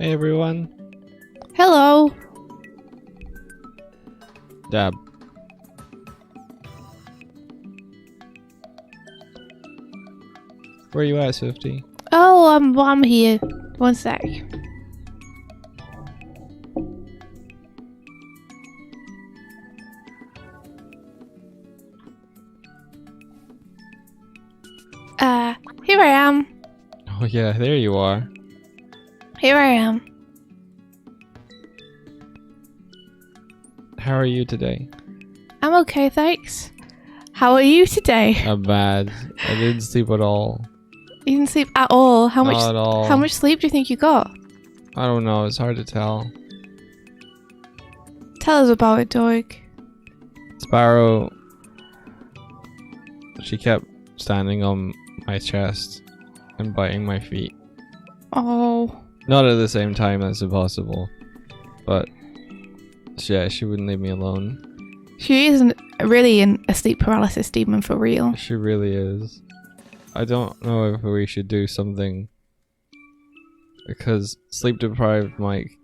Hey everyone. Hello. Dab. Where you at, Swifty? Oh, I'm here. One sec. Here I am. Oh yeah, there you are. Here I am. How are you today? I'm okay, thanks. How are you today? I'm bad. I didn't sleep at all. You didn't sleep at all. How Not much? at all. How much sleep do you think you got? I don't know. It's hard to tell. Tell us about it, Doig. Sparrow. She kept standing on my chest and biting my feet. Oh. Not at the same time. That's impossible. But yeah, she wouldn't leave me alone. She isn't really a sleep paralysis demon for real. She really is. I don't know if we should do something because sleep deprived Mike.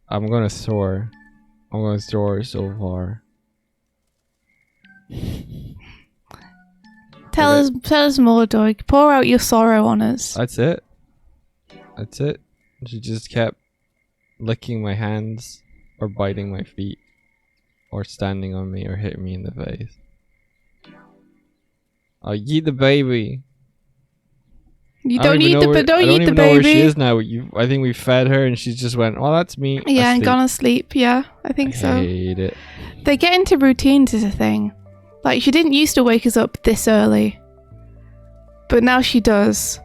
I'm gonna throw her. I'm gonna throw her so far. Tell us more, Doig. Pour out your sorrow on us. That's it. That's it. She just kept licking my hands or biting my feet or standing on me or hitting me in the face. I'll eat the baby. You don't eat the baby. I don't even know where she is now. I think we fed her and she just went, "Oh, that's me." Yeah, and gone to sleep. Yeah, I think so. I hate it. They get into routines is a thing. Like, she didn't used to wake us up this early, but now she does.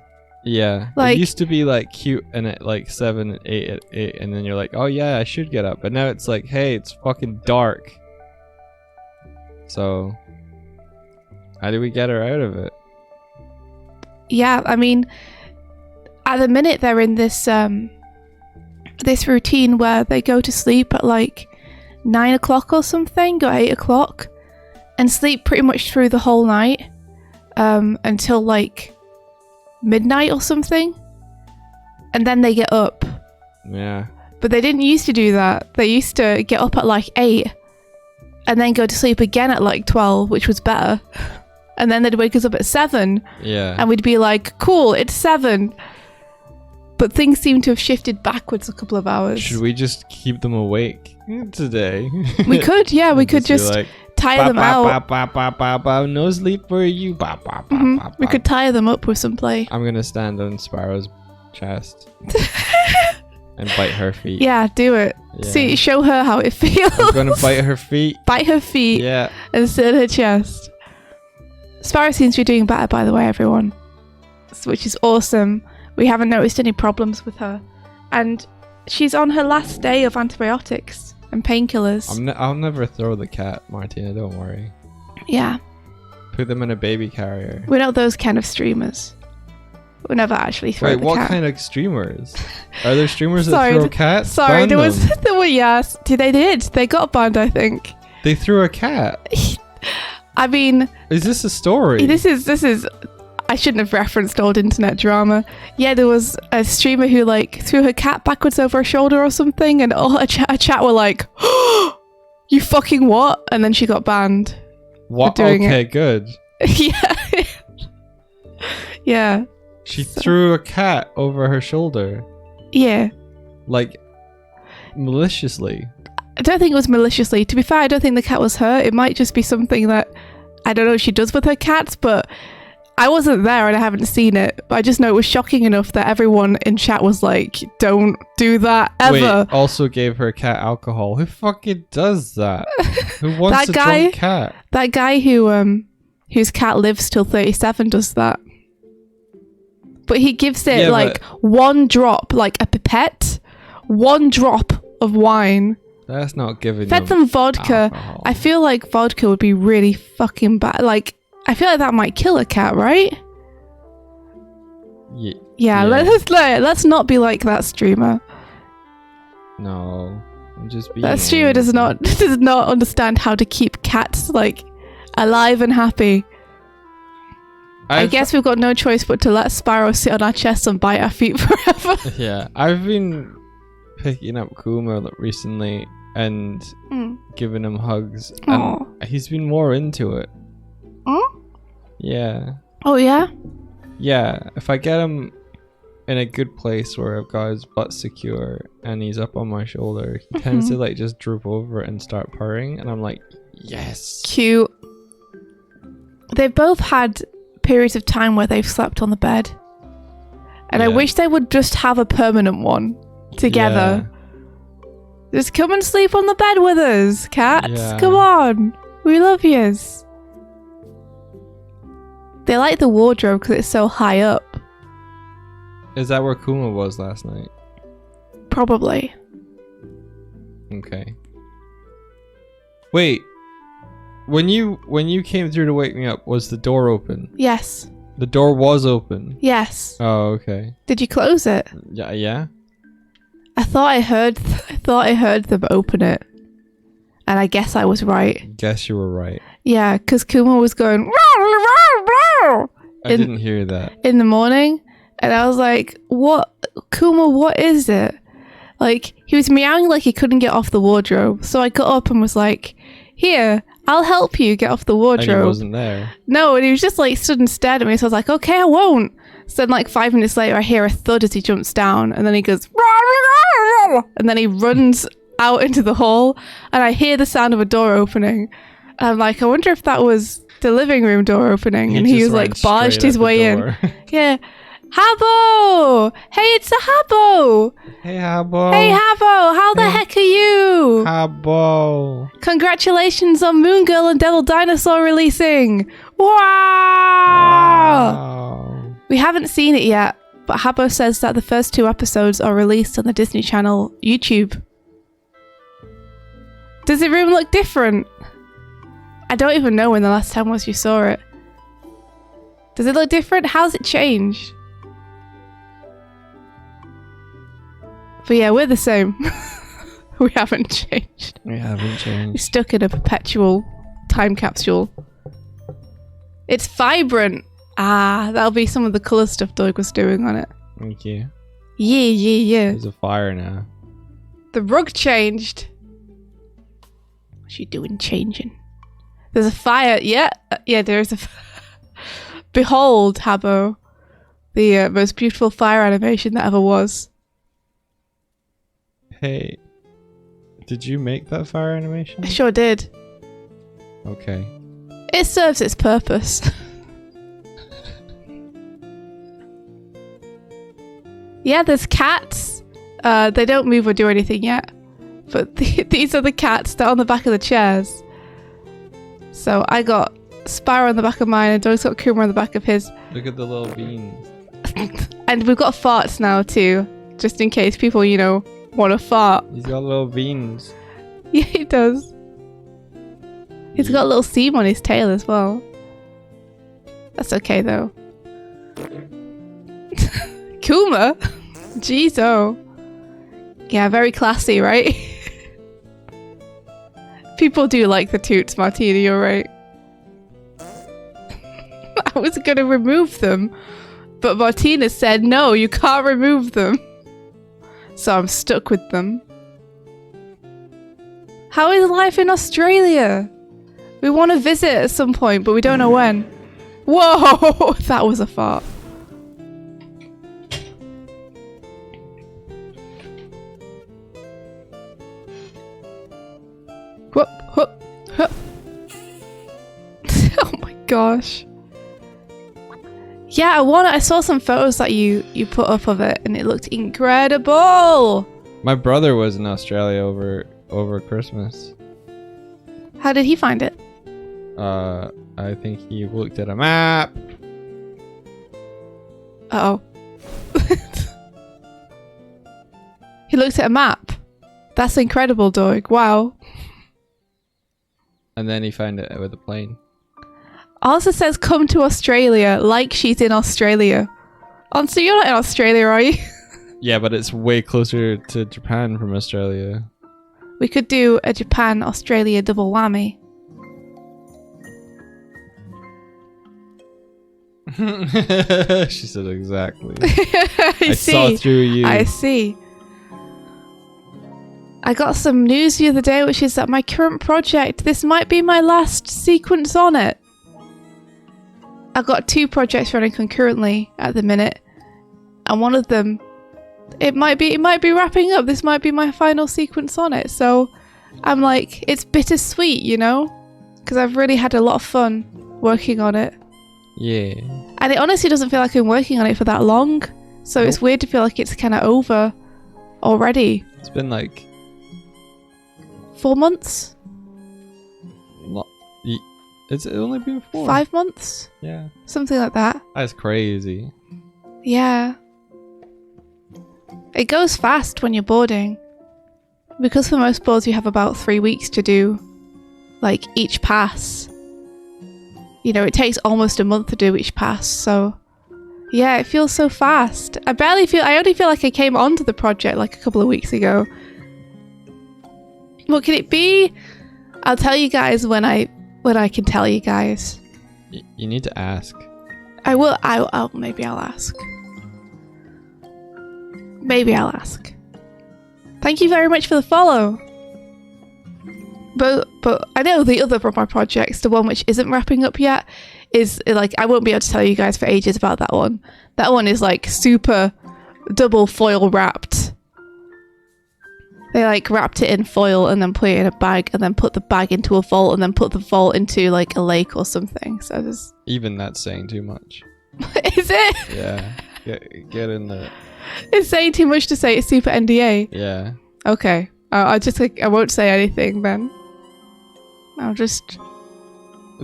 Yeah, like, it used to be like cute and at like 7, 8, at 8, and then you're like, "Oh yeah, I should get up." But now it's like, "Hey, it's fucking dark." So, how do we get her out of it? Yeah, I mean, at the minute they're in this this routine where they go to sleep at like 9 o'clock or something, or 8 o'clock, and sleep pretty much through the whole night until like midnight or something, and then they get up. Yeah. But they didn't used to do that. They used to get up at like 8 and then go to sleep again at like 12, which was better. And then they'd wake us up at 7. Yeah. And we'd be like, cool, it's 7. But things seem to have shifted backwards a couple of hours. Should we just keep them awake today? We could, yeah. We could just like, tire them out. No sleep for you. We could tire them up with some play. I'm going to stand on Sparrow's chest and bite her feet. Yeah, do it. Yeah. See, show her how it feels. I'm going to bite her feet. Bite her feet. Yeah. And sit on her chest. Sparrow seems to be doing better, by the way, everyone. Which is awesome. We haven't noticed any problems with her. And she's on her last day of antibiotics and painkillers. I'll never throw the cat, Martina, don't worry. Yeah. Put them in a baby carrier. We're not those kind of streamers. We'll never actually throw the cat. Wait, what kind of streamers? Are there streamers that throw cats? Sorry, there was yes. They did. They got banned, I think. They threw a cat? I mean, is this a story? This is I shouldn't have referenced old internet drama. Yeah, there was a streamer who like threw her cat backwards over her shoulder or something, and all a chat were like, "Oh, you fucking what?" And then she got banned. What? For doing okay, it. Good. Yeah. Yeah. She threw a cat over her shoulder. Yeah. Like, maliciously. I don't think it was maliciously. To be fair, I don't think the cat was hurt. It might just be something that I don't know what she does with her cats, but I wasn't there and I haven't seen it. But I just know it was shocking enough that everyone in chat was like, don't do that ever. Wait, also gave her cat alcohol. Who fucking does that? Who wants a drunk cat? That guy whose cat lives till 37 does that. But he gives it one drop, like a pipette, one drop of wine. That's not giving Fed them vodka. Alcohol. I feel like vodka would be really fucking bad. Like, I feel like that might kill a cat, right? Yeah. Let's not be like that streamer. No, I'm just being. That streamer does not understand how to keep cats like alive and happy. I guess we've got no choice but to let Spyro sit on our chest and bite our feet forever. Yeah, I've been picking up Kuma recently and giving him hugs, and he's been more into it. Yeah. Oh yeah? Yeah, if I get him in a good place where I've got his butt secure and he's up on my shoulder, he tends to like just droop over and start purring, and I'm like, yes. Cute. They've both had periods of time where they've slept on the bed. And I wish they would just have a permanent one together. Yeah. Just come and sleep on the bed with us, cats. Yeah. Come on. We love yous. They like the wardrobe because it's so high up. Is that where Kuma was last night? Probably. Okay. Wait. When you came through to wake me up, was the door open? Yes. The door was open? Yes. Oh, okay. Did you close it? Yeah. I thought I heard them open it. And I guess I was right. Guess you were right. Yeah, because Kuma was going... I didn't hear that. In the morning. And I was like, what? Kuma, what is it? Like, he was meowing like he couldn't get off the wardrobe. So I got up and was like, here, I'll help you get off the wardrobe. And he wasn't there. No, and he was just like stood and stared at me. So I was like, okay, I won't. So then like 5 minutes later, I hear a thud as he jumps down. And then he goes, and then he runs out into the hall. And I hear the sound of a door opening. And I'm like, I wonder if that was the living room door opening. And he was like barged his way in. Yeah. Habbo! Hey, it's a Habbo! Hey, Habbo! Hey, Habbo! How the heck are you? Habbo! Congratulations on Moon Girl and Devil Dinosaur releasing! Wow! We haven't seen it yet, but Habbo says that the first 2 episodes are released on the Disney Channel YouTube. Does the room look different? I don't even know when the last time was you saw it. Does it look different? How's it changed? But yeah, we're the same. We haven't changed. We're stuck in a perpetual time capsule. It's vibrant. Ah, that'll be some of the colour stuff Doig was doing on it. Thank you. Yeah. There's a fire now. The rug changed. What's she doing changing? There's a fire. Yeah, there's a... Behold, Habbo. The most beautiful fire animation that ever was. Hey, did you make that fire animation? I sure did. Okay. It serves its purpose. Yeah, there's cats. They don't move or do anything yet. But these are the cats that are on the back of the chairs. So I got Spyro on the back of mine and Doig's got Kuma on the back of his. Look at the little beans. And we've got farts now too. Just in case people, want to fart. He's got little beans. Yeah, he does. He's got a little seam on his tail as well. That's okay though. Kuma? Jeez, oh. Yeah, very classy, right? People do like the toots, Martina, you're right. I was going to remove them, but Martina said, no, you can't remove them. So I'm stuck with them. How is life in Australia? We want to visit at some point, but we don't know when. Whoa! That was a fart. Whoop, whoop, whoop. Oh my gosh. Yeah, I saw some photos that you put up of it and it looked incredible. My brother was in Australia over Christmas. How did he find it? I think he looked at a map. Uh-oh. He looked at a map. That's incredible, Doig. Wow. And then he found it with a plane. Also says come to Australia, like she's in Australia. Oh, so you're not in Australia, are you? Yeah, but it's way closer to Japan from Australia. We could do a Japan-Australia double whammy. She said exactly. I saw through you. I see. I got some news the other day, which is that my current project, this might be my last sequence on it. I've got 2 projects running concurrently at the minute, and one of them, it might be wrapping up. This might be my final sequence on it. So I'm like, it's bittersweet, you know, because I've really had a lot of fun working on it. Yeah. And it honestly doesn't feel like I've been working on it for that long. So It's weird to feel like it's kind of over already. It's been like 4 months? It's only been 4. 5 months? Yeah. Something like that. That's crazy. Yeah. It goes fast when you're boarding. Because for most boards you have about 3 weeks to do, like, each pass. You know, it takes almost a month to do each pass, so... Yeah, it feels so fast. I only feel like I came onto the project like a couple of weeks ago. What can it be? I'll tell you guys when I can tell you guys. You need to ask. I will. Maybe I'll ask. Maybe I'll ask. Thank you very much for the follow. But I know the other of my projects, the one which isn't wrapping up yet, is like, I won't be able to tell you guys for ages about that one. That one is like super double foil wrapped. They like wrapped it in foil and then put it in a bag and then put the bag into a vault and then put the vault into like a lake or something. So there's... Even that's saying too much. Is it? Yeah. Get in there. It's saying too much to say it's super NDA. Yeah. Okay. I won't say anything then. I'll just...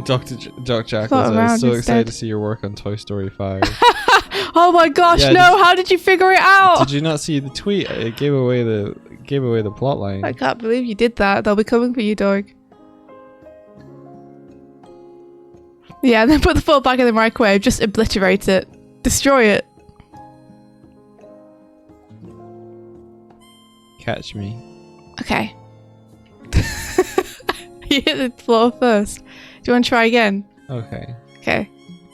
Doc Jackal says, so excited to see your work on Toy Story 5. Oh my gosh, yeah, no, how did you figure it out? Did you not see the tweet? It gave away the plot line. I can't believe you did that. They'll be coming for you, Doig. Yeah, and then put the foil back in the microwave. Just obliterate it. Destroy it. Catch me. Okay. You hit the floor first. Do you want to try again? Okay. Okay.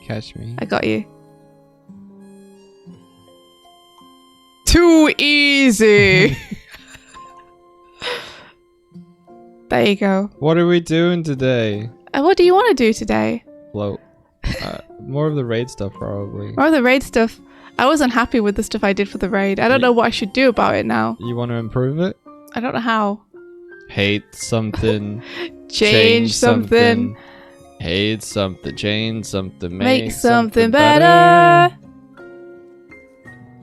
Catch me. I got you. Too easy. There you go. What are we doing today? What do you want to do today? Float. More of the raid stuff, probably. More of the raid stuff. I wasn't happy with the stuff I did for the raid. I don't know what I should do about it now. You want to improve it? I don't know how. Hate something. Change something. Hate something. Change something. Make something better.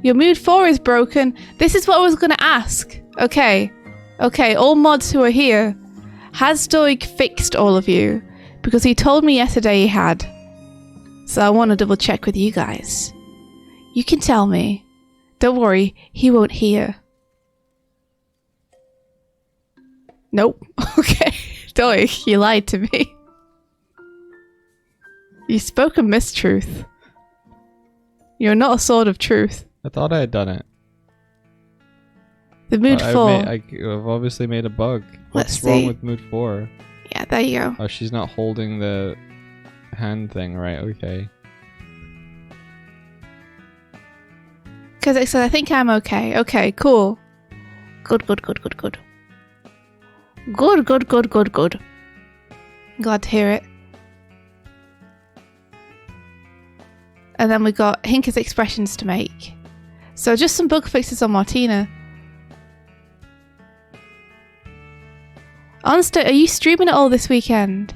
Your mood 4 is broken. This is what I was going to ask. Okay, all mods who are here. Has Doig fixed all of you? Because he told me yesterday he had. So I want to double check with you guys. You can tell me. Don't worry, he won't hear. Nope. Okay. Doig, you lied to me. You spoke a mistruth. You're not a sword of truth. I thought I had done it. The mood 4. I've obviously made a bug. What's wrong with mood 4? Yeah, there you go. Oh, she's not holding the hand thing, right? Okay. Because it said, I think I'm okay. Okay, cool. Good. Good. Glad to hear it. And then we got Hinker's expressions to make. So just some bug fixes on Martina. Onsta, are you streaming it all this weekend?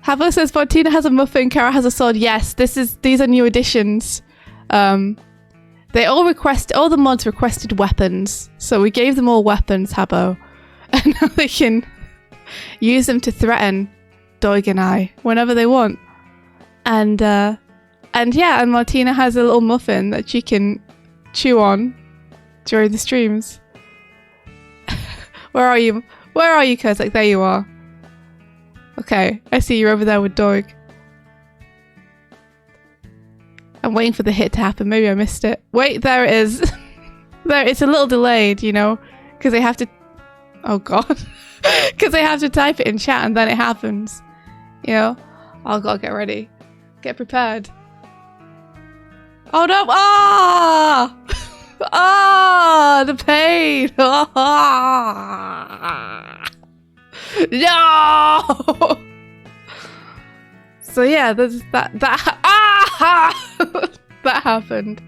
Havo says Martina has a muffin, Kara has a sword. Yes, these are new additions. They all the mods requested weapons. So we gave them all weapons, Habo. And now they can use them to threaten Doig and I whenever they want. And Martina has a little muffin that she can chew on during the streams. Where are you? Where are you, Kozak? There you are. Okay, I see you're over there with Doig. I'm waiting for the hit to happen. Maybe I missed it. Wait, there it is. There, it's a little delayed, you know, because they have to... Oh, God. Because they have to type it in chat and then it happens. You know? Oh, God, get ready. Get prepared. Oh no! Ah! Ah! The pain! Ah! No! So yeah, there's that that happened.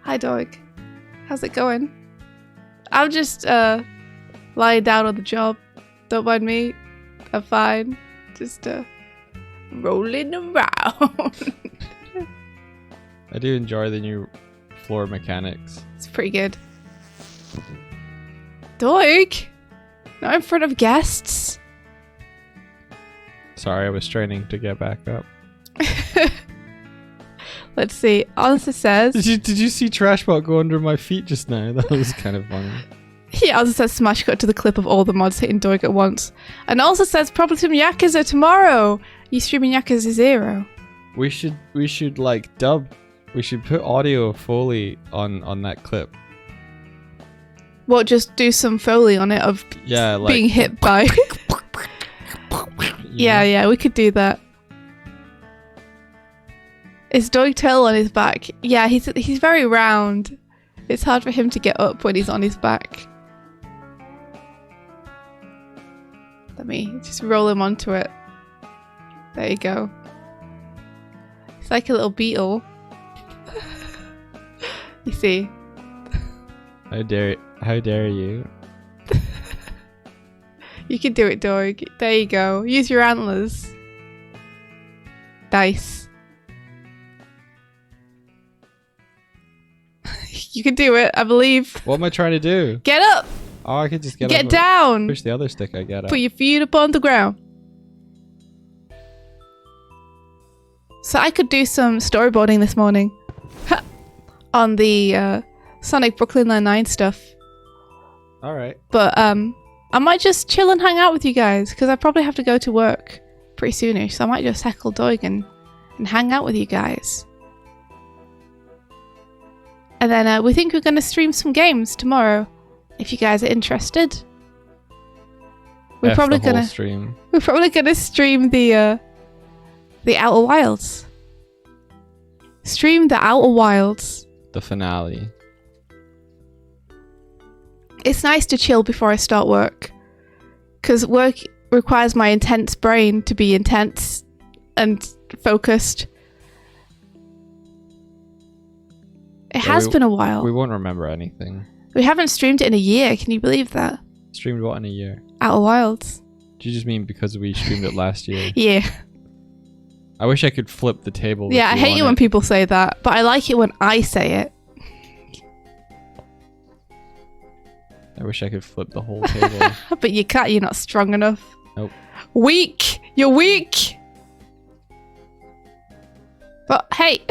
Hi, Doig. How's it going? I'm just lying down on the job. Don't mind me. I'm fine. Just rolling around. I do enjoy the new floor mechanics. It's pretty good. Doig! Not in front of guests. Sorry, I was training to get back up. Let's see. Answer says... Did you see Trashbot go under my feet just now? That was kind of funny. He also says smash cut to the clip of all the mods hitting Doig at once. And also says probably some Yakuza tomorrow. You streaming Yakuza 0? We should like dub. We should put audio Foley on that clip. What, just do some Foley on it of like being hit by... Yeah, we could do that. Is Doig tail on his back? Yeah, he's very round. It's hard for him to get up when he's on his back. Let me just roll him onto it. There you go. It's like a little beetle. You see? How dare you? You can do it, Doig. There you go. Use your antlers. Nice. You can do it, I believe. What am I trying to do? Get up! Oh, I could just get Get up down! Push the other stick I get up. Put your feet up on the ground. So I could do some storyboarding this morning. On the Sonic Brooklyn Nine-Nine stuff. Alright. But I might just chill and hang out with you guys, because I probably have to go to work pretty soonish, so I might just heckle Doig and hang out with you guys. And then we think we're going to stream some games tomorrow, if you guys are interested. We're probably going to stream the Outer Wilds. Stream the Outer Wilds. The finale. It's nice to chill before I start work, because work requires my intense brain to be intense and focused. It has been a while. We won't remember anything. We haven't streamed it in a year. Can you believe that? Streamed what in a year? Outer Wilds. Do you just mean because we streamed it last year? Yeah. I wish I could flip the table. Yeah, I hate it when people say that, but I like it when I say it. I wish I could flip the whole table. But you can't. You're not strong enough. Nope. Weak. You're weak. But hey.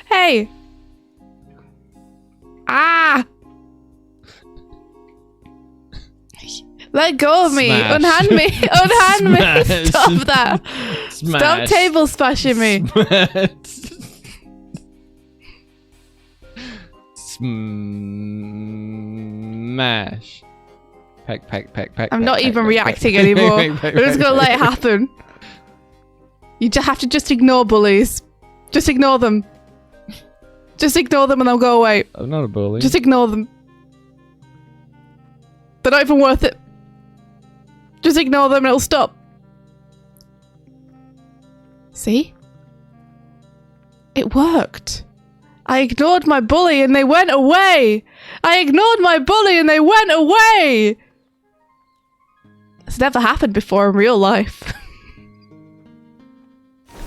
Hey. Ah. Let go of me. Smash. Unhand me. Unhand me. Stop that. Smash. Stop table smashing me. Smash. Peck, peck, peck, peck. I'm peck, not peck, even peck, reacting peck. anymore. Peck, peck, I'm just peck, gonna let it peck. happen. You just have to just ignore bullies. Just ignore them. Just ignore them and they'll go away. I'm not a bully. Just ignore them. They're not even worth it. Just ignore them and it'll stop. See? It worked. I ignored my bully and they went away. I ignored my bully and they went away. It's never happened before in real life.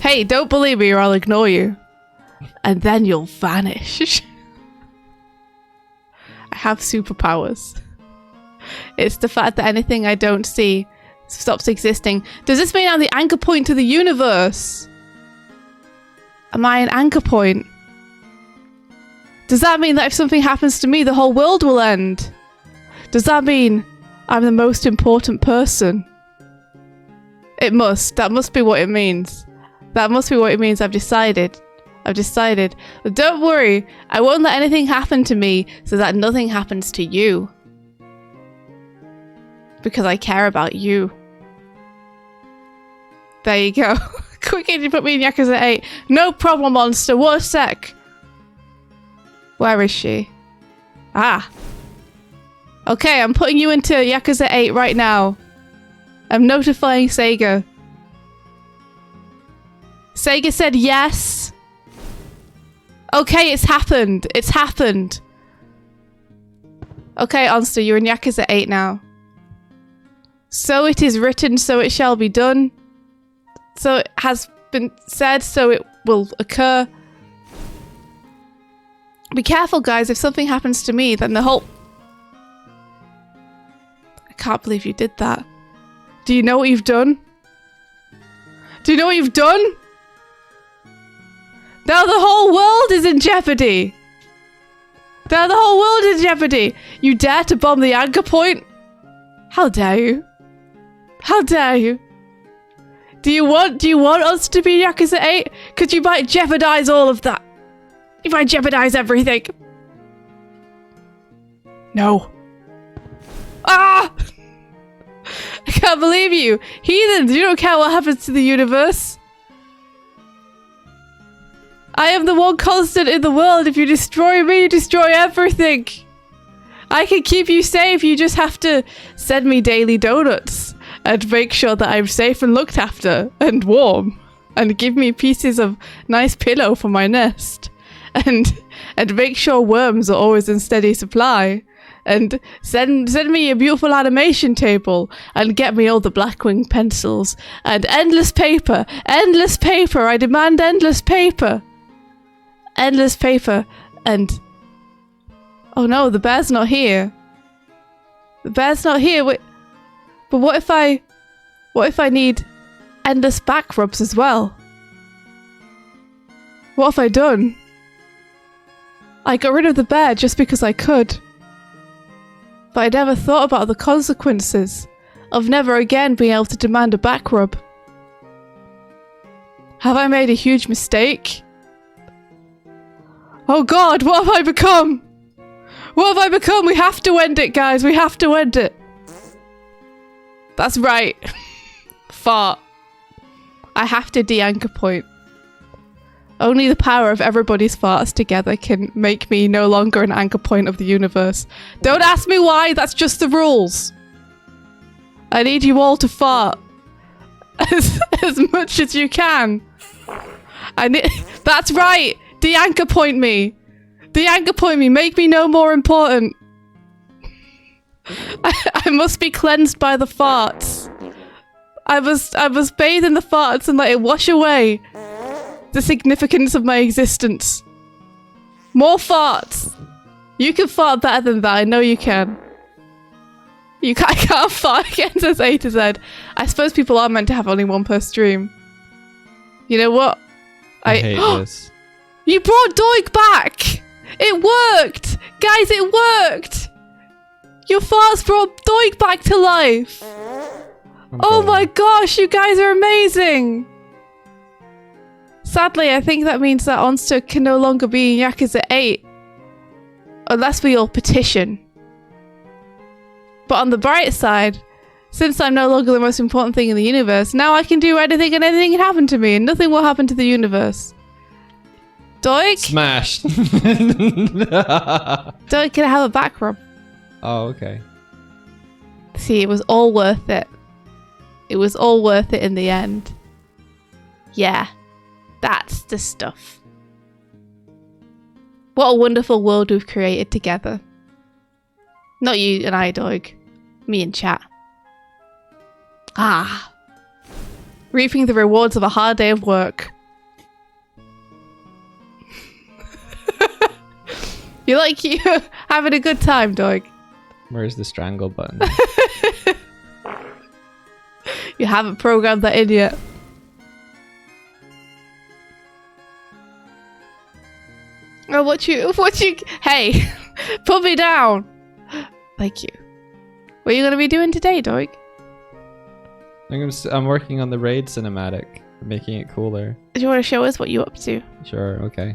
Hey, don't bully me or I'll ignore you. And then you'll vanish. I have superpowers. It's the fact that anything I don't see stops existing. Does this mean I'm the anchor point to the universe? Am I an anchor point? Does that mean that if something happens to me, the whole world will end? Does that mean I'm the most important person? It must. That must be what it means. That must be what it means. I've decided. But don't worry. I won't let anything happen to me so that nothing happens to you. Because I care about you. There you go. Quick, can you put me in Yakuza 8? No problem, monster. What a sec. Where is she? Ah. Okay, I'm putting you into Yakuza 8 right now. I'm notifying Sega. Sega said yes. Okay, it's happened. It's happened. Okay, Onster, you're in Yakuza 8 now. So it is written, so it shall be done. So it has been said, so it will occur. Be careful, guys. If something happens to me, then the whole... I can't believe you did that. Do you know what you've done? Do you know what you've done? Now the whole world is in jeopardy. Now the whole world is in jeopardy. You dare to bomb the anchor point? How dare you? How dare you? Do you want us to be Yakuza 8? Because you might jeopardize all of that. You might jeopardize everything. No. Ah! I can't believe you. Heathens, you don't care what happens to the universe. I am the one constant in the world. If you destroy me, you destroy everything. I can keep you safe. You just have to send me daily donuts and make sure that I'm safe and looked after and warm, and give me pieces of nice pillow for my nest, and make sure worms are always in steady supply, and send me a beautiful animation table, and get me all the Blackwing pencils and endless paper. Endless paper. I demand endless paper. Endless paper. And oh no, the bear's not here. The bear's not here. Wait. But what if I need endless back rubs as well? What have I done? I got rid of the bear just because I could. But I never thought about the consequences of never again being able to demand a back rub. Have I made a huge mistake? Oh God, what have I become? What have I become? We have to end it, guys. We have to end it. That's right. Fart. I have to de-anchor point. Only the power of everybody's farts together can make me no longer an anchor point of the universe. Don't ask me why, that's just the rules. I need you all to fart. As much as you can. That's right! De-anchor point me! De-anchor point me, make me no more important. I must be cleansed by the farts. I must bathe in the farts and let it wash away the significance of my existence. More farts. You can fart better than that. I know you can. I can't fart again, says A to Z. I suppose people are meant to have only one per stream. You know what? I hate this. You brought Doig back! It worked! Guys, it worked! Your farts brought Doig back to life! Oh my gosh, you guys are amazing! Sadly, I think that means that Onster can no longer be in Yakuza 8. Unless we all petition. But on the bright side, since I'm no longer the most important thing in the universe, now I can do anything and anything can happen to me and nothing will happen to the universe. Doig? Smashed. Doig, can I have a back rub? Oh, okay. See, it was all worth it. It was all worth it in the end. Yeah, that's the stuff. What a wonderful world we've created together. Not you and I, Doig. Me and chat. Ah. Reaping the rewards of a hard day of work. You're having a good time, Doig. Where's the strangle button? You haven't programmed that in yet. Oh, what you, hey, put me down. Thank you. What are you going to be doing today, Doig? I'm working on the raid cinematic, making it cooler. Do you want to show us what you're up to? Sure, okay.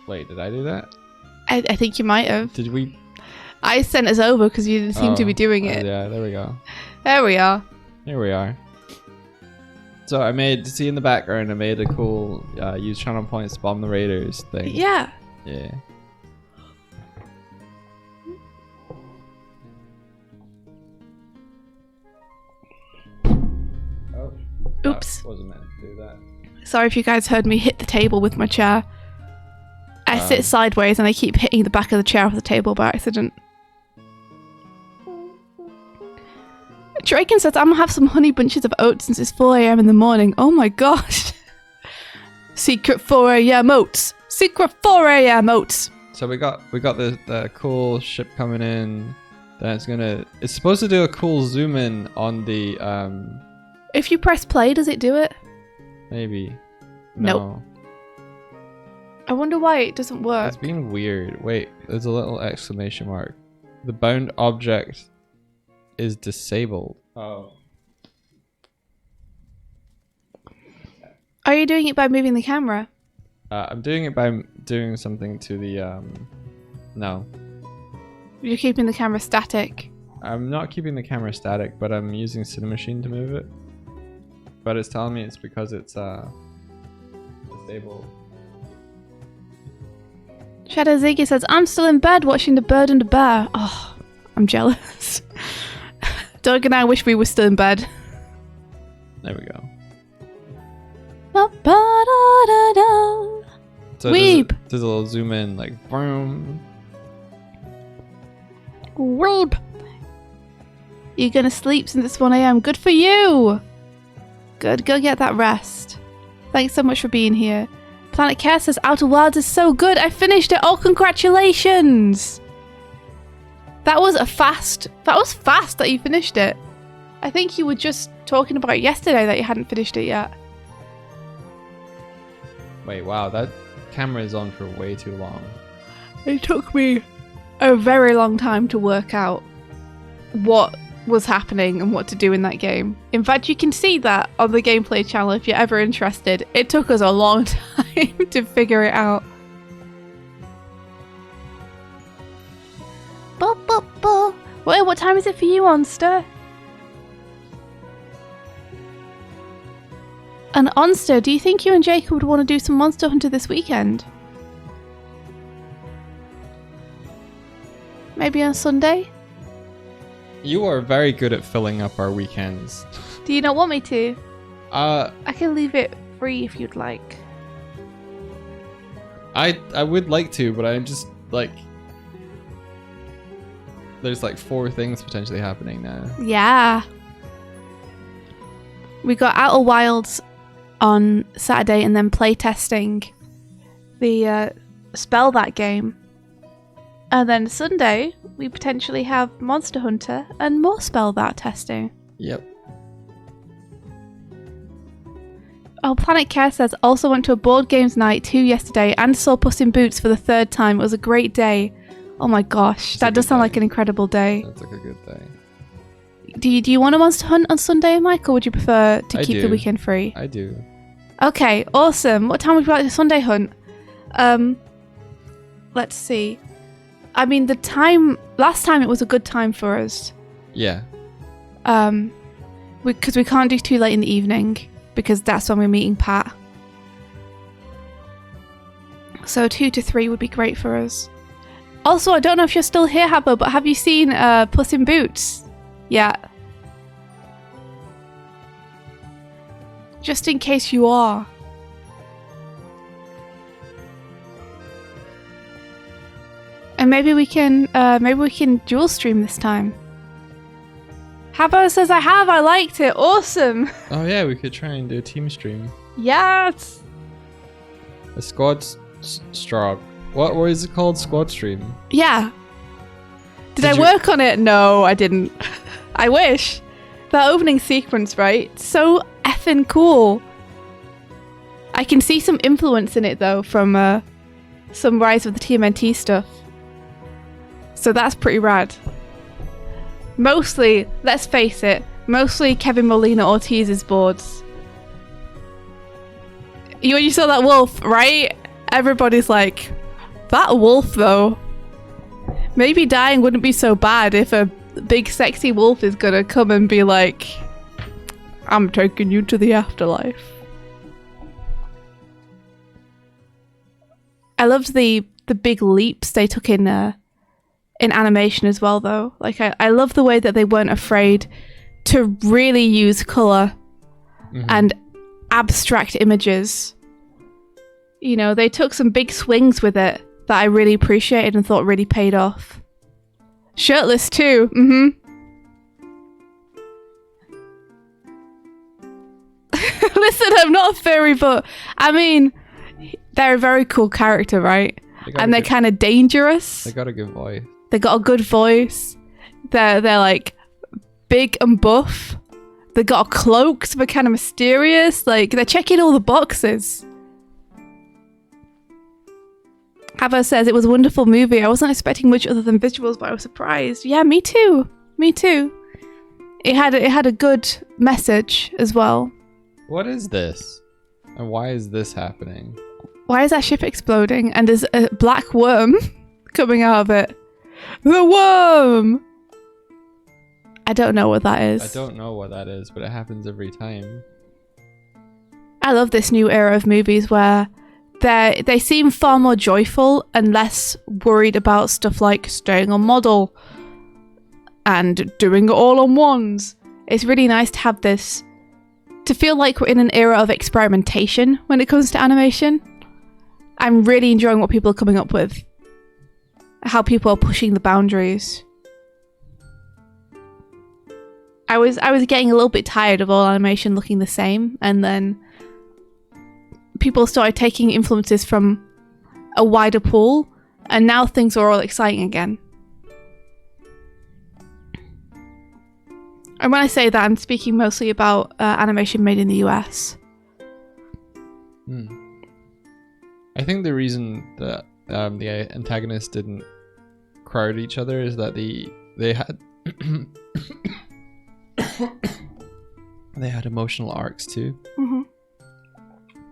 Wait, did I do that? I think you might have. Did we? I sent us over because you didn't seem to be doing it. Yeah, there we go. There we are. Here we are. So I made, see in the background, I made a cool use channel points to bomb the raiders thing. Yeah. Yeah. Oh. Oops. Wasn't meant to do that. Sorry if you guys heard me hit the table with my chair. I sit sideways and I keep hitting the back of the chair off the table by accident. Draken says, I'm gonna have some honey bunches of oats since it's 4 a.m. in the morning. Oh my gosh. Secret 4 a.m. oats. Secret 4 a.m. oats. So we got the cool ship coming in. Then it's supposed to do a cool zoom in on the If you press play, does it do it? maybe. Nope. No. I wonder why it doesn't work. It's being weird. Wait, there's a little exclamation mark. The bound object is disabled. Oh. Are you doing it by moving the camera? I'm doing it by doing something to the no. You're keeping the camera static. I'm not keeping the camera static, but I'm using Cinemachine to move it. But it's telling me it's because it's disabled. Shadow Ziggy says, I'm still in bed watching The Bird and the Bear. Oh, I'm jealous. Doug and I wish we were still in bed. There we go. So Weep. there's a little zoom in, like boom. Weep. You're gonna sleep since it's 1 a.m. Good for you. Good, go get that rest. Thanks so much for being here. Planet Care says Outer Wilds is so good. I finished it. Oh, congratulations. That was fast that you finished it. I think you were just talking about it yesterday that you hadn't finished it yet. Wait, wow, that camera is on for way too long. It took me a very long time to work out what was happening and what to do in that game. In fact, you can see that on the gameplay channel if you're ever interested. It took us a long time to figure it out. Wait, what time is it for you, Onster? And Onster, do you think you and Jacob would want to do some Monster Hunter this weekend? Maybe on Sunday? You are very good at filling up our weekends. Do you not want me to? I can leave it free if you'd like. I would like to, but I'm just like there's like 4 things potentially happening now. Yeah. We got Outer Wilds on Saturday and then playtesting the Spell that game. And then Sunday, we potentially have Monster Hunter and more Spell that testing. Yep. Oh, Planet Care says, also went to a board games night 2 yesterday and saw Puss in Boots for the 3rd time. It was a great day. Oh my gosh, that does sound like an incredible day. That's like a good day. Do you want a Monster Hunt on Sunday, Mike, or would you prefer to keep the weekend free? I do. Okay, awesome. What time would you like the Sunday hunt? Let's see. I mean, last time it was a good time for us. Yeah. Because we can't do too late in the evening, because that's when we're meeting Pat. So 2 to 3 would be great for us. Also, I don't know if you're still here, Habbo, but have you seen Puss in Boots? Yeah. Just in case you are. And maybe we can dual stream this time. Habbo says I liked it. Awesome. Oh yeah, we could try and do a team stream. Yes. A squad strog. What is it called? Squad stream. Yeah. Did I work on it? No, I didn't. I wish. That opening sequence, right? So effing cool. I can see some influence in it though from some Rise of the TMNT stuff. So that's pretty rad. Mostly, let's face it, mostly Kevin Molina Ortiz's boards. You saw that wolf, right? Everybody's like, that wolf though. maybe dying wouldn't be so bad if a big sexy wolf is gonna come and be like, I'm taking you to the afterlife. I loved the big leaps they took in animation as well, though. Like, I love the way that they weren't afraid to really use colour and abstract images. You know, they took some big swings with it that I really appreciated and thought really paid off. Shirtless too. Listen, I'm not a furry, but I mean, they're a very cool character, right? And they're kind of dangerous. They got a good voice. They got a good voice. They're like big and buff. They got a cloak, so they're kind of mysterious. Like, they're checking all the boxes. Hava says it was a wonderful movie. I wasn't expecting much other than visuals, but I was surprised. Yeah, me too. Me too. It had a good message as well. What is this? And why is this happening? Why is that ship exploding? And there's a black worm coming out of it. The worm! I don't know what that is. I don't know what that is, but it happens every time. I love this new era of movies where they seem far more joyful and less worried about stuff like staying on model and doing it all on ones. It's really nice to have this, to feel like we're in an era of experimentation when it comes to animation. I'm really enjoying what people are coming up with. How people are pushing the boundaries. I was getting a little bit tired of all animation looking the same, and then people started taking influences from a wider pool, and now things are all exciting again. And when I say that, I'm speaking mostly about animation made in the US. I think the reason that the antagonists didn't crowd each other is that they had they had emotional arcs too.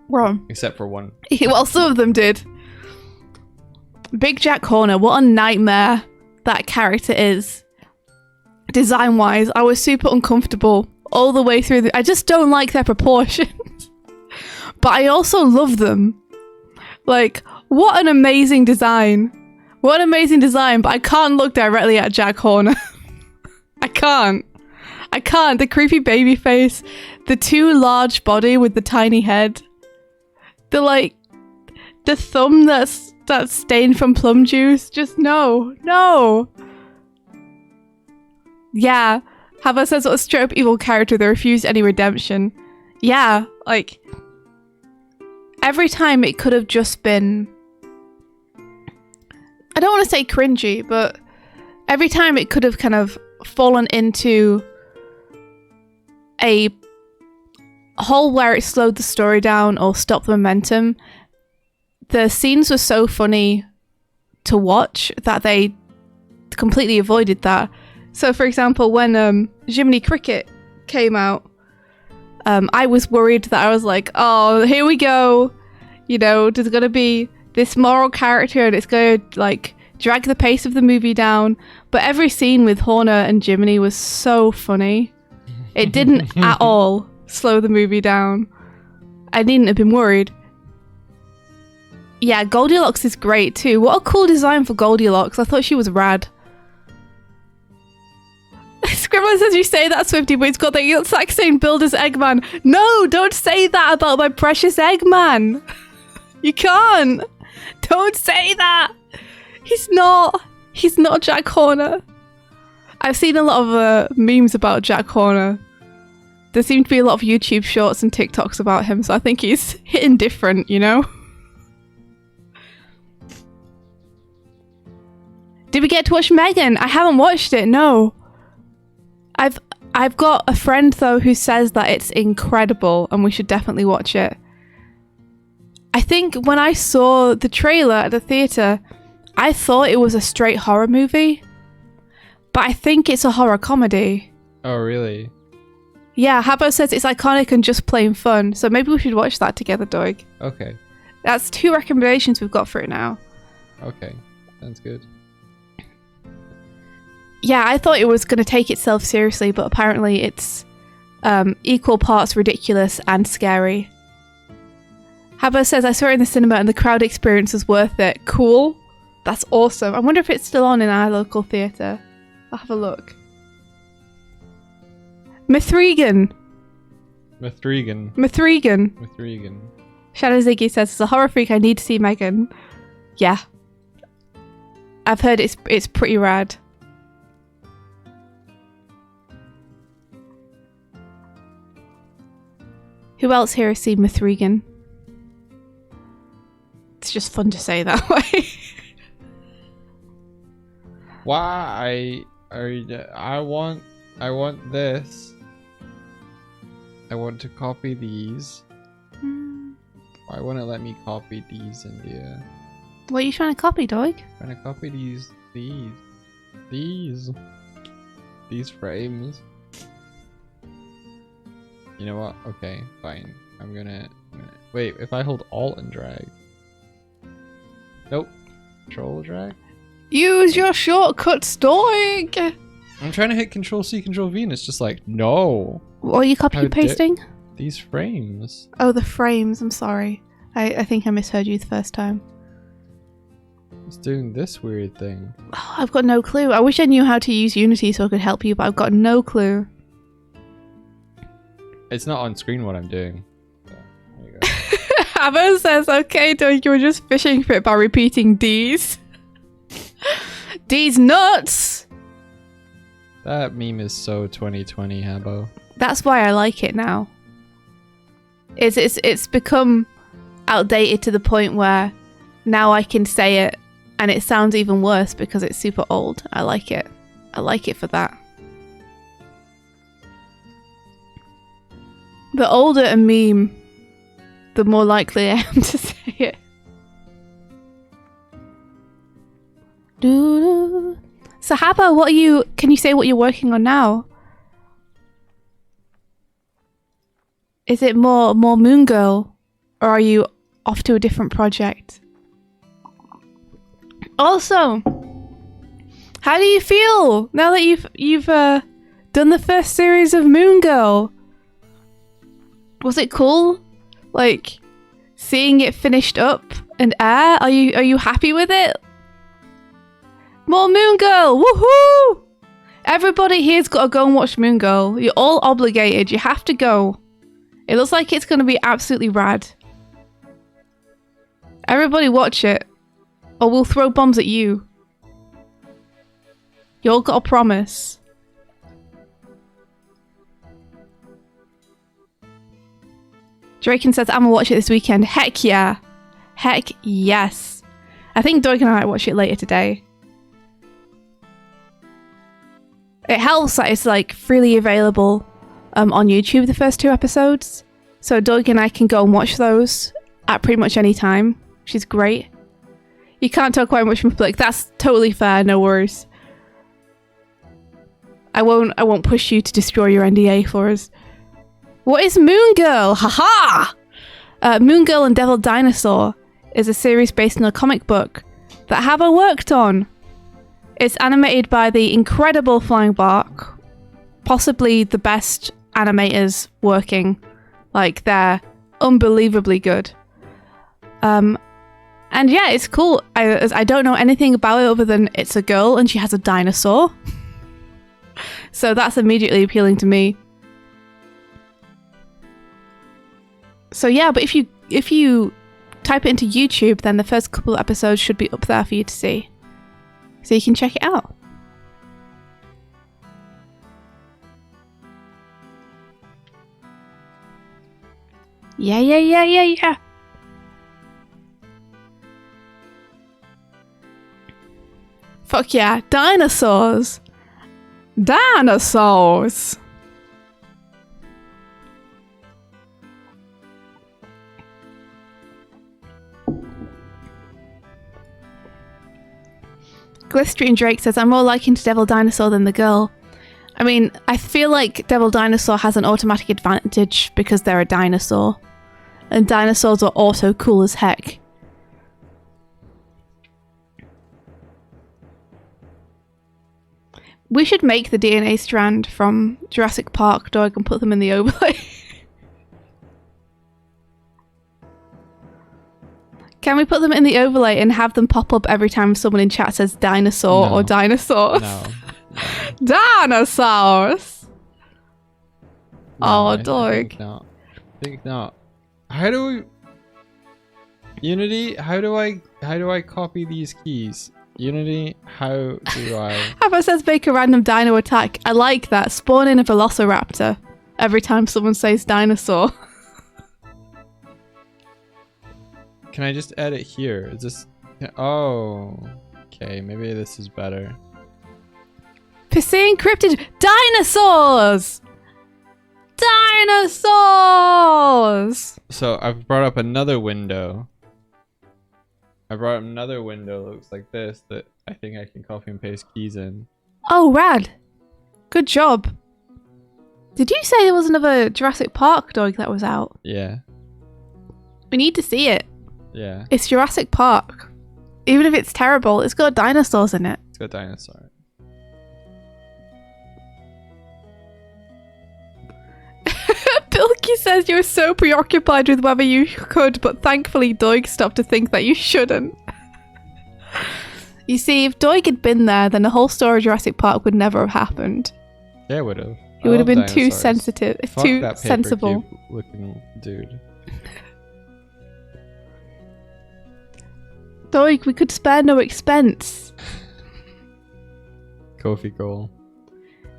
Wrong. Except for one. Well, some of them did. Big Jack Horner, what a nightmare that character is. Design-wise, I was super uncomfortable all the way through. I just don't like their proportions. But I also love them. Like, what an amazing design. What an amazing design, but I can't look directly at Jack Horner. I can't. The creepy baby face. The too large body with the tiny head. The thumb that's stained from plum juice. Just no. Yeah. Hava says what a straight up evil character that refused any redemption. Yeah, like every time it could have just been, I don't want to say cringy, but every time it could have kind of fallen into a hole where it slowed the story down or stopped the momentum. The scenes were so funny to watch that they completely avoided that. So, for example, when Jiminy Cricket came out, I was worried that I was like, oh, here we go. You know, there's going to be this moral character and it's going to, like, drag the pace of the movie down. But every scene with Horner and Jiminy was so funny. It didn't at all slow the movie down. I needn't have been worried. Yeah, Goldilocks is great too. What a cool design for Goldilocks. I thought she was rad. Scribbler says you say that, Swifty, but he's got the exact same build as Eggman. No, don't say that about my precious Eggman. You can't. Don't say that. He's not Jack Horner. I've seen a lot of memes about Jack Horner. There seem to be a lot of YouTube shorts and TikToks about him, so I think he's hitting different, you know? Did we get to watch Megan? I haven't watched it, no. I've got a friend though who says that it's incredible and we should definitely watch it. I think when I saw the trailer at the theatre, I thought it was a straight horror movie, but I think it's a horror comedy. Oh, really? Yeah, Habbo says it's iconic and just plain fun, so maybe we should watch that together, Doig. Okay. That's 2 recommendations we've got for it now. Okay, sounds good. yeah, I thought it was going to take itself seriously, but apparently it's equal parts ridiculous and scary. Habbo says, I saw it in the cinema and the crowd experience was worth it. Cool. That's awesome. I wonder if it's still on in our local theatre. I'll have a look. Mithrigan. Shadow Ziggy says, as a horror freak, I need to see Megan. Yeah. I've heard it's pretty rad. Who else here has seen Mithrigan? It's just fun to say that way. Why? I want this. I want to copy these. Why won't it let me copy these, India? What are you trying to copy, Doig? Trying to copy these frames. You know what? Okay, fine. I'm gonna wait. If I hold Alt and drag. Nope. Control drag. Use your shortcuts, Doig. I'm trying to hit Control C, Control V, and it's just like no. What are you copying and pasting? These frames. Oh, the frames. I'm sorry. I think I misheard you the first time. It's doing this weird thing. Oh, I've got no clue. I wish I knew how to use Unity so I could help you, but I've got no clue. It's not on screen what I'm doing. So, there you go. Habbo says, okay, Doig, you were just fishing for it by repeating D's. D's nuts! That meme is so 2020, Habbo. That's why I like it now. It's become outdated to the point where now I can say it and it sounds even worse because it's super old. I like it. I like it for that. The older a meme, the more likely I am to say it. So Habbo, can you say what you're working on now? Is it more Moon Girl, or are you off to a different project? Also, how do you feel now that you've done the first series of Moon Girl? Was it cool? Like seeing it finished up and air? Are you happy with it? More Moon Girl! Woohoo! Everybody here's got to go and watch Moon Girl. You're all obligated. You have to go. It looks like it's going to be absolutely rad. Everybody watch it, or we'll throw bombs at you. You all got a promise. Draken says, I'm gonna watch it this weekend. Heck yeah. Heck yes. I think Doig and I might watch it later today. It helps that it's like freely available on YouTube, the first 2 episodes. So Doig and I can go and watch those at pretty much any time, which is great. You can't talk quite much in public. That's totally fair, no worries. I won't push you to destroy your NDA for us. What is Moon Girl? Haha! Moon Girl and Devil Dinosaur is a series based on a comic book that Habbo worked on. It's animated by the incredible Flying Bark, possibly the best animators working. Like, they're unbelievably good. And yeah, it's cool. I don't know anything about it other than it's a girl and she has a dinosaur. So that's immediately appealing to me. So yeah, but if you type it into YouTube, then the first couple of episodes should be up there for you to see. So you can check it out. Yeah. Fuck yeah, dinosaurs! Dinosaurs! Glistery Drake says, I'm more liking to Devil Dinosaur than the girl. I mean, I feel like Devil Dinosaur has an automatic advantage because they're a dinosaur. And dinosaurs are also cool as heck. We should make the DNA strand from Jurassic Park, Doig, and put them in the overlay. Can we put them in the overlay and have them pop up every time someone in chat says dinosaur or dinosaurs? No. Dinosaurs! No, I Doig. think not. How do we... Unity, how do I copy these keys? Unity, how do I... How about it says make a random dino attack? I like that. Spawn in a velociraptor every time someone says dinosaur. Can I just edit here? Is this... Oh. Okay, maybe this is better. Persea encrypted dinosaurs! Dinosaurs! So I've brought up another window. Looks like this that I think I can copy and paste keys in. Oh, rad. Good job. Did you say there was another Jurassic Park Doig that was out? Yeah. We need to see it. Yeah. It's Jurassic Park. Even if it's terrible, it's got dinosaurs in it. It's got dinosaurs. Bilky says you were so preoccupied with whether you could, but thankfully Doig stopped to think that you shouldn't. You see, if Doig had been there, then the whole story of Jurassic Park would never have happened. Yeah, it would have. It would have been too sensitive, too that sensible. Looking dude. Doig, we could spare no expense. Kofi goal.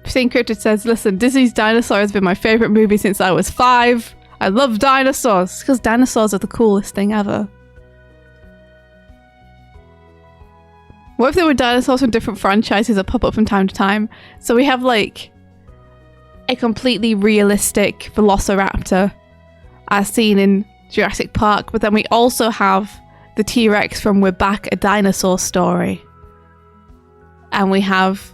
Persea Encrypted says, listen, Disney's Dinosaur has been my favourite movie since I was 5. I love dinosaurs. Because dinosaurs are the coolest thing ever. What if there were dinosaurs from different franchises that pop up from time to time? So we have like a completely realistic velociraptor as seen in Jurassic Park, but then we also have the T-Rex from We're Back, a Dinosaur Story. And we have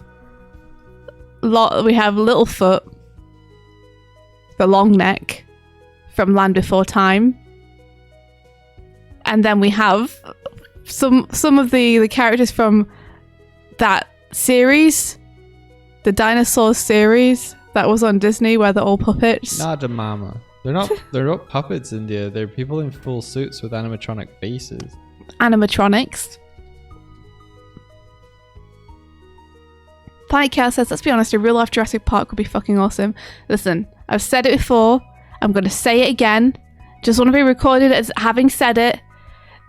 Littlefoot, the long neck from Land Before Time. And then we have some of the characters from that series, the dinosaur series that was on Disney where they're all puppets. Nah, the mama. They're not puppets, India. They're people in full suits with animatronic faces. Animatronics. Planet Chaos says, let's be honest, a real life Jurassic Park would be fucking awesome. Listen, I've said it before. I'm going to say it again. Just want to be recorded as having said it.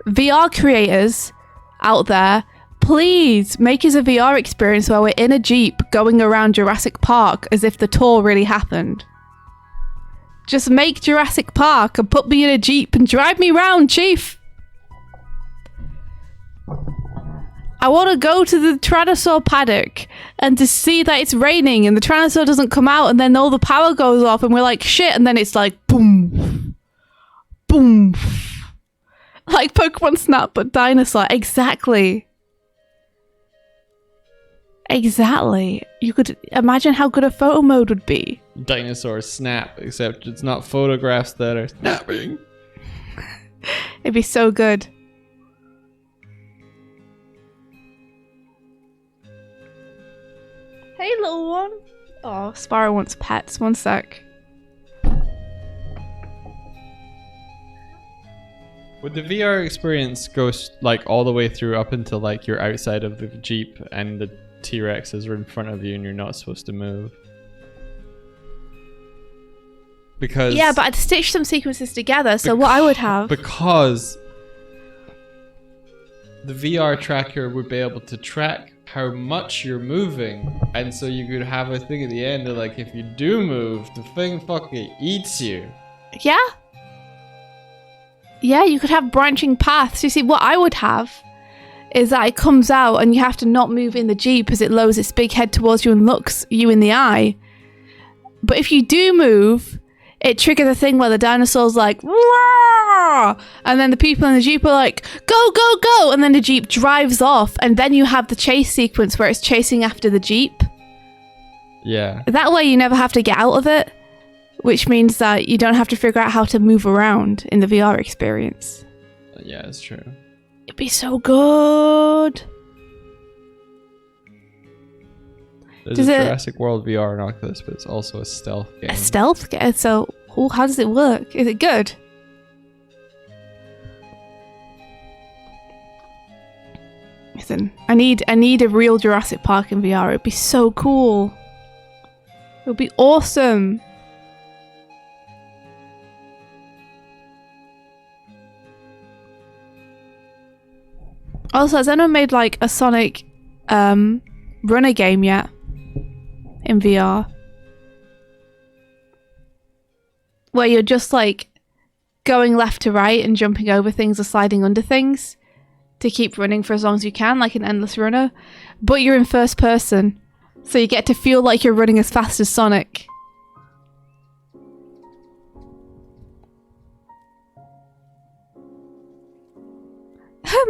VR creators out there, please make us a VR experience where we're in a Jeep going around Jurassic Park as if the tour really happened. Just make Jurassic Park and put me in a Jeep and drive me around, Chief. I want to go to the Tyrannosaur paddock and to see that it's raining and the Tyrannosaur doesn't come out and then all the power goes off and we're like, shit, and then it's like, boom, boom. Like Pokemon Snap, but dinosaur. Exactly. Exactly. You could imagine how good a photo mode would be. Dinosaur Snap, except it's not photographs that are snapping. It'd be so good. Hey, little one. Oh, Sparrow wants pets. One sec. Would the VR experience go like all the way through up until like you're outside of the Jeep and the T-Rexes are in front of you and you're not supposed to move? Because yeah, but I'd stitch some sequences together. So what I would have, because the VR tracker would be able to track how much you're moving, and so you could have a thing at the end of like, if you do move, the thing fucking eats you. yeah, you could have branching paths. You see, what I would have is that it comes out and you have to not move in the Jeep as it lowers its big head towards you and looks you in the eye. But if you do move, it triggers a thing where the dinosaur's like, roar! And then the people in the Jeep are like, go, go, go! And then the Jeep drives off, and then you have the chase sequence where it's chasing after the Jeep. Yeah. That way you never have to get out of it, which means that you don't have to figure out how to move around in the VR experience. Yeah, it's true. It'd be so good. There's Does a it- Jurassic World VR in Oculus, but it's also a stealth game. A stealth game? So, how does it work? Is it good? Listen, I need a real Jurassic Park in VR. It'd be so cool. It would be awesome. Also, has anyone made like a Sonic runner game yet in VR? Where you're just like going left to right and jumping over things or sliding under things to keep running for as long as you can, like an endless runner. But you're in first person, so you get to feel like you're running as fast as Sonic.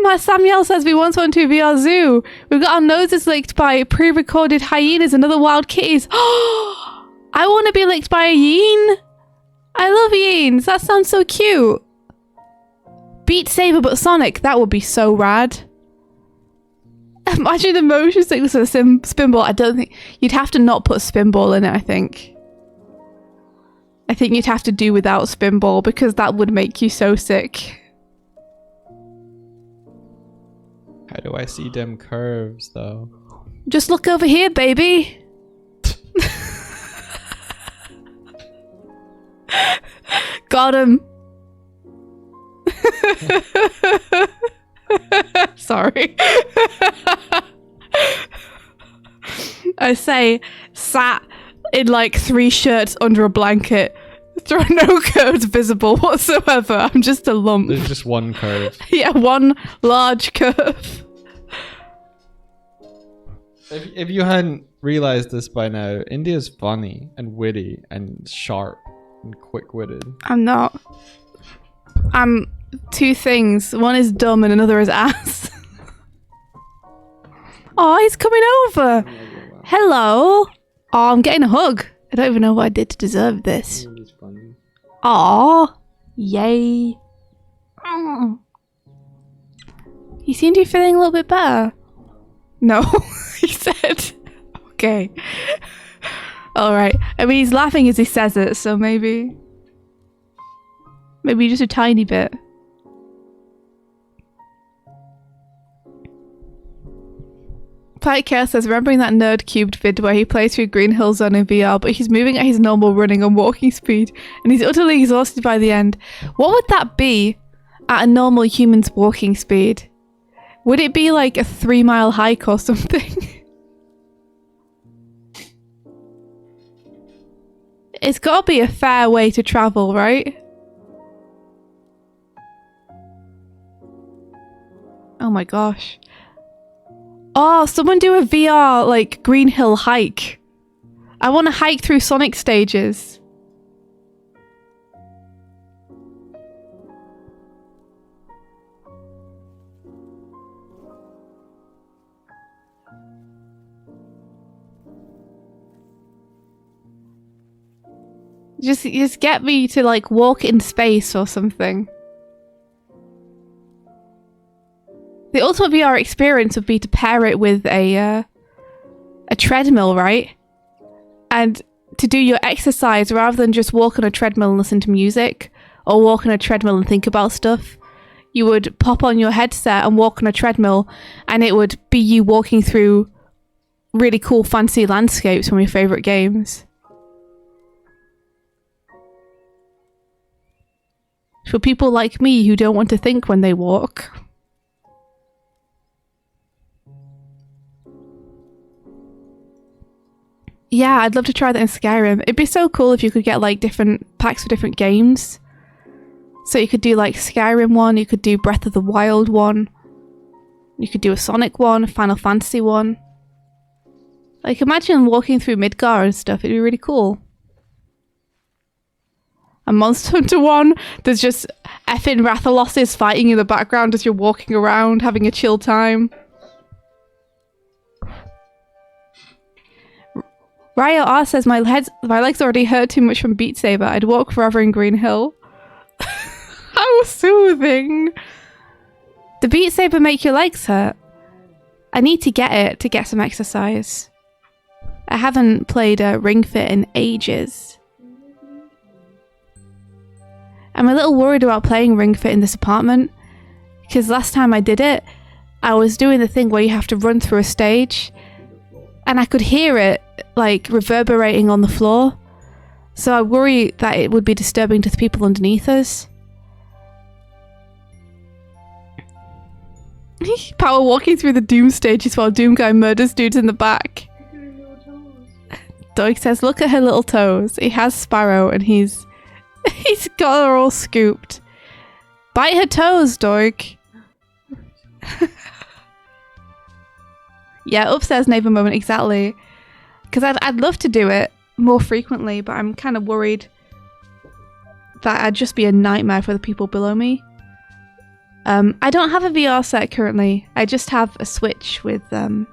Matt Samuel says we once went to a VR zoo. We got our noses licked by pre-recorded hyenas and other wild kitties. I want to be licked by a yen. I love yens. That sounds so cute. Beat Saber but Sonic. That would be so rad. Imagine the motion sickness of a spinball. I don't think... You'd have to not put spinball in it, I think. I think you'd have to do without spinball because that would make you so sick. How do I see them curves, though? Just look over here, baby. Got him. Sorry. I say, sat in like 3 shirts under a blanket. There are no curves visible whatsoever. I'm just a lump. There's just one curve. Yeah, one large curve. If you hadn't realized this by now, India's funny and witty and sharp and quick-witted. I'm not. I'm 2 things. One is dumb and another is ass. Oh, he's coming over. Hello. Oh, I'm getting a hug. I don't even know what I did to deserve this. Aw. Yay. Oh. You seem to be feeling a little bit better. No, he said. Okay. Alright. I mean, he's laughing as he says it, so maybe just a tiny bit. Pike Care says, remembering that Nerd Cubed vid where he plays through Green Hill Zone in VR, but he's moving at his normal running and walking speed, and he's utterly exhausted by the end. What would that be at a normal human's walking speed? Would it be like a 3-mile hike or something? It's got to be a fair way to travel, right? Oh my gosh. Oh, someone do a VR, like, Green Hill hike. I want to hike through Sonic stages. Just get me to, like, walk in space or something. The ultimate VR experience would be to pair it with a treadmill, right? And to do your exercise rather than just walk on a treadmill and listen to music, or walk on a treadmill and think about stuff. You would pop on your headset and walk on a treadmill, and it would be you walking through really cool fancy landscapes from your favourite games. For people like me who don't want to think when they walk. Yeah, I'd love to try that in Skyrim. It'd be so cool if you could get like different packs for different games. So you could do like Skyrim one, you could do Breath of the Wild one, you could do a Sonic one, a Final Fantasy one. Like imagine walking through Midgar and stuff, it'd be really cool. A Monster Hunter one, there's just effing Rathaloses fighting in the background as you're walking around, having a chill time. Ryo R says, my legs already hurt too much from Beat Saber. I'd walk forever in Green Hill. How soothing. The Beat Saber make your legs hurt? I need to get it to get some exercise. I haven't played Ring Fit in ages. I'm a little worried about playing Ring Fit in this apartment, because last time I did it, I was doing the thing where you have to run through a stage, and I could hear it like reverberating on the floor. So I worry that it would be disturbing to the people underneath us. Power walking through the Doom stages while Doom Guy murders dudes in the back. Doig says, look at her little toes. He has Sparrow and he's got her all scooped. Bite her toes, Doig. Yeah, upstairs neighbour moment, exactly. Because I'd love to do it more frequently, but I'm kind of worried that I'd just be a nightmare for the people below me. I don't have a VR set currently. I just have a Switch with that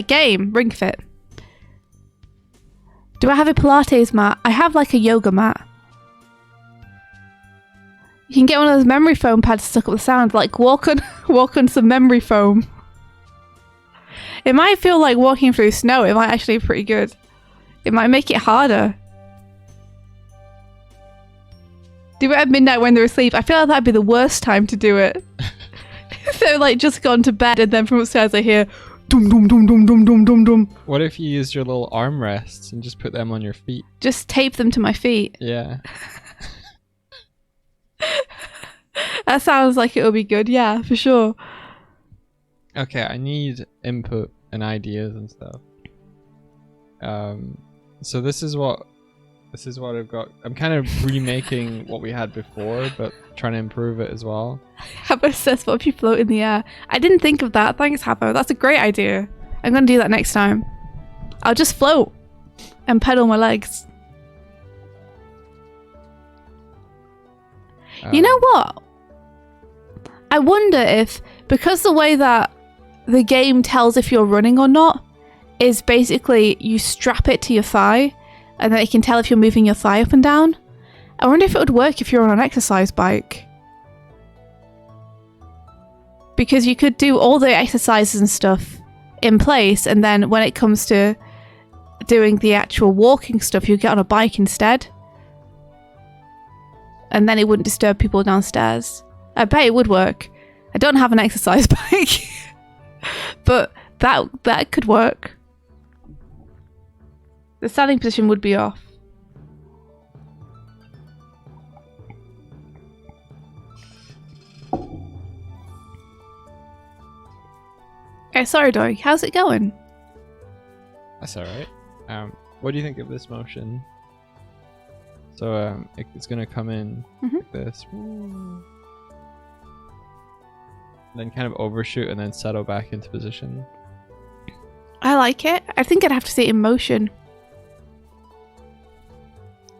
game, Ring Fit. Do I have a Pilates mat? I have like a yoga mat. You can get one of those memory foam pads stuck up the sound, like walk on some memory foam. It might feel like walking through snow. It might actually be pretty good. It might make it harder. Do it at midnight when they're asleep. I feel like that'd be the worst time to do it. They're like just gone to bed and then from upstairs I hear dum dum dum dum dum dum dum dum. What if you used your little armrests and just put them on your feet? Just tape them to my feet. Yeah. That sounds like it would be good. Yeah, for sure. Okay, I need input and ideas and stuff. So this is what I've got. I'm kind of remaking what we had before, but trying to improve it as well. Habbo says, what if you float in the air? I didn't think of that. Thanks, Habbo. That's a great idea. I'm going to do that next time. I'll just float and pedal my legs. You know what? I wonder if, because the way that the game tells if you're running or not is basically you strap it to your thigh and then it can tell if you're moving your thigh up and down. I wonder if it would work if you're on an exercise bike. Because you could do all the exercises and stuff in place, and then when it comes to doing the actual walking stuff, you get on a bike instead. And then it wouldn't disturb people downstairs. I bet it would work. I don't have an exercise bike. But that could work. The standing position would be off. Okay, sorry, Doig. How's it going? That's alright. What do you think of this motion? So it's gonna come in like this. Then kind of overshoot and then settle back into position. I like it. I think I'd have to see it in motion.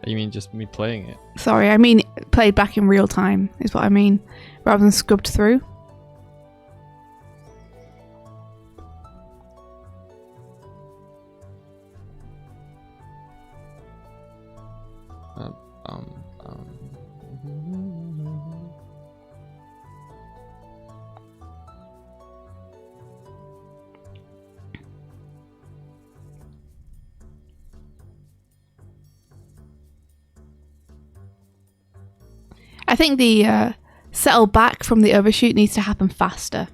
You mean just me playing it? Sorry, I mean played back in real time is what I mean, rather than scrubbed through. I think the settle back from the overshoot needs to happen faster.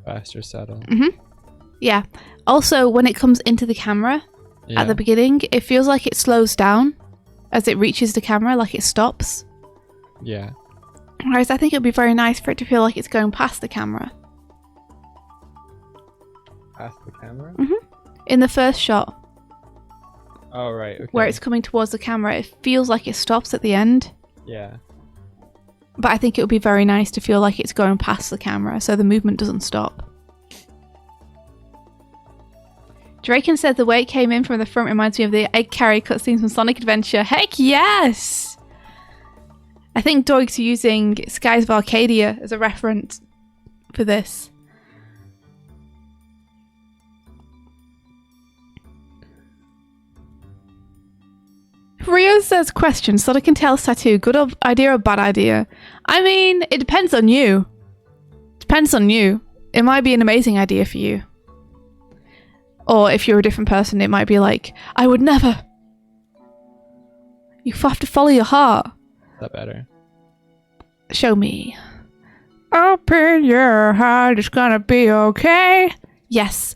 Faster settle. Yeah. Also, when it comes into the camera at the beginning, it feels like it slows down as it reaches the camera, like it stops. Yeah. Whereas I think it would be very nice for it to feel like it's going past the camera. Past the camera? In the first shot. Oh, right. Okay. Where it's coming towards the camera, it feels like it stops at the end. Yeah. But I think it would be very nice to feel like it's going past the camera, so the movement doesn't stop. Draken said the way it came in from the front reminds me of the egg carry cutscenes from Sonic Adventure. Heck yes! I think Doig's using Skies of Arcadia as a reference for this. Rio says, question, Sonic and Tails tattoo, good idea or bad idea? I mean, it depends on you. Depends on you. It might be an amazing idea for you. Or if you're a different person, it might be like, I would never. You have to follow your heart. Is that better? Show me. Open your heart, it's gonna be okay. Yes.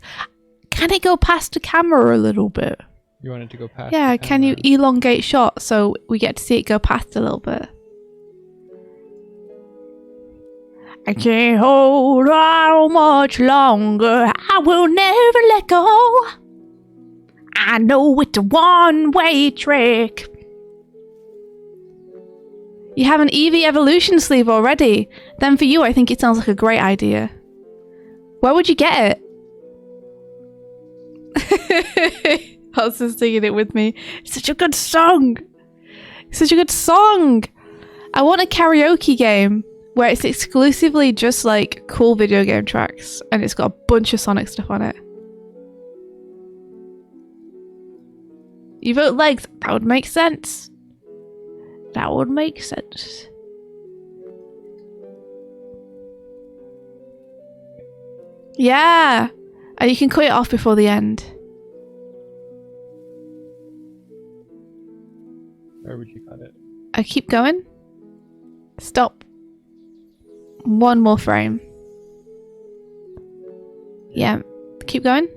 Can it go past the camera a little bit? You want it to go past? Yeah, can you elongate shot so we get to see it go past a little bit? I can't hold on much longer. I will never let go. I know it's a one-way trick. You have an Eevee evolution sleeve already. Then for you, I think it sounds like a great idea. Where would you get it? I was just singing it with me. It's such a good song. It's such a good song. I want a karaoke game where it's exclusively just like cool video game tracks and it's got a bunch of Sonic stuff on it. You vote legs. That would make sense. That would make sense. Yeah. And you can cut it off before the end. Where would you cut it? I keep going. Stop. One more frame. Yeah. Keep going.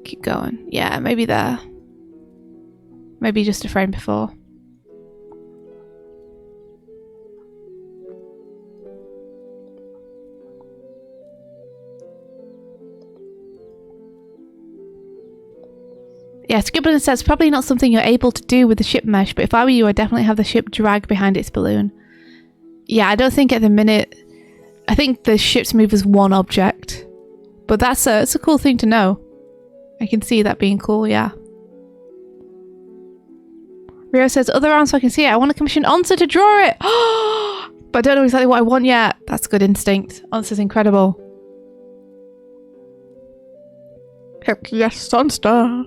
Keep going. Yeah, maybe there. Maybe just a frame before. Yeah, Scribbler says probably not something you're able to do with the ship mesh, but if I were you, I'd definitely have the ship drag behind its balloon. Yeah, I don't think at the minute... I think the ships move as one object. But that's it's a cool thing to know. I can see that being cool, yeah. Rio says, other arms so I can see it. I want to commission Onsa to draw it. But I don't know exactly what I want yet. That's good instinct. Onsa's incredible. Heck yes, Onsa.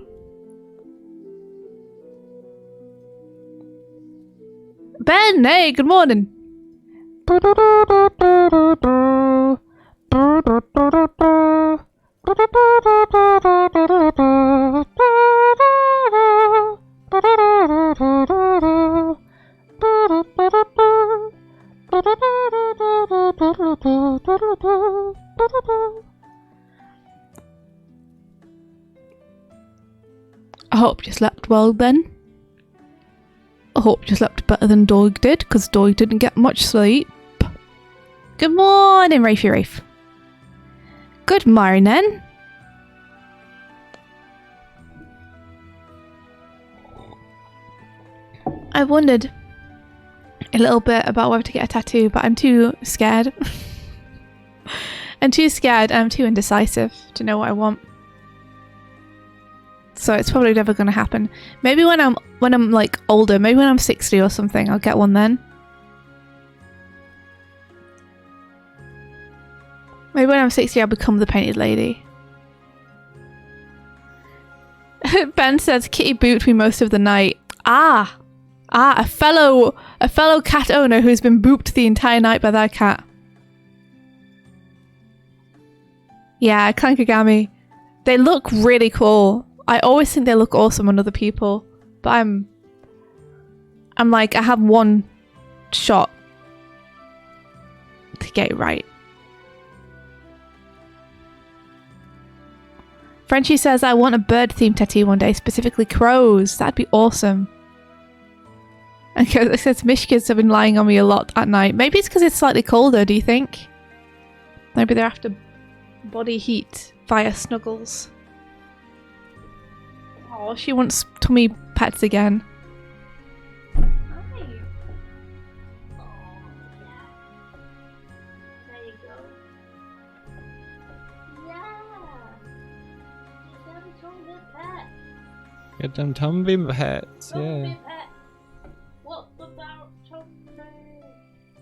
Ben, hey, good morning. I hope you slept well, Ben. I hope you slept better than Doig did, because Doig didn't get much sleep. Good morning, Rafey Rafe. Good morning. I wondered a little bit about whether to get a tattoo, but I'm too scared. I'm too scared and I'm too indecisive to know what I want. So it's probably never going to happen. Maybe when I'm like older, maybe when I'm 60 or something, I'll get one then. Maybe when I'm 60, I'll become the painted lady. Ben says Kitty booped me most of the night. A fellow cat owner who's been booped the entire night by their cat. Yeah, Kankagami. They look really cool. I always think they look awesome on other people, but I'm like, I have one shot to get it right. Frenchie says, I want a bird themed tattoo one day, specifically crows. That'd be awesome. And it says Mishkas have been lying on me a lot at night. Maybe it's because it's slightly colder, do you think? Maybe they're after body heat via snuggles. Oh, she wants tummy pets again. Hi. Oh, yeah. There you go. Yeah. Get them Tumby pets, yeah. What about Tumby?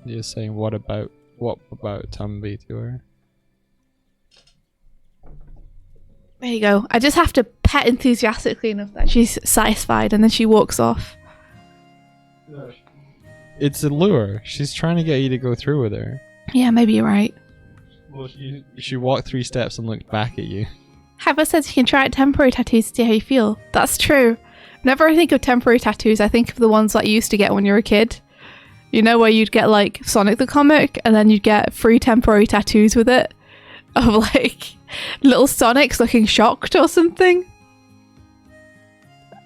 You're saying what about Tumby to her? There you go. I just have to pet enthusiastically enough that she's satisfied and then she walks off. It's a lure. She's trying to get you to go through with her. Yeah, maybe you're right. Well, she walked 3 steps and looked back at you. Hyper says you can try out temporary tattoos to see how you feel. That's true. Whenever I think of temporary tattoos, I think of the ones that you used to get when you were a kid. You know, where you'd get like Sonic the Comic and then you'd get 3 temporary tattoos with it of like little Sonics looking shocked or something.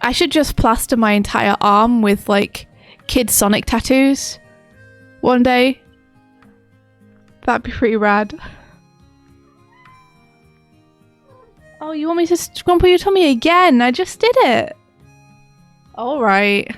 I should just plaster my entire arm with like kid Sonic tattoos one day. That'd be pretty rad. Oh, you want me to scrumple your tummy again? I just did it. All right.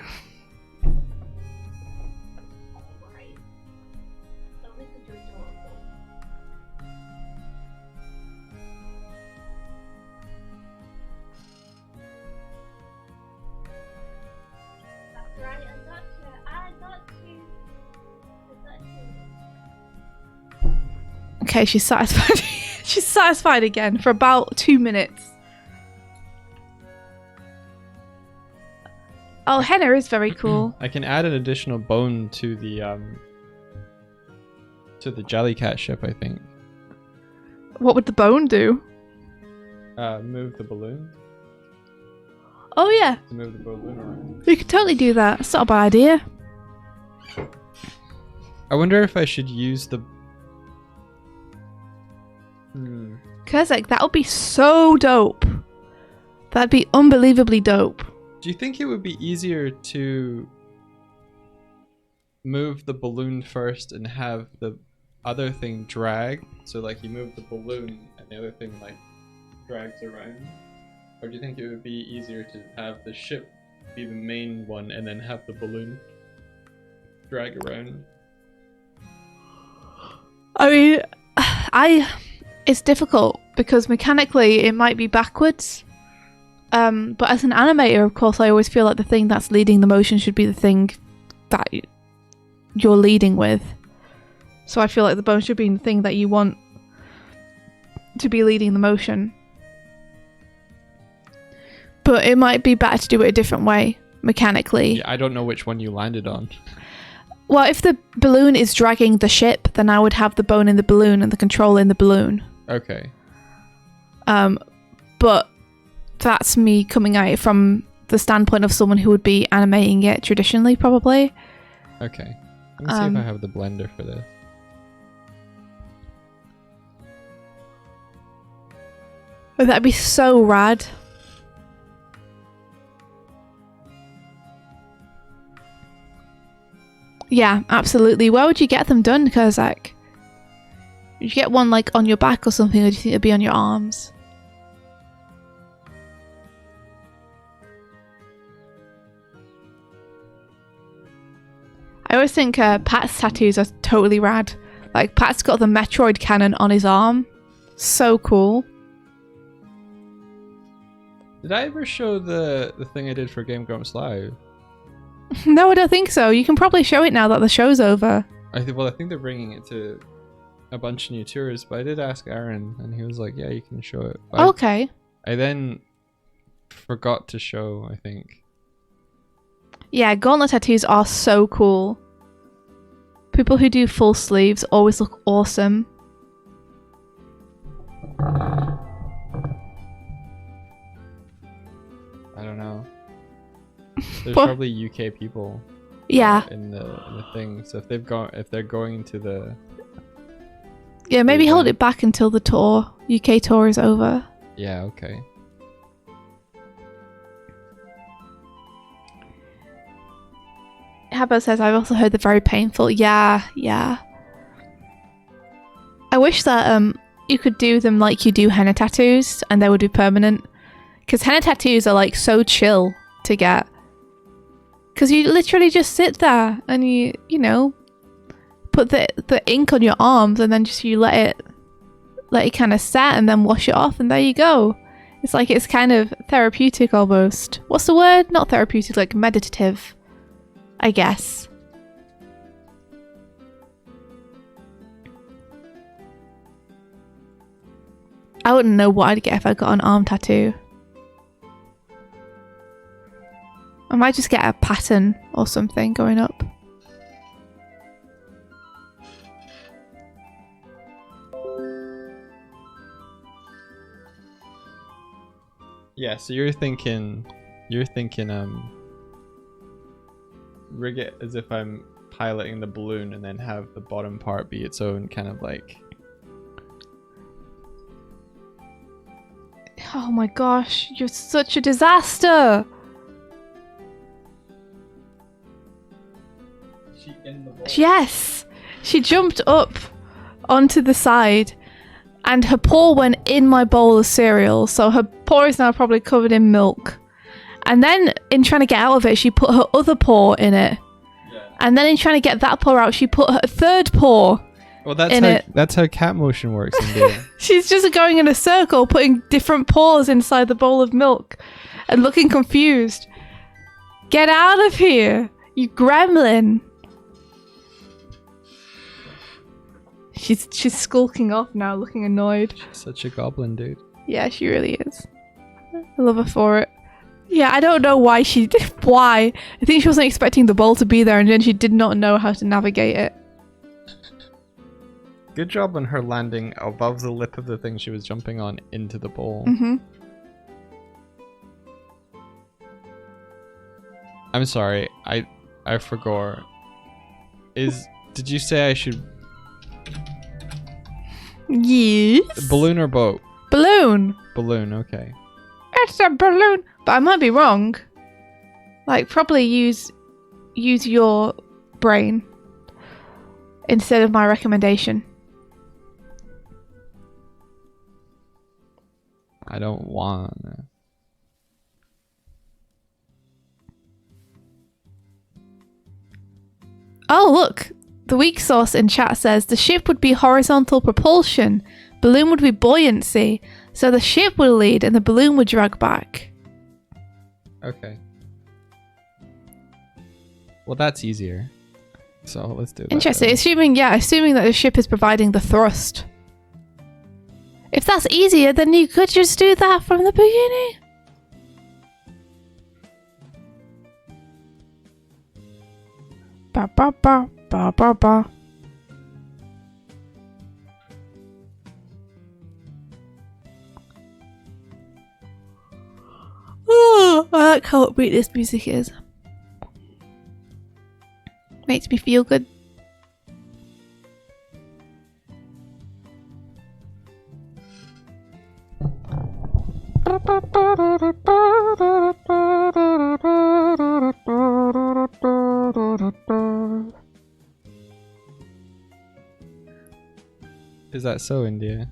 Okay, she's satisfied. She's satisfied again for about 2 minutes. Oh, henna is very cool. I can add an additional bone to the Jellycat ship, I think. What would the bone do? Move the balloon. Oh yeah. To move the balloon around. You could totally do that. It's not a bad idea. I wonder if I should use the... Cause like that would be so dope. That'd be unbelievably dope. Do you think it would be easier to move the balloon first and have the other thing drag? So like you move the balloon and the other thing like drags around? Or do you think it would be easier to have the ship be the main one and then have the balloon drag around? I mean, it's difficult because mechanically it might be backwards. But as an animator, of course, I always feel like the thing that's leading the motion should be the thing that you're leading with. So I feel like the bone should be the thing that you want to be leading the motion. But it might be better to do it a different way, mechanically. Yeah, I don't know which one you landed on. Well, if the balloon is dragging the ship, then I would have the bone in the balloon and the control in the balloon. Okay. But that's me coming at it from the standpoint of someone who would be animating it traditionally, probably. Okay. Let me see if I have the blender for this. Oh, that'd be so rad. Yeah, absolutely. Where would you get them done, Kurzak? Would you get one like on your back or something, or do you think it'd be on your arms? I always think Pat's tattoos are totally rad. Like, Pat's got the Metroid cannon on his arm. So cool. Did I ever show the thing I did for Game Grumps Live? No, I don't think so. You can probably show it now that the show's over. I think they're bringing it to a bunch of new tours, but I did ask Aaron, and he was like, yeah, you can show it. But Okay. I then forgot to show, I think. Yeah, gauntlet tattoos are so cool. People who do full sleeves always look awesome. I don't know. There's probably UK people. Yeah. In the thing, so if they're going to the. Yeah, maybe hold it back until the UK tour is over. Yeah. Okay. Habbo says, I've also heard they're very painful. Yeah. I wish that you could do them like you do henna tattoos and they would be permanent. Because henna tattoos are like so chill to get. Because you literally just sit there and you know, put the ink on your arms and then just you let it kind of set and then wash it off and there you go. It's like it's kind of therapeutic almost. What's the word? Not therapeutic, like meditative, I guess. I wouldn't know what I'd get if I got an arm tattoo. I might just get a pattern or something going up. Yeah, so you're thinking rig it as if I'm piloting the balloon and then have the bottom part be its own kind of like... Oh my gosh, you're such a disaster. Is she in the ball? Yes, she jumped up onto the side and her paw went in my bowl of cereal, so her paw is now probably covered in milk. And then in trying to get out of it, she put her other paw in it. Yeah. And then in trying to get that paw out, she put her third paw Well, it. that's how cat motion works, India. She's just going in a circle, putting different paws inside the bowl of milk and looking confused. Get out of here, you gremlin. She's skulking off now, looking annoyed. She's such a goblin, dude. Yeah, she really is. I love her for it. Yeah, I don't know why she did. Why? I think she wasn't expecting the bowl to be there and then she did not know how to navigate it. Good job on her landing above the lip of the thing she was jumping on into the bowl. Mm-hmm. I'm sorry, I forgot. Did you say I should... Yes. Balloon or boat? Balloon. Balloon, okay. It's a balloon. But I might be wrong. Like, probably use your brain instead of my recommendation. I don't want to. Oh, look. The weak source in chat says the ship would be horizontal propulsion, balloon would be buoyancy, so the ship would lead and the balloon would drag back. Okay. Well, that's easier. So let's do that. Interesting. Assuming that the ship is providing the thrust. If that's easier, then you could just do that from the beginning. Ba ba ba ba ba ba. Oh, I like how upbeat this music is. Makes me feel good. Is that so, India?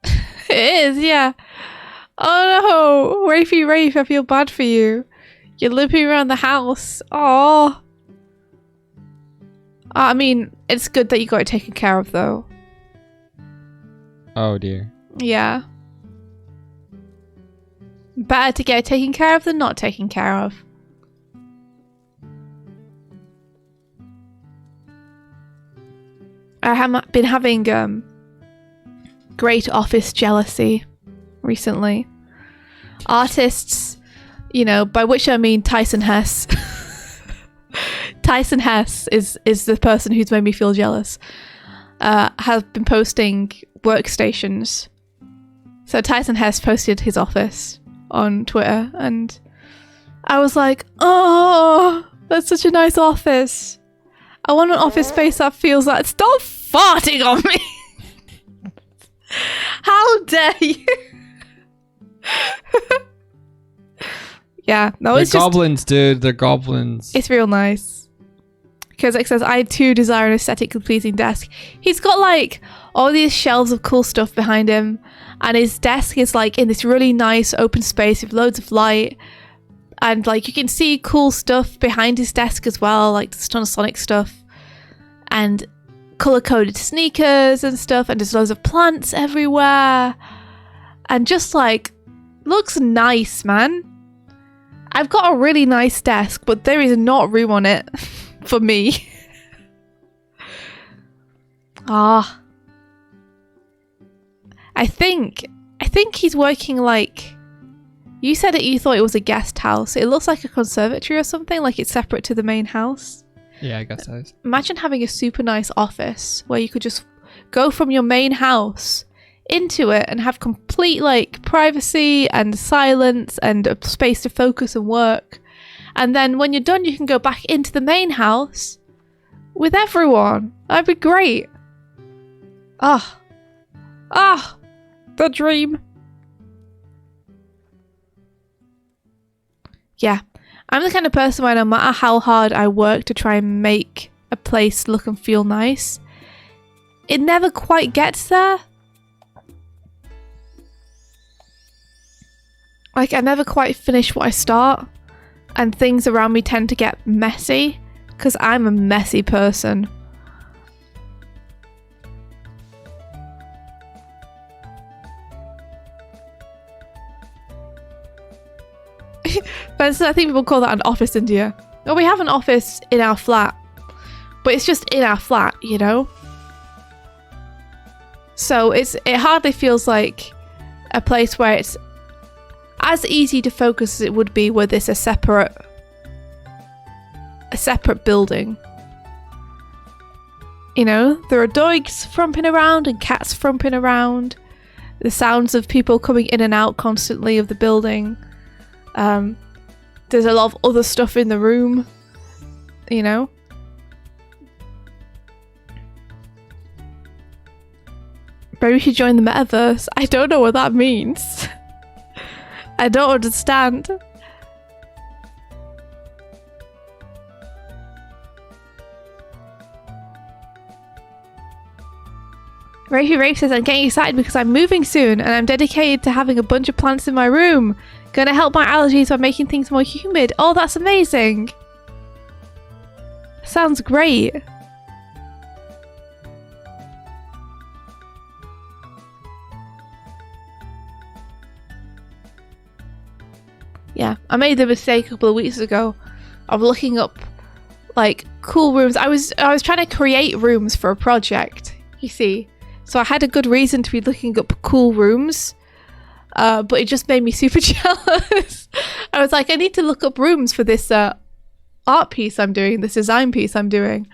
It is, yeah. Oh no, Rafey Rafe, I feel bad for you. You're limping around the house. Oh. I mean, it's good that you got it taken care of, though. Oh dear. Yeah. Better to get it taken care of than not taken care of. I have been having great office jealousy recently. Artists, you know, by which I mean Tyson Hess. Tyson Hess is the person who's made me feel jealous. Have been posting workstations. So Tyson Hess posted his office on Twitter and I was like, oh, that's such a nice office. I want an office space that feels like... Stop farting on me! How dare you? Yeah, no, They're it's just... goblins, dude. They're goblins. It's real nice. Because it says, I too desire an aesthetically pleasing desk. He's got like all these shelves of cool stuff behind him. And his desk is like in this really nice open space with loads of light. And like you can see cool stuff behind his desk as well. Like there's a ton of Sonic stuff. And color-coded sneakers and stuff. And there's loads of plants everywhere. And just like, looks nice, man. I've got a really nice desk, but there is not room on it for me. Ah. I think he's working like... You said that you thought it was a guest house. It looks like a conservatory or something, like it's separate to the main house. Yeah, I guess so. Imagine having a super nice office where you could just go from your main house into it and have complete like privacy and silence and a space to focus and work. And then when you're done, you can go back into the main house with everyone. That'd be great. The dream. Yeah, I'm the kind of person where no matter how hard I work to try and make a place look and feel nice, it never quite gets there. Like, I never quite finish what I start, and things around me tend to get messy because I'm a messy person. But I think people call that an office in India. Well, we have an office in our flat, but it's just in our flat, you know? So it hardly feels like a place where it's as easy to focus as it would be were this a separate building. You know, there are dogs frumping around and cats frumping around. The sounds of people coming in and out constantly of the building. There's a lot of other stuff in the room, you know. Maybe we should join the metaverse. I don't know what that means. I don't understand. Rafe says, I'm getting excited because I'm moving soon and I'm dedicated to having a bunch of plants in my room. Gonna help my allergies by making things more humid. Oh, that's amazing. Sounds great. Yeah, I made the mistake a couple of weeks ago of looking up like cool rooms. I was trying to create rooms for a project, you see. So I had a good reason to be looking up cool rooms. But it just made me super jealous. I was like, I need to look up rooms for this art piece I'm doing, this design piece I'm doing.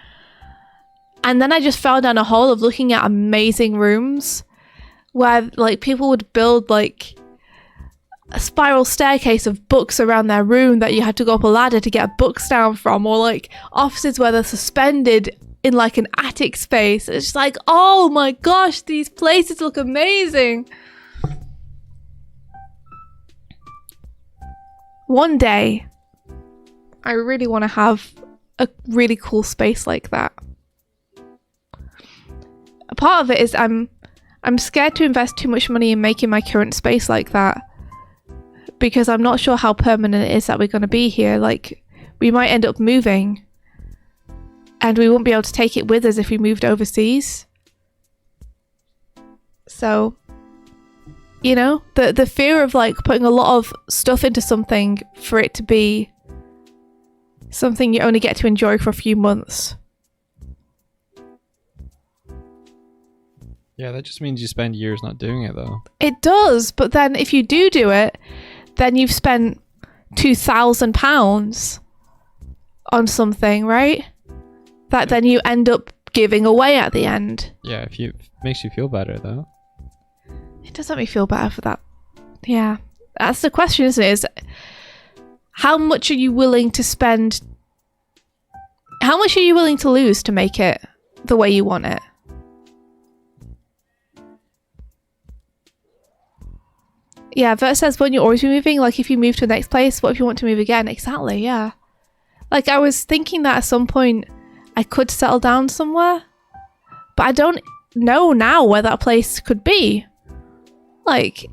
And then I just fell down a hole of looking at amazing rooms where like people would build like a spiral staircase of books around their room that you had to go up a ladder to get books down from, or like offices where they're suspended in like an attic space. It's just like, oh my gosh, these places look amazing. One day, I really want to have a really cool space like that. A part of it is I'm scared to invest too much money in making my current space like that, because I'm not sure how permanent it is that we're going to be here. Like, we might end up moving, and we won't be able to take it with us if we moved overseas. So, you know, the fear of like putting a lot of stuff into something for it to be something you only get to enjoy for a few months. Yeah, that just means you spend years not doing it though. It does, but then if you do it, then you've spent £2,000 on something, right? That then you end up giving away at the end. Yeah, makes you feel better though. It does make me feel better for that. Yeah. That's the question, isn't it? Is how much are you willing to spend? How much are you willing to lose to make it the way you want it? Yeah, Vert says, won't you always be moving? Like, if you move to the next place, what if you want to move again? Exactly, yeah. Like, I was thinking that at some point I could settle down somewhere, but I don't know now where that place could be. Like,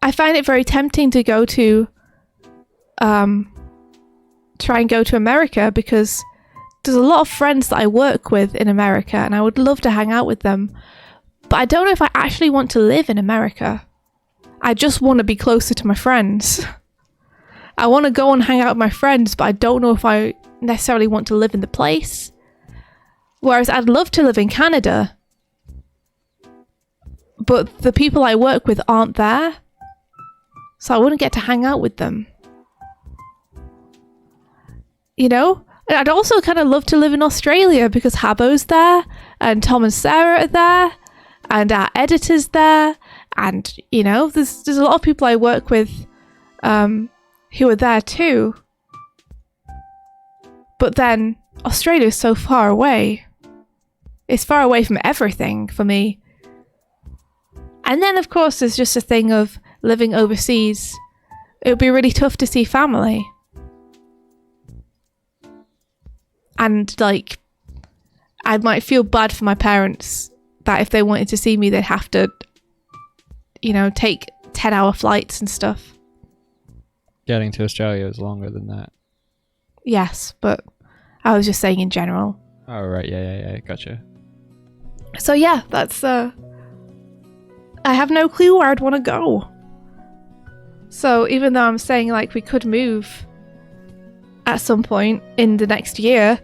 I find it very tempting to go to, try and go to America, because there's a lot of friends that I work with in America and I would love to hang out with them. But I don't know if I actually want to live in America. I just want to be closer to my friends. I want to go and hang out with my friends, but I don't know if I necessarily want to live in the place. Whereas I'd love to live in Canada, but the people I work with aren't there, so I wouldn't get to hang out with them. You know? And I'd also kind of love to live in Australia because Habbo's there, and Tom and Sarah are there, and our editor's there, and you know, there's a lot of people I work with who are there too. But then Australia is so far away. It's far away from everything for me. And then of course there's just a thing of living overseas. It would be really tough to see family. And like, I might feel bad for my parents that if they wanted to see me, they'd have to, you know, take 10-hour flights and stuff. Getting to Australia is longer than that. Yes, but I was just saying in general. Oh, right. Yeah. Gotcha. So yeah, that's, I have no clue where I'd want to go. So even though I'm saying like we could move at some point in the next year,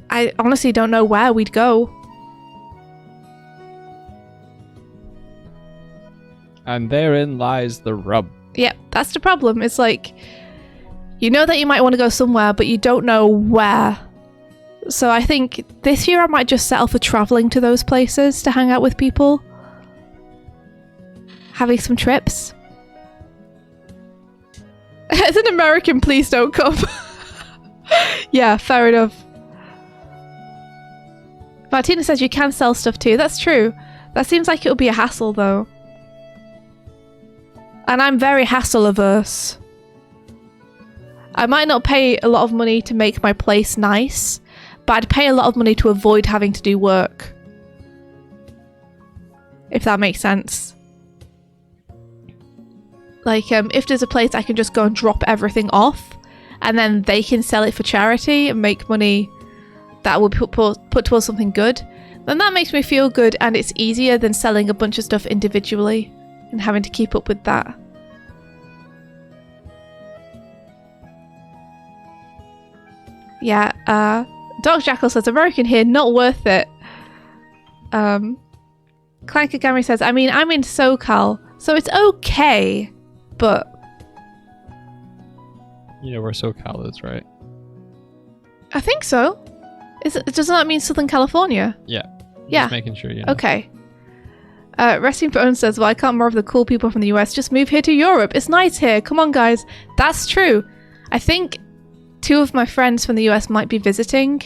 I honestly don't know where we'd go. And therein lies the rub. Yep, that's the problem. It's like, you know that you might want to go somewhere, but you don't know where. So I think this year I might just settle for traveling to those places to hang out with people. Having some trips. As an American, please don't come. Yeah, fair enough. Martina says you can sell stuff too. That's true. That seems like it'll be a hassle though. And I'm very hassle averse. I might not pay a lot of money to make my place nice, but I'd pay a lot of money to avoid having to do work. If that makes sense. Like, if there's a place I can just go and drop everything off, and then they can sell it for charity and make money that will put towards something good, then that makes me feel good, and it's easier than selling a bunch of stuff individually and having to keep up with that. Yeah, Dog Jackal says, American here, not worth it. Clankagami says, I mean, I'm in SoCal, so it's okay, but... You know where SoCal is, right? I think so. Doesn't that mean Southern California? Yeah. Yeah. Just making sure you know. Okay. Resting Bone says, well, I can't more of the cool people from the US. Just move here to Europe. It's nice here. Come on, guys. That's true. I think 2 of my friends from the US might be visiting.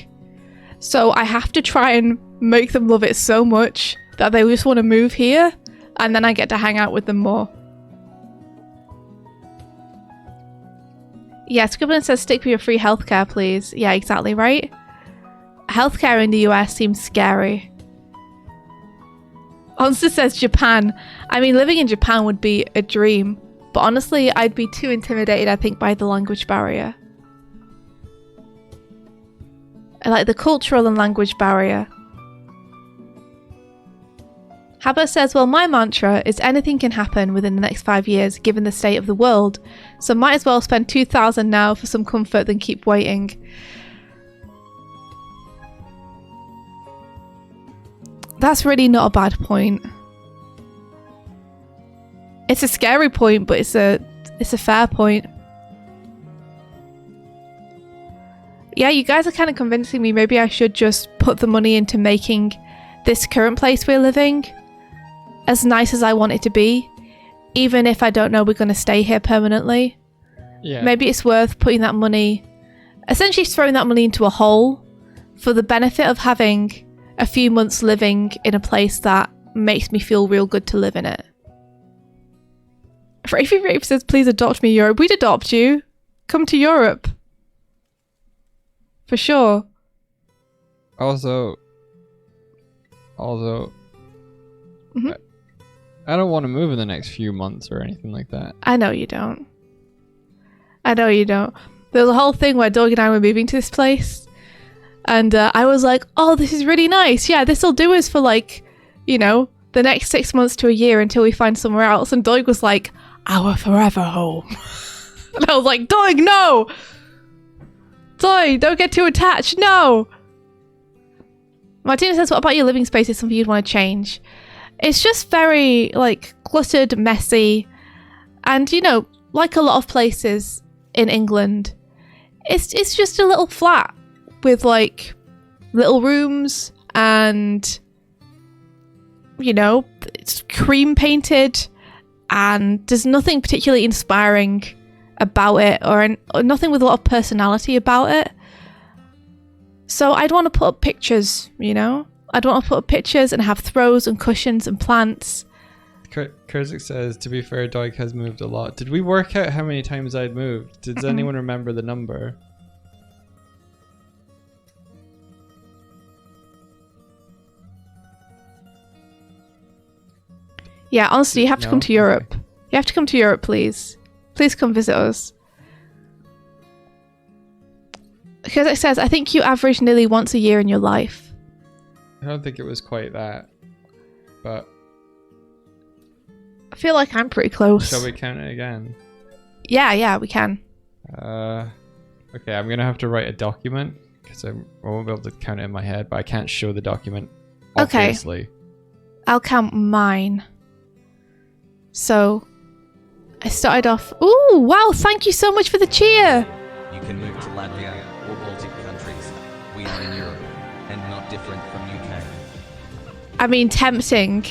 So I have to try and make them love it so much that they just want to move here. And then I get to hang out with them more. Yeah, Scribbling says, stick with your free healthcare, please. Yeah, exactly, right? Healthcare in the US seems scary. Onster says Japan. I mean, living in Japan would be a dream, but honestly, I'd be too intimidated, I think, by the language barrier. I like the cultural and language barrier. Habba says, well, my mantra is anything can happen within the next 5 years, given the state of the world, so might as well spend 2,000 now for some comfort than keep waiting. That's really not a bad point. It's a scary point, but it's a fair point. Yeah, you guys are kind of convincing me. Maybe I should just put the money into making this current place we're living as nice as I want it to be, even if I don't know we're going to stay here permanently. Yeah. Maybe it's worth putting that money, essentially throwing that money into a hole for the benefit of having a few months living in a place that makes me feel real good to live in it. Ravy Rape says, please adopt me, Europe. We'd adopt you. Come to Europe. For sure. Also, Mm-hmm. I don't want to move in the next few months or anything like that. I know you don't. There was a whole thing where Doig and I were moving to this place. And I was like, oh, this is really nice. Yeah, this will do us for like, you know, the next 6 months to a year until we find somewhere else. And Doig was like, our forever home. And I was like, Doig, no! Doig, don't get too attached. No! Martina says, what about your living space is something you'd want to change? It's just very, like, cluttered, messy. And, you know, like a lot of places in England, it's just a little flat with, like, little rooms and you know, it's cream painted and there's nothing particularly inspiring about it or nothing with a lot of personality about it. So I'd want to put up pictures, you know? I'd want to put up pictures and have throws and cushions and plants. Kurzik says, to be fair, Doig has moved a lot. Did we work out how many times I'd moved? Does anyone remember the number? Yeah, honestly, you have to come to Europe. Okay. You have to come to Europe, please. Please come visit us. Because it says, I think you average nearly once a year in your life. I don't think it was quite that, but... I feel like I'm pretty close. Shall we count it again? Yeah, we can. Okay, I'm going to have to write a document, because I won't be able to count it in my head, but I can't show the document, obviously. Okay. I'll count mine. So, I started off... Ooh, wow, thank you so much for the cheer! You can move to Latvia or Baltic countries. We are in Europe, and not different from UK. I mean, tempting.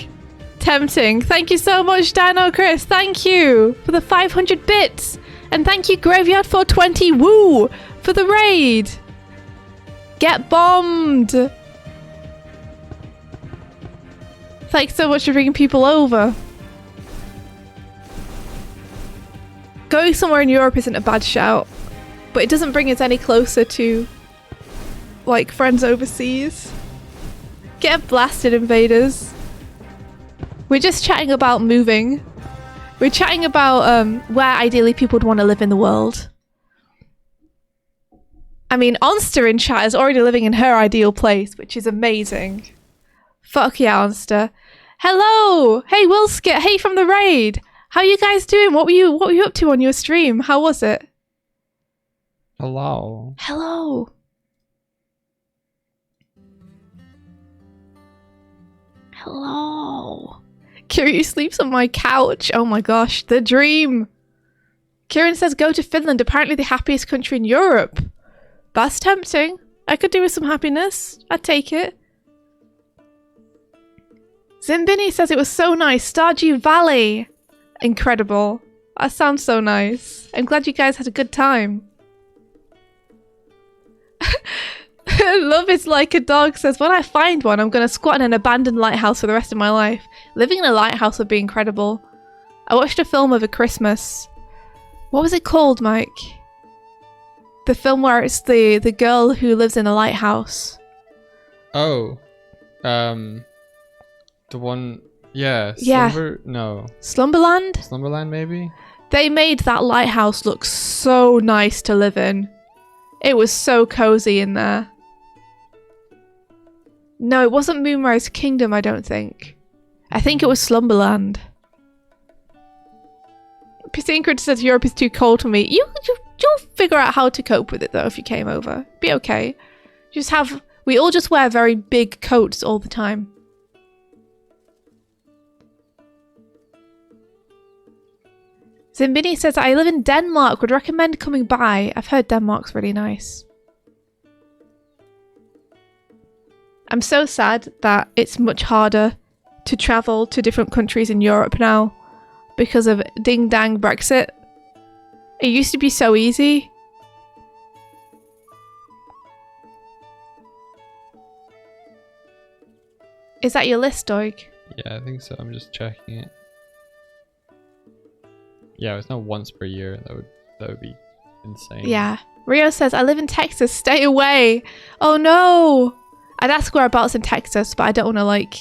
Tempting. Thank you so much, Dino Chris. Thank you for the 500 bits. And thank you, Graveyard 420, woo, for the raid. Get bombed. Thanks so much for bringing people over. Going somewhere in Europe isn't a bad shout, but it doesn't bring us any closer to, like, friends overseas. Get blasted, invaders. We're just chatting about moving. We're chatting about where ideally people would want to live in the world. I mean, Onster in chat is already living in her ideal place, which is amazing. Fuck yeah, Onster. Hello! Hey, Willskit. Hey, from the raid. How you guys doing? What were you up to on your stream? How was it? Hello. Hello. Hello. Kiri sleeps on my couch. Oh my gosh, the dream. Kieran says go to Finland, apparently the happiest country in Europe. That's tempting. I could do with some happiness. I'd take it. Zimbini says it was so nice. Stardew Valley. Incredible. That sounds so nice. I'm glad you guys had a good time. Love is like a dog says, when I find one, I'm going to squat in an abandoned lighthouse for the rest of my life. Living in a lighthouse would be incredible. I watched a film over Christmas. What was it called, Mike? The film where it's the girl who lives in a lighthouse. Oh. The one... Yeah. No. Slumberland? Slumberland, maybe? They made that lighthouse look so nice to live in. It was so cozy in there. No, it wasn't Moonrise Kingdom, I don't think. I think it was Slumberland. Piscincrid says Europe is too cold for me. You'll figure out how to cope with it though if you came over. Be okay. We all just wear very big coats all the time. Zimbini says, I live in Denmark. Would recommend coming by. I've heard Denmark's really nice. I'm so sad that it's much harder to travel to different countries in Europe now because of ding-dang Brexit. It used to be so easy. Is that your list, Doig? Yeah, I think so. I'm just checking it. Yeah, it's not once per year. That would be insane. Yeah. Rio says, I live in Texas. Stay away. Oh no. I'd ask whereabouts in Texas, but I don't want to like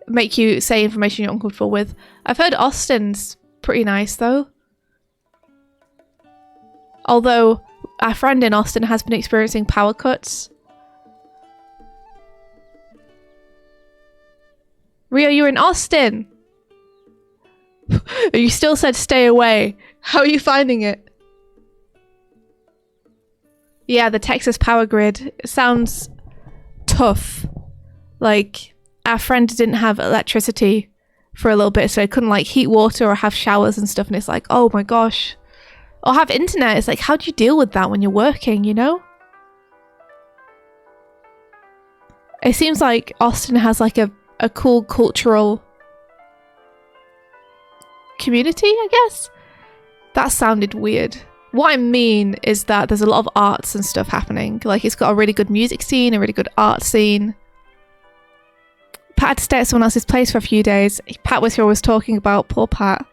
make you say information you're uncomfortable with. I've heard Austin's pretty nice though. Although our friend in Austin has been experiencing power cuts. Rio, you're in Austin. You still said stay away. How are you finding it? Yeah, the Texas power grid sounds tough. Like, our friend didn't have electricity for a little bit, so I couldn't like heat water or have showers and stuff, and it's like, oh my gosh. Or have internet. It's like, how do you deal with that when you're working, you know? It seems like Austin has like a a cool cultural community, I guess. That sounded weird. What I mean is that there's a lot of arts and stuff happening. Like, it's got a really good music scene, a really good art scene. Pat had to stay at someone else's place for a few days. Pat was who I was talking about. Poor Pat.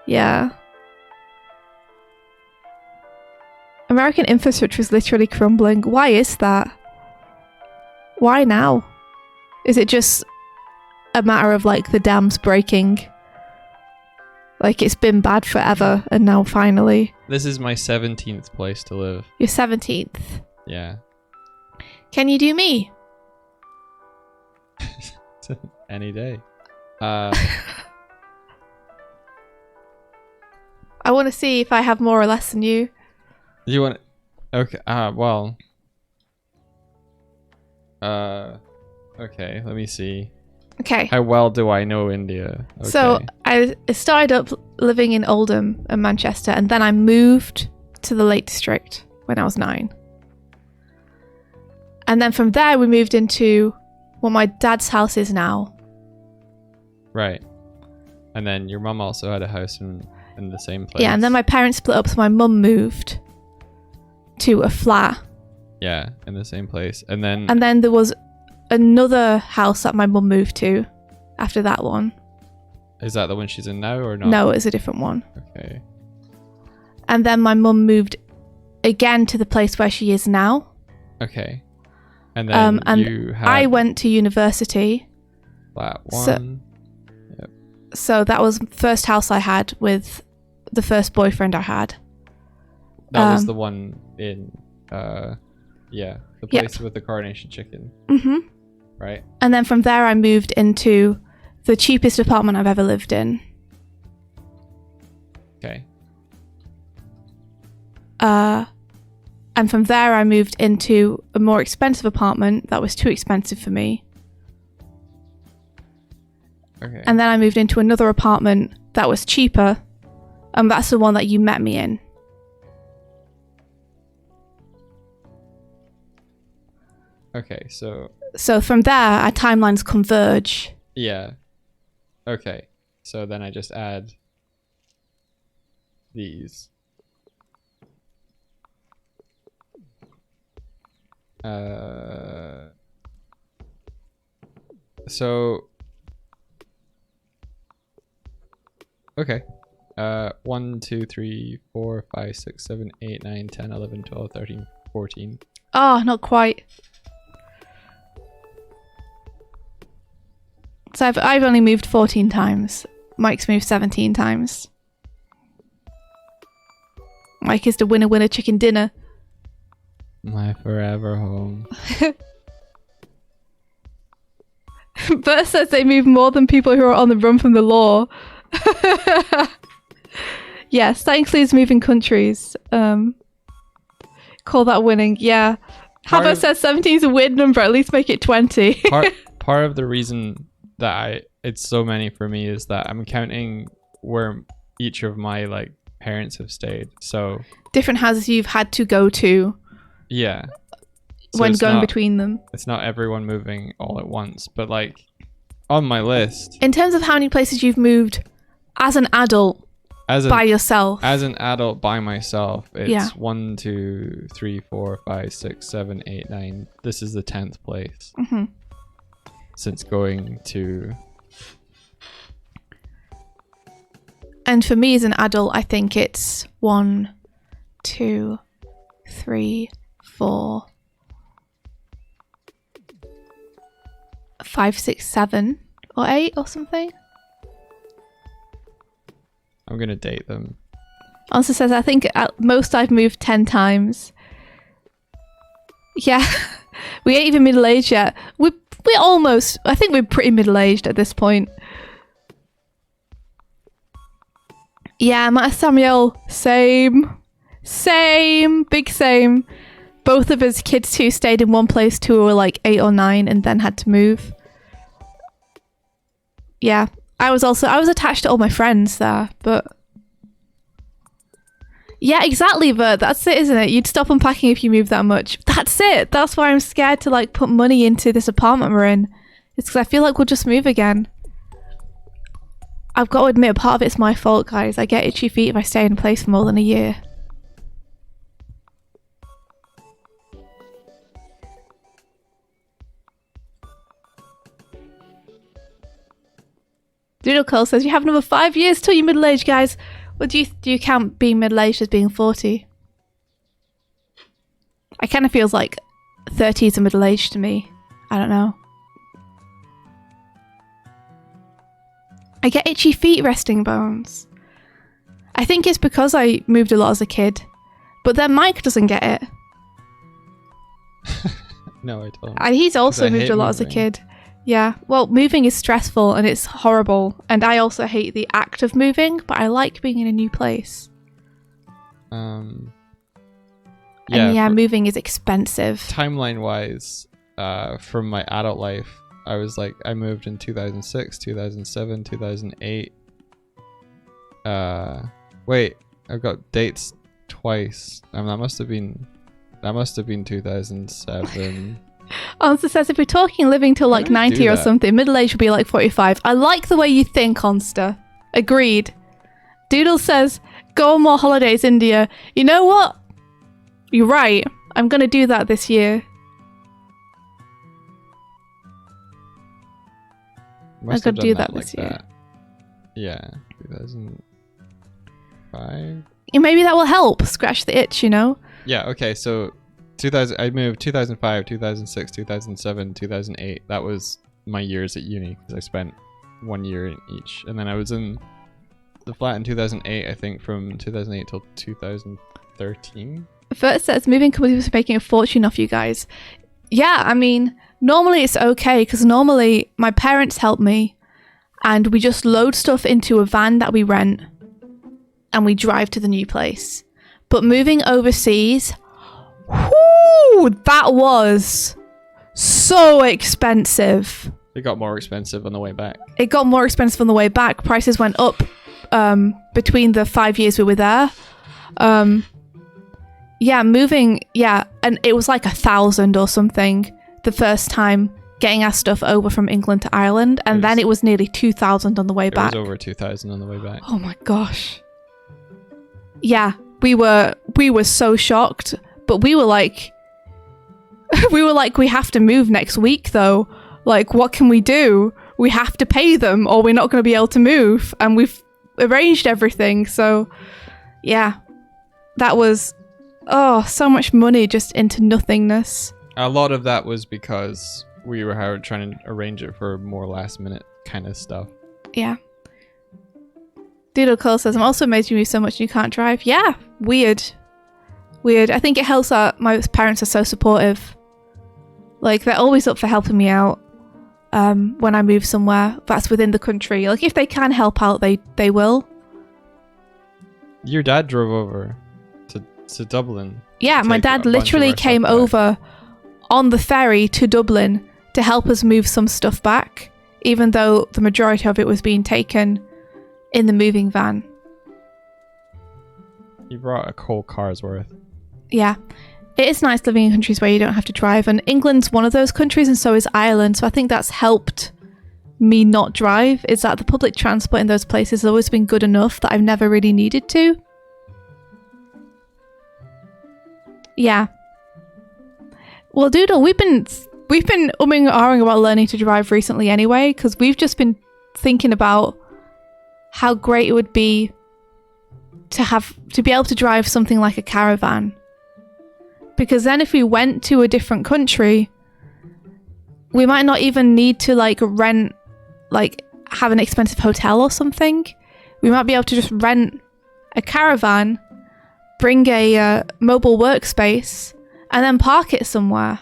Yeah. American infrastructure is literally crumbling. Why is that? Why now? Is it just a matter of, like, the dams breaking? Like, it's been bad forever, and now finally... This is my 17th place to live. Your 17th? Yeah. Can you do me? Any day. I want to see if I have more or less than you. You want... Okay, well... Okay, let me see. Okay. How well do I know India? Okay. So I started up living in Oldham and Manchester, and then I moved to the Lake District when I was 9. And then from there we moved into what my dad's house is now. Right. And then your mum also had a house in the same place. Yeah, and then my parents split up, so my mum moved to a flat. Yeah, in the same place. And then there was another house that my mum moved to after that one. Is that the one she's in now or not? No, it's a different one. Okay. And then my mum moved again to the place where she is now. Okay. And then and I went to university. Flat 1. So that was the first house I had with the first boyfriend I had. That was the one in the place with the coronation chicken. Mm-hmm. Right. And then from there I moved into the cheapest apartment I've ever lived in. Okay. And from there I moved into a more expensive apartment that was too expensive for me. Okay. And then I moved into another apartment that was cheaper, and that's the one that you met me in. Okay, so from there our timelines converge. Yeah. Okay. So then I just add these. Okay. 1, 2, 3, 4, 5, 6, 7, 8, 9, 10, 11, 12, 13, 14. Oh, not quite. So I've only moved 14 times. Mike's moved 17 times. Mike is the winner chicken dinner. My forever home. Bert says they move more than people who are on the run from the law. Yes, that includes moving countries. Call that winning. Yeah. Habbo says 17 is a weird number. At least make it 20. part of the reason that it's so many for me is that I'm counting where each of my parents have stayed. So different houses you've had to go to. Yeah. So when going between them. It's not everyone moving all at once, but on my list. In terms of how many places you've moved as an adult by yourself. As an adult by myself, it's 1, 2, 3, 4, 5, 6, 7, 8, 9. This is the 10th place. Mm-hmm. Since going to... And for me as an adult, I think it's 1, 2, 3, 4, 5, 6, 7, or 8 or something. I'm going to date them. Also says, I think at most I've moved 10 times. Yeah, we ain't even middle-aged yet. We're almost, I think we're pretty middle-aged at this point. Yeah, Matt Samuel, same, big same. Both of us kids who stayed in one place till we were 8 or 9 and then had to move. Yeah, I was attached to all my friends there, but... Yeah, exactly, but that's it, isn't it? You'd stop unpacking if you moved that much. That's it. That's why I'm scared to put money into this apartment we're in. It's because I feel like we'll just move again. I've got to admit, part of it's my fault, guys. I get itchy feet if I stay in place for more than a year. Doodle Curl says, you have another 5 years till you're middle-aged, guys. Well, do you count being middle-aged as being 40? I kind of feels like 30s are middle-aged to me. I don't know. I get itchy feet resting bones. I think it's because I moved a lot as a kid. But then Mike doesn't get it. No, I don't. He's also moved a lot as a kid. Yeah, well, moving is stressful and it's horrible. And I also hate the act of moving, but I like being in a new place. Yeah, and yeah, moving is expensive. Timeline-wise, from my adult life, I moved in 2006, 2007, 2008. Wait, I've got dates twice. That must have been 2007. Onsta says, if we're talking living till like 90 or something, middle age would be like 45. I like the way you think, Onsta. Agreed. Doodle says, go on more holidays, India. You know what? You're right. I'm going to do that this year. I'm going to do that this year. Yeah, 2005. Maybe that will help scratch the itch, you know? Yeah, okay, so I moved 2005, 2006, 2007, 2008. That was my years at uni because I spent 1 year in each. And then I was in the flat in 2008, I think, from 2008 till 2013. First says, moving companies was making a fortune off you guys. Yeah, I mean, normally it's okay because normally my parents help me and we just load stuff into a van that we rent and we drive to the new place. But moving overseas, whoo, that was so expensive. It got more expensive on the way back. It got more expensive on the way back. Prices went up between the 5 years we were there. Yeah, moving, yeah, and it was like 1,000 or something the first time getting our stuff over from England to Ireland, and then it was nearly 2,000 on the way back. It was over 2,000 on the way back. Oh my gosh. Yeah, we were so shocked, but we were like, we have to move next week though. Like, what can we do? We have to pay them or we're not going to be able to move, and we've arranged everything. So yeah, that was, oh, so much money just into nothingness. A lot of that was because we were trying to arrange it for more last minute kind of stuff. Yeah. Doodle Cole says, I'm also amazed you move so much and you can't drive. Yeah, weird. I think it helps that my parents are so supportive. Like, they're always up for helping me out when I move somewhere that's within the country. Like, if they can help out, they will. Your dad drove over to Dublin. Yeah, my dad literally came over on the ferry to Dublin to help us move some stuff back, even though the majority of it was being taken in the moving van. You brought a whole car's worth. Yeah. It is nice living in countries where you don't have to drive, and England's one of those countries and so is Ireland, so I think that's helped me not drive, is that the public transport in those places has always been good enough that I've never really needed to. Yeah. Well, Doodle, we've been umming and ahhing about learning to drive recently anyway, because we've just been thinking about how great it would be to be able to drive something like a caravan. Because then if we went to a different country, we might not even need to have an expensive hotel or something. We might be able to just rent a caravan, bring a mobile workspace, and then park it somewhere.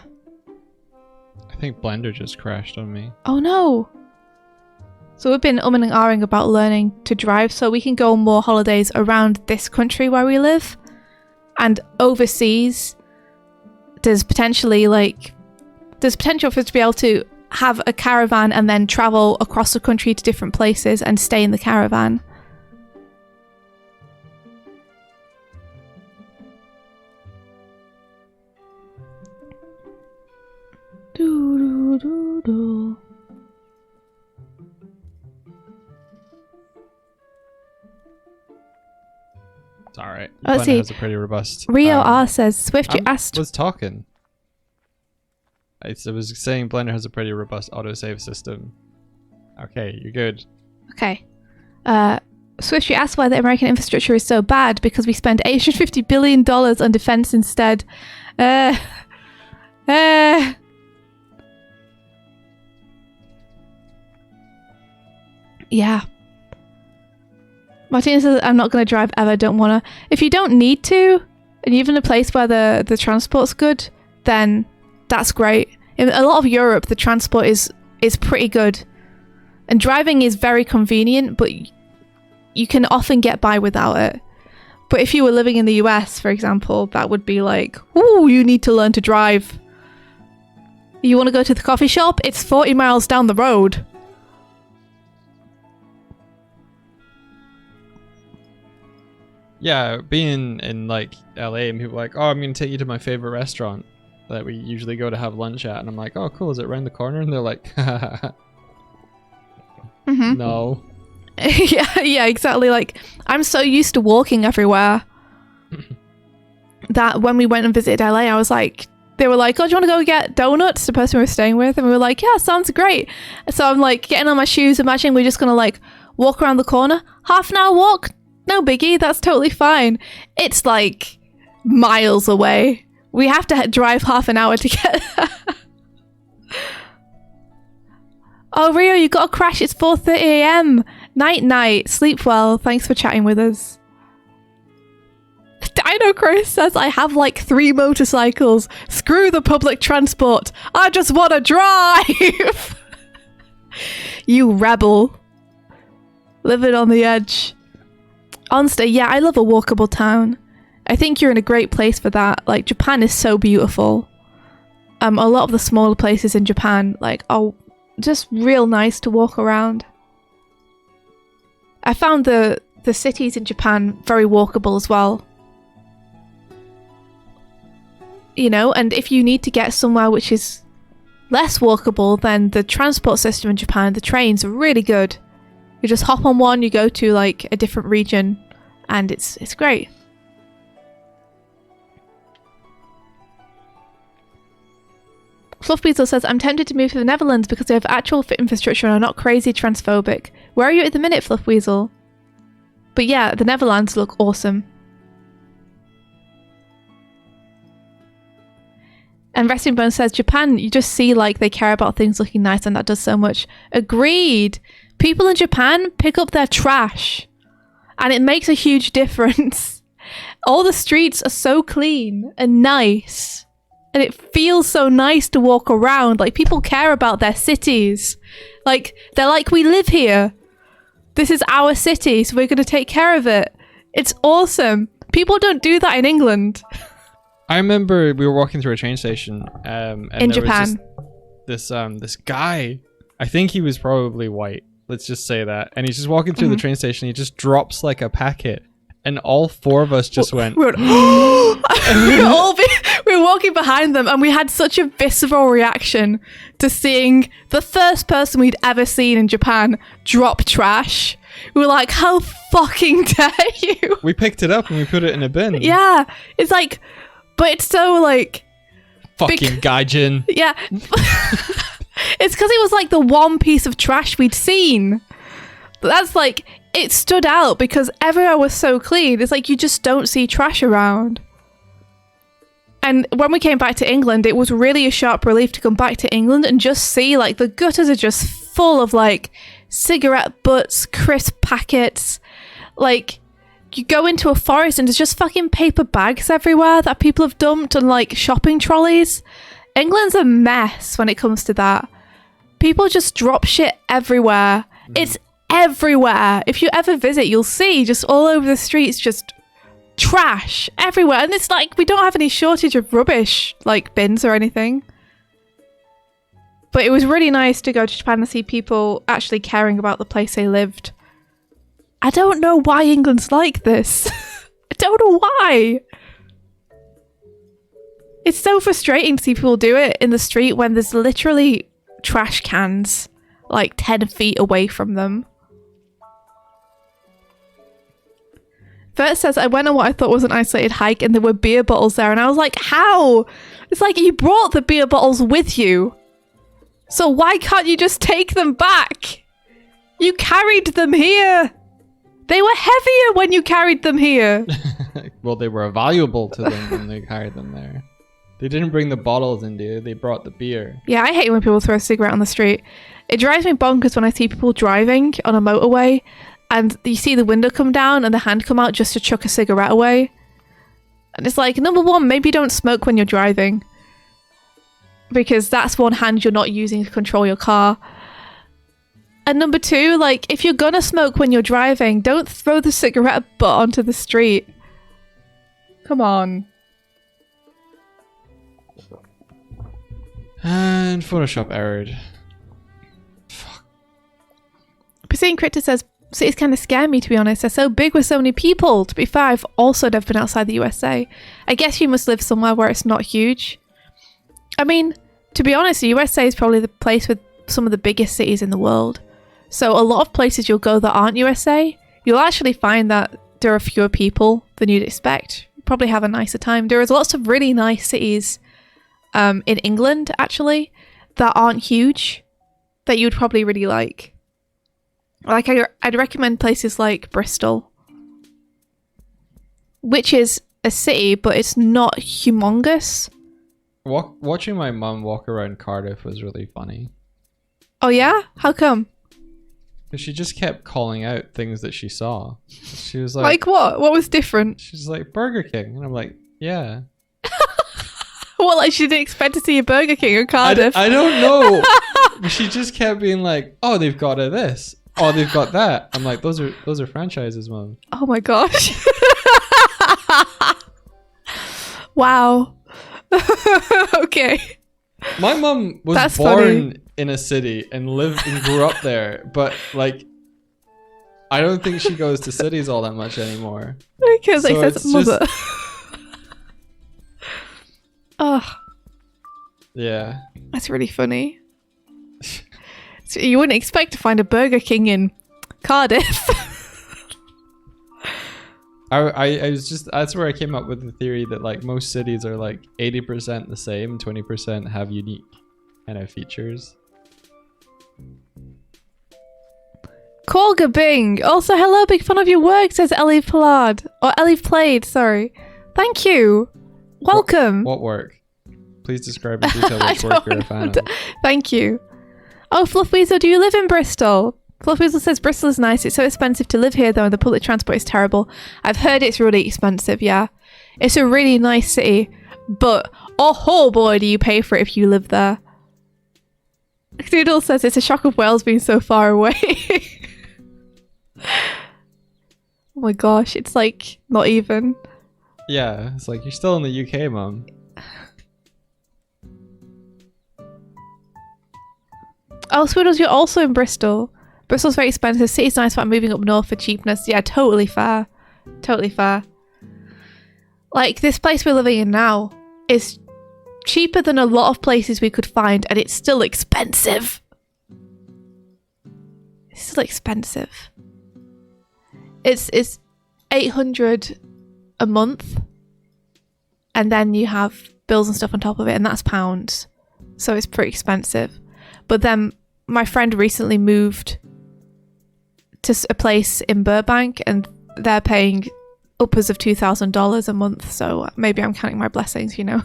I think Blender just crashed on me. Oh no. So we've been umming and ahhing about learning to drive so we can go on more holidays around this country where we live. And overseas, there's potential for us to be able to have a caravan and then travel across the country to different places and stay in the caravan. right. Let's Blender see. has a pretty robust. Rio R says, Swift, you I asked. was talking. I was saying Blender has a pretty robust autosave system. Okay, you're good. Okay. Swift, you asked why the American infrastructure is so bad because we spend $850 billion on defense instead. Yeah. Martina says, I'm not going to drive ever, don't want to. If you don't need to, and you're in a place where the transport's good, then that's great. In a lot of Europe, the transport is pretty good. And driving is very convenient, but you can often get by without it. But if you were living in the US, for example, that would be like, ooh, you need to learn to drive. You want to go to the coffee shop? It's 40 miles down the road. Yeah, being in like LA and people are like, oh, I'm gonna take you to my favorite restaurant that we usually go to have lunch at, and I'm like, oh, cool, is it around the corner? And they're like, no. yeah, exactly. Like, I'm so used to walking everywhere that when we went and visited LA, I was like, they were like, oh, do you want to go get donuts? The person we were staying with, and we were like, yeah, sounds great. So I'm like getting on my shoes, imagining we're just gonna like walk around the corner, half an hour walk. No biggie, that's totally fine. It's like miles away. We have to drive half an hour to get there. Oh, Rio, you got a crash. It's 4:30 a.m. Night. Sleep well. Thanks for chatting with us. Dino Chris says, I have like 3 motorcycles. Screw the public transport. I just want to drive. You rebel. Living on the edge. Honestly, yeah, I love a walkable town. I think you're in a great place for that. Like, Japan is so beautiful. A lot of the smaller places in Japan, like, are just real nice to walk around. I found the cities in Japan very walkable as well. You know, and if you need to get somewhere which is less walkable, then the transport system in Japan, the trains are really good. You just hop on one, you go to like a different region, and it's great. Fluffbeetle says, I'm tempted to move to the Netherlands because they have actual fit infrastructure and are not crazy transphobic. Where are you at the minute, Fluffweasel? But yeah, the Netherlands look awesome. And Resting Bone says, Japan, you just see like they care about things looking nice, and that does so much. Agreed. People in Japan pick up their trash, and it makes a huge difference. All the streets are so clean and nice, and it feels so nice to walk around. Like, people care about their cities. Like, they're like, we live here. This is our city, so we're going to take care of it. It's awesome. People don't do that in England. I remember we were walking through a train station, and in Japan. Was this guy. I think he was probably white. Let's just say that. And he's just walking through the train station. He just drops like a packet, and all 4 of us just went. We were walking behind them, and we had such a visceral reaction to seeing the first person we'd ever seen in Japan drop trash. We were like, how fucking dare you? We picked it up and we put it in a bin. Yeah, it's like, but it's so like fucking gaijin. Yeah. It's because it was like the one piece of trash we'd seen. But that's like, it stood out because everywhere was so clean. It's like you just don't see trash around. And when we came back to England, it was really a sharp relief to come back to England and just see like the gutters are just full of like cigarette butts, crisp packets. Like, you go into a forest and there's just fucking paper bags everywhere that people have dumped, and like shopping trolleys. England's a mess when it comes to that. People just drop shit everywhere. It's everywhere. If you ever visit, you'll see just all over the streets, just trash everywhere. And it's like, we don't have any shortage of rubbish, like bins or anything. But it was really nice to go to Japan and see people actually caring about the place they lived. I don't know why England's like this. I don't know why. It's so frustrating to see people do it in the street when there's literally trash cans like 10 feet away from them. Bert says, I went on what I thought was an isolated hike and there were beer bottles there. And I was like, how? It's like you brought the beer bottles with you. So why can't you just take them back? You carried them here. They were heavier when you carried them here. Well, they were valuable to them when they carried them there. They didn't bring the bottles in, dude. They brought the beer. Yeah, I hate when people throw a cigarette on the street. It drives me bonkers when I see people driving on a motorway and you see the window come down and the hand come out just to chuck a cigarette away. And it's like, number one, maybe don't smoke when you're driving. Because that's one hand you're not using to control your car. And number two, like, if you're gonna smoke when you're driving, don't throw the cigarette butt onto the street. Come on. And Photoshop errored. Fuck. Pristine Critter says, cities kind of scare me, to be honest. They're so big with so many people. To be fair, I've also never been outside the USA. I guess you must live somewhere where it's not huge. I mean, to be honest, the USA is probably the place with some of the biggest cities in the world. So a lot of places you'll go that aren't USA, you'll actually find that there are fewer people than you'd expect. You'll probably have a nicer time. There is lots of really nice cities in England, actually, that aren't huge, that you'd probably really like. Like, I'd recommend places like Bristol, which is a city, but it's not humongous. Watching my mum walk around Cardiff was really funny. Oh yeah? How come? Because she just kept calling out things that she saw. She was Like what? What was different? She's like, Burger King. And I'm like, yeah. Well, like she didn't expect to see a Burger King in Cardiff. I don't know. She just kept being like, oh, they've got this. Oh, they've got that. I'm like, those are franchises, Mum. Oh my gosh. Wow. Okay. My mum was That's born funny. in a city and lived and grew up there, but like, I don't think she goes to cities all that much anymore. Because So it says it's mother. Oh, Yeah. that's really funny. So you wouldn't expect to find a Burger King in Cardiff. I was just, that's where I came up with the theory that like most cities are like 80% the same, 20% have unique kind of features. Colga Bing. Also, hello, big fan of your work, says Ellie Plard. Or Ellie Played, sorry. Thank you. Welcome. What work? Please describe in detail which work you're a fan of. Thank you. Oh, Fluffweasel, do you live in Bristol? Fluffweasel says Bristol is nice. It's so expensive to live here, though, and the public transport is terrible. I've heard it's really expensive, yeah. It's a really nice city, but oh boy, do you pay for it if you live there. Doodle says it's a shock of Wales being so far away. Oh my gosh, it's like not even. Yeah, it's like, you're still in the UK, Mum. Oh, Swiddles, you're also in Bristol. Bristol's very expensive. City's nice, but I'm moving up north for cheapness. Yeah, totally fair. Totally fair. Like, this place we're living in now is cheaper than a lot of places we could find, and it's still expensive. It's still expensive. It's $800 a month, and then you have bills and stuff on top of it, and that's pounds. So it's pretty expensive. But then my friend recently moved to a place in Burbank, and they're paying upwards of $2,000 a month. So maybe I'm counting my blessings, you know.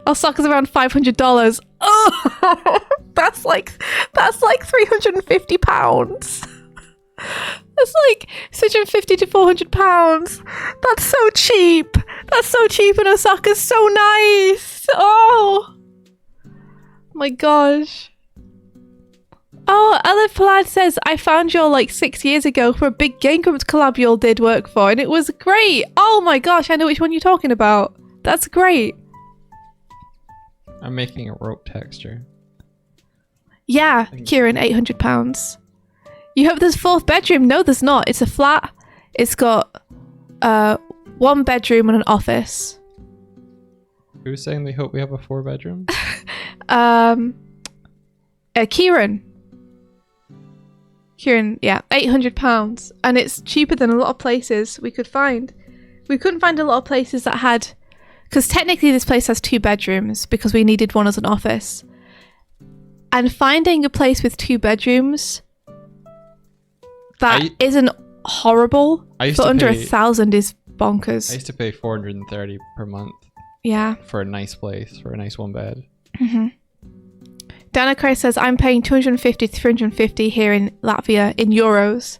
Osaka's around $500. Oh, that's like £350. That's like £650 to £400. That's so cheap. That's so cheap, and Osaka's so nice. Oh my gosh. Oh, Elif Palad says, I found you all like 6 years ago for a big Game Grumps collab you all did work for, and it was great. Oh my gosh, I know which one you're talking about. That's great. I'm making a rope texture. Yeah, Kieran, £800. You hope there's a fourth bedroom? No, there's not. It's a flat. It's got one bedroom and an office. Who's saying they hope we have a 4-bedroom? Kieran. Kieran, yeah, £800, and it's cheaper than a lot of places we could find. We couldn't find a lot of places that had, because technically this place has 2 bedrooms because we needed one as an office. And finding a place with 2 bedrooms that isn't horrible for under 1,000 is bonkers. I used to pay $430 per month. Yeah. For a nice place, for a nice 1 bed. Mm-hmm. Dana Cray says, I'm paying 250 to 350 here in Latvia in euros.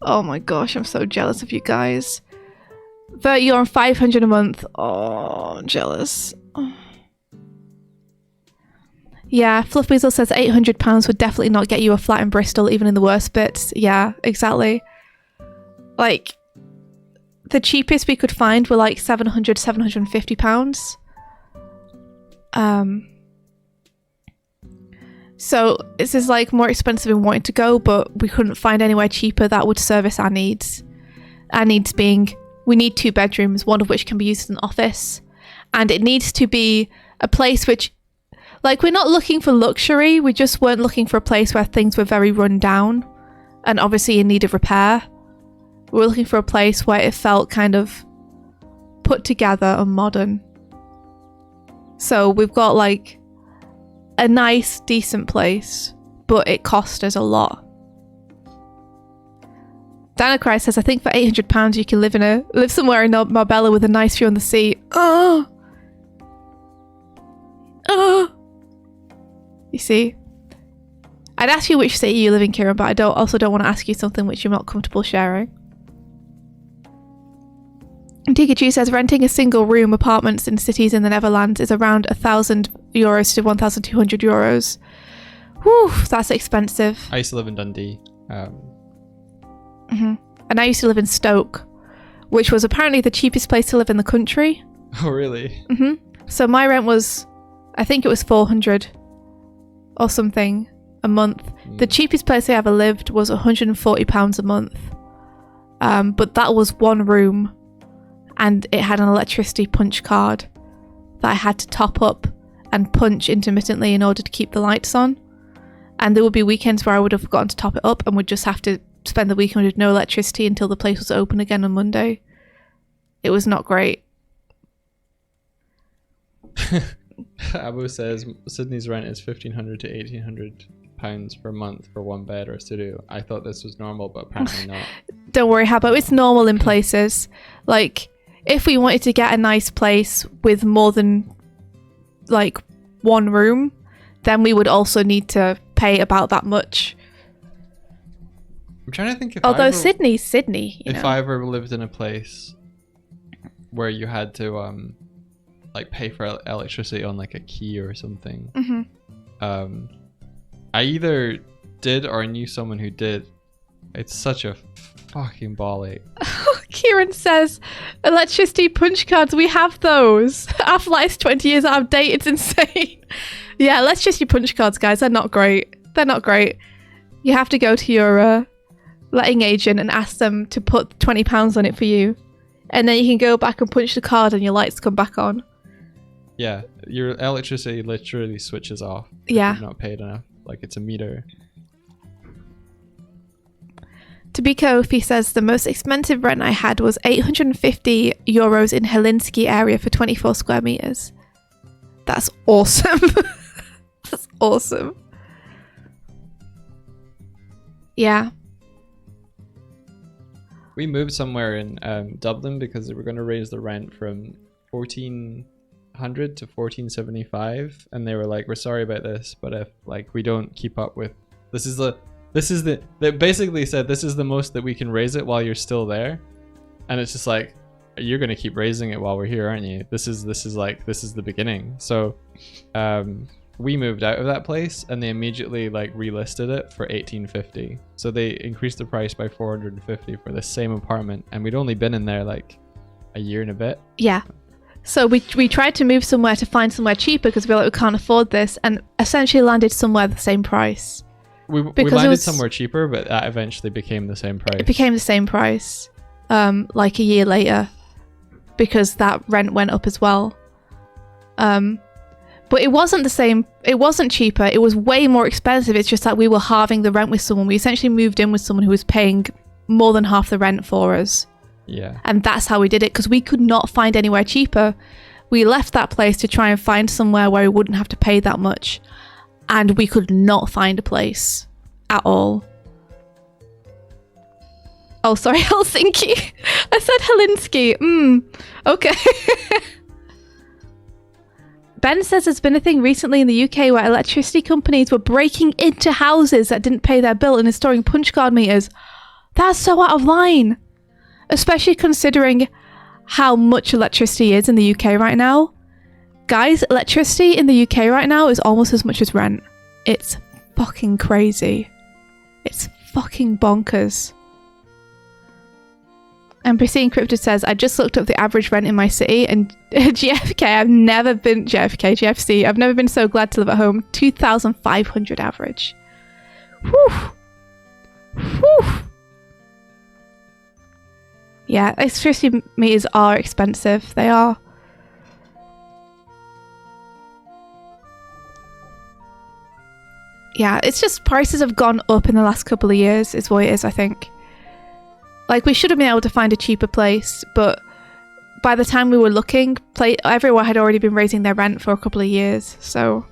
Oh my gosh, I'm so jealous of you guys. Vert, you're on 500 a month. Oh, I'm jealous. Oh. Yeah, Fluff Weasel says £800 would definitely not get you a flat in Bristol, even in the worst bits. Yeah, exactly. Like, the cheapest we could find were like £700, £750. So this is like more expensive than wanting to go, but we couldn't find anywhere cheaper that would service our needs. Our needs being, we need 2 bedrooms, one of which can be used as an office. And it needs to be a place which, like, we're not looking for luxury. We just weren't looking for a place where things were very run down and obviously in need of repair. We were looking for a place where it felt kind of put together and modern. So we've got like a nice, decent place, but it cost us a lot. Dana Cry says, I think for £800 you can live somewhere in Marbella with a nice view on the sea. Oh! You see? I'd ask you which city you live in, Kieran, but I also don't want to ask you something which you're not comfortable sharing. Pikachu says, renting a single room apartments in cities in the Netherlands is around €1,000 to €1,200. Whew, that's expensive. I used to live in Dundee. And I used to live in Stoke, which was apparently the cheapest place to live in the country. Oh, really? So my rent was, I think it was 400 or something a month. The cheapest place I ever lived was £140 a month. But that was one room. And it had an electricity punch card that I had to top up and punch intermittently in order to keep the lights on. And there would be weekends where I would have forgotten to top it up and would just have to spend the weekend with no electricity until the place was open again on Monday. It was not great. Abu says Sydney's rent is £1,500 to £1,800 per month for 1 bed or studio. I thought this was normal, but apparently not. Don't worry, Habbo. It's normal in places. Like, if we wanted to get a nice place with more than like 1 room, then we would also need to pay about that much. I'm trying to think if although Sydney's Sydney. If I ever lived in a place where you had to like pay for electricity on like a key or something. I either did or I knew someone who did. It's such a fucking ball ache. Kieran says, electricity punch cards, we have those. Our flight's 20 years out of date. It's insane. Yeah, electricity punch cards, guys. They're not great. They're not great. You have to go to your letting agent and ask them to put £20 on it for you. And then you can go back and punch the card and your lights come back on. Yeah, your electricity literally switches off. Yeah. If you've not paid enough. Like, it's a meter. Tabiko, he says, the most expensive rent I had was €850 in Helsinki area for 24 square meters. That's awesome. That's awesome. Yeah. We moved somewhere in Dublin because they were going to raise the rent from 1,400 to 1,475, and they were like, "We're sorry about this, but if like we don't keep up with they basically said this is the most that we can raise it while you're still there," and it's just like, you're going to keep raising it while we're here, aren't you? This is the beginning. So we moved out of that place and they immediately like relisted it for 1,850. So they increased the price by 450 for the same apartment, and we'd only been in there like a year and a bit. Yeah. So we tried to move somewhere to find somewhere cheaper because we were like, we can't afford this, and essentially landed somewhere the same price. We landed somewhere cheaper, but that eventually became the same price. It became the same price like a year later because that rent went up as well. But it wasn't the same. It wasn't cheaper. It was way more expensive. It's just that we were halving the rent with someone. We essentially moved in with someone who was paying more than half the rent for us. Yeah. And that's how we did it, because we could not find anywhere cheaper. We left that place to try and find somewhere where we wouldn't have to pay that much. And we could not find a place at all. Oh, sorry, Helsinki. I said Helsinki. Okay. Ben says there's been a thing recently in the UK where electricity companies were breaking into houses that didn't pay their bill and installing punch card meters. That's so out of line. Especially considering how much electricity is in the UK right now. Guys, electricity in the UK right now is almost as much as rent. It's fucking crazy. It's fucking bonkers. And Pristine Cryptid says, I just looked up the average rent in my city, and GFK, I've never been, GFC, I've never been so glad to live at home. 2,500 average. Whew. Whew. Yeah, electricity meters are expensive. They are. Yeah, it's just prices have gone up in the last couple of years, is what it is, I think. Like, we should have been able to find a cheaper place, but by the time we were looking, everyone had already been raising their rent for a couple of years, so...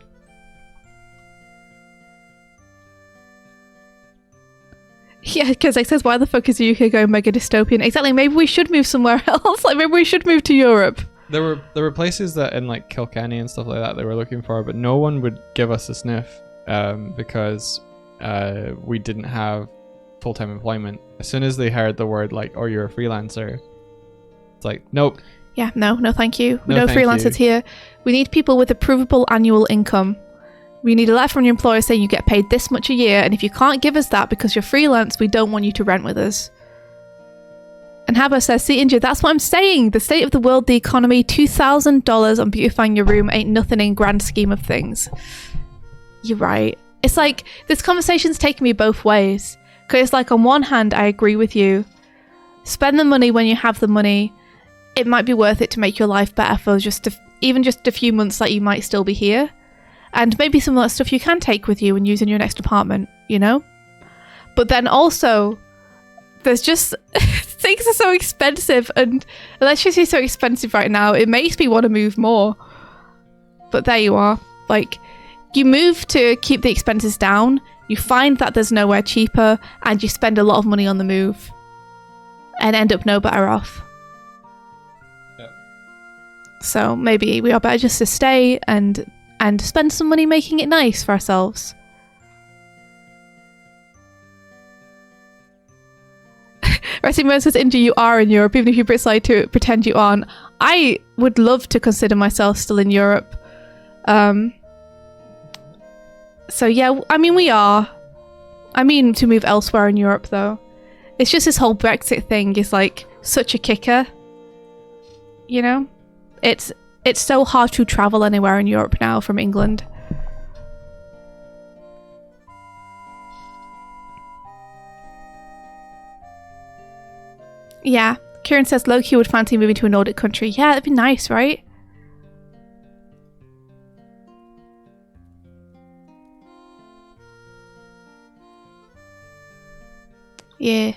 Yeah, because it says, why the fuck is the UK going mega dystopian? Exactly, maybe we should move somewhere else. Like, maybe we should move to Europe. There were places that in like Kilkenny and stuff like that they were looking for, but no one would give us a sniff because we didn't have full-time employment. As soon as they heard the word like, oh, you're a freelancer, it's like, nope. Yeah, no thank you. No, no thank freelancers you. here. We need people with a provable annual income. We need a letter from your employer saying you get paid this much a year, and if you can't give us that because you're freelance, we don't want you to rent with us. And Habba says, see, India, that's what I'm saying. The state of the world, the economy, $2,000 on beautifying your room ain't nothing in grand scheme of things. You're right. It's like, this conversation's taken me both ways. Because it's like, on one hand, I agree with you. Spend the money when you have the money. It might be worth it to make your life better for even just a few months that you might still be here. And maybe some of that stuff you can take with you and use in your next apartment, you know? But then also, there's just... things are so expensive, and electricity is so expensive right now, it makes me want to move more. But there you are. Like, you move to keep the expenses down, you find that there's nowhere cheaper, and you spend a lot of money on the move. And end up no better off. Yep. So maybe we are better just to stay and spend some money making it nice for ourselves. Resting Moon says, India, you are in Europe, even if you decide to pretend you aren't. I would love to consider myself still in Europe. So yeah, I mean, we are. I mean, to move elsewhere in Europe, though. It's just this whole Brexit thing is like such a kicker. You know? It's so hard to travel anywhere in Europe now from England. Yeah, Kieran says Loki would fancy moving to a Nordic country. Yeah, that'd be nice, right? Yeah.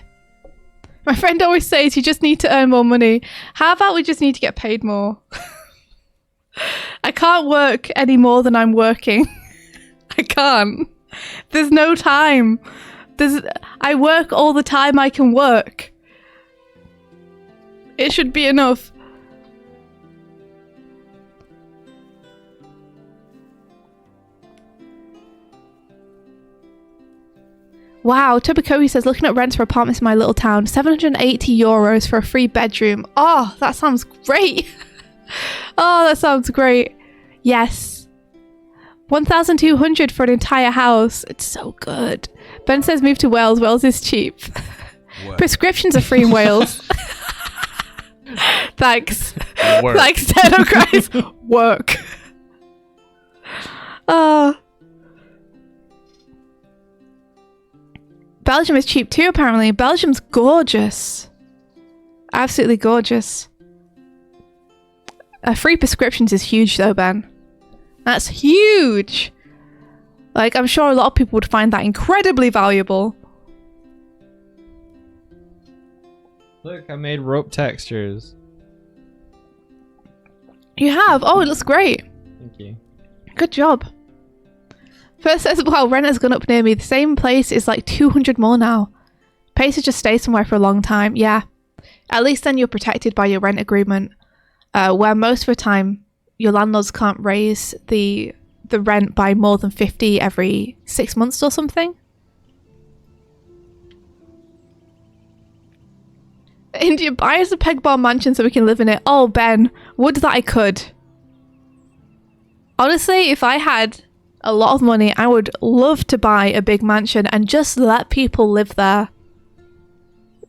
My friend always says you just need to earn more money. How about we just need to get paid more? I can't work any more than I'm working. I can't. There's no time. I work all the time I can work. It should be enough. Wow, Tobakohi says, looking at rents for apartments in my little town, €780 for a free bedroom. Oh, that sounds great. Oh, that sounds great. Yes. 1,200 for an entire house. It's so good. Ben says move to Wales. Wales is cheap. Work. Prescriptions are free in Wales. Thanks. Work. Thanks, Dead Cries. Work. Belgium is cheap too, apparently. Belgium's gorgeous. Absolutely gorgeous. Free prescriptions is huge though, Ben. That's huge. Like, I'm sure a lot of people would find that incredibly valuable. Look, I made rope textures. You have? Oh, it looks great. Thank you. Good job. First says, wow, rent has gone up near me. The same place is like 200 more now. Pays to just stay somewhere for a long time. Yeah. At least then you're protected by your rent agreement. Where most of the time, your landlords can't raise the rent by more than 50 every 6 months or something. India, buy us a peg bar mansion so we can live in it. Oh, Ben, would that I could. Honestly, if I had a lot of money, I would love to buy a big mansion and just let people live there.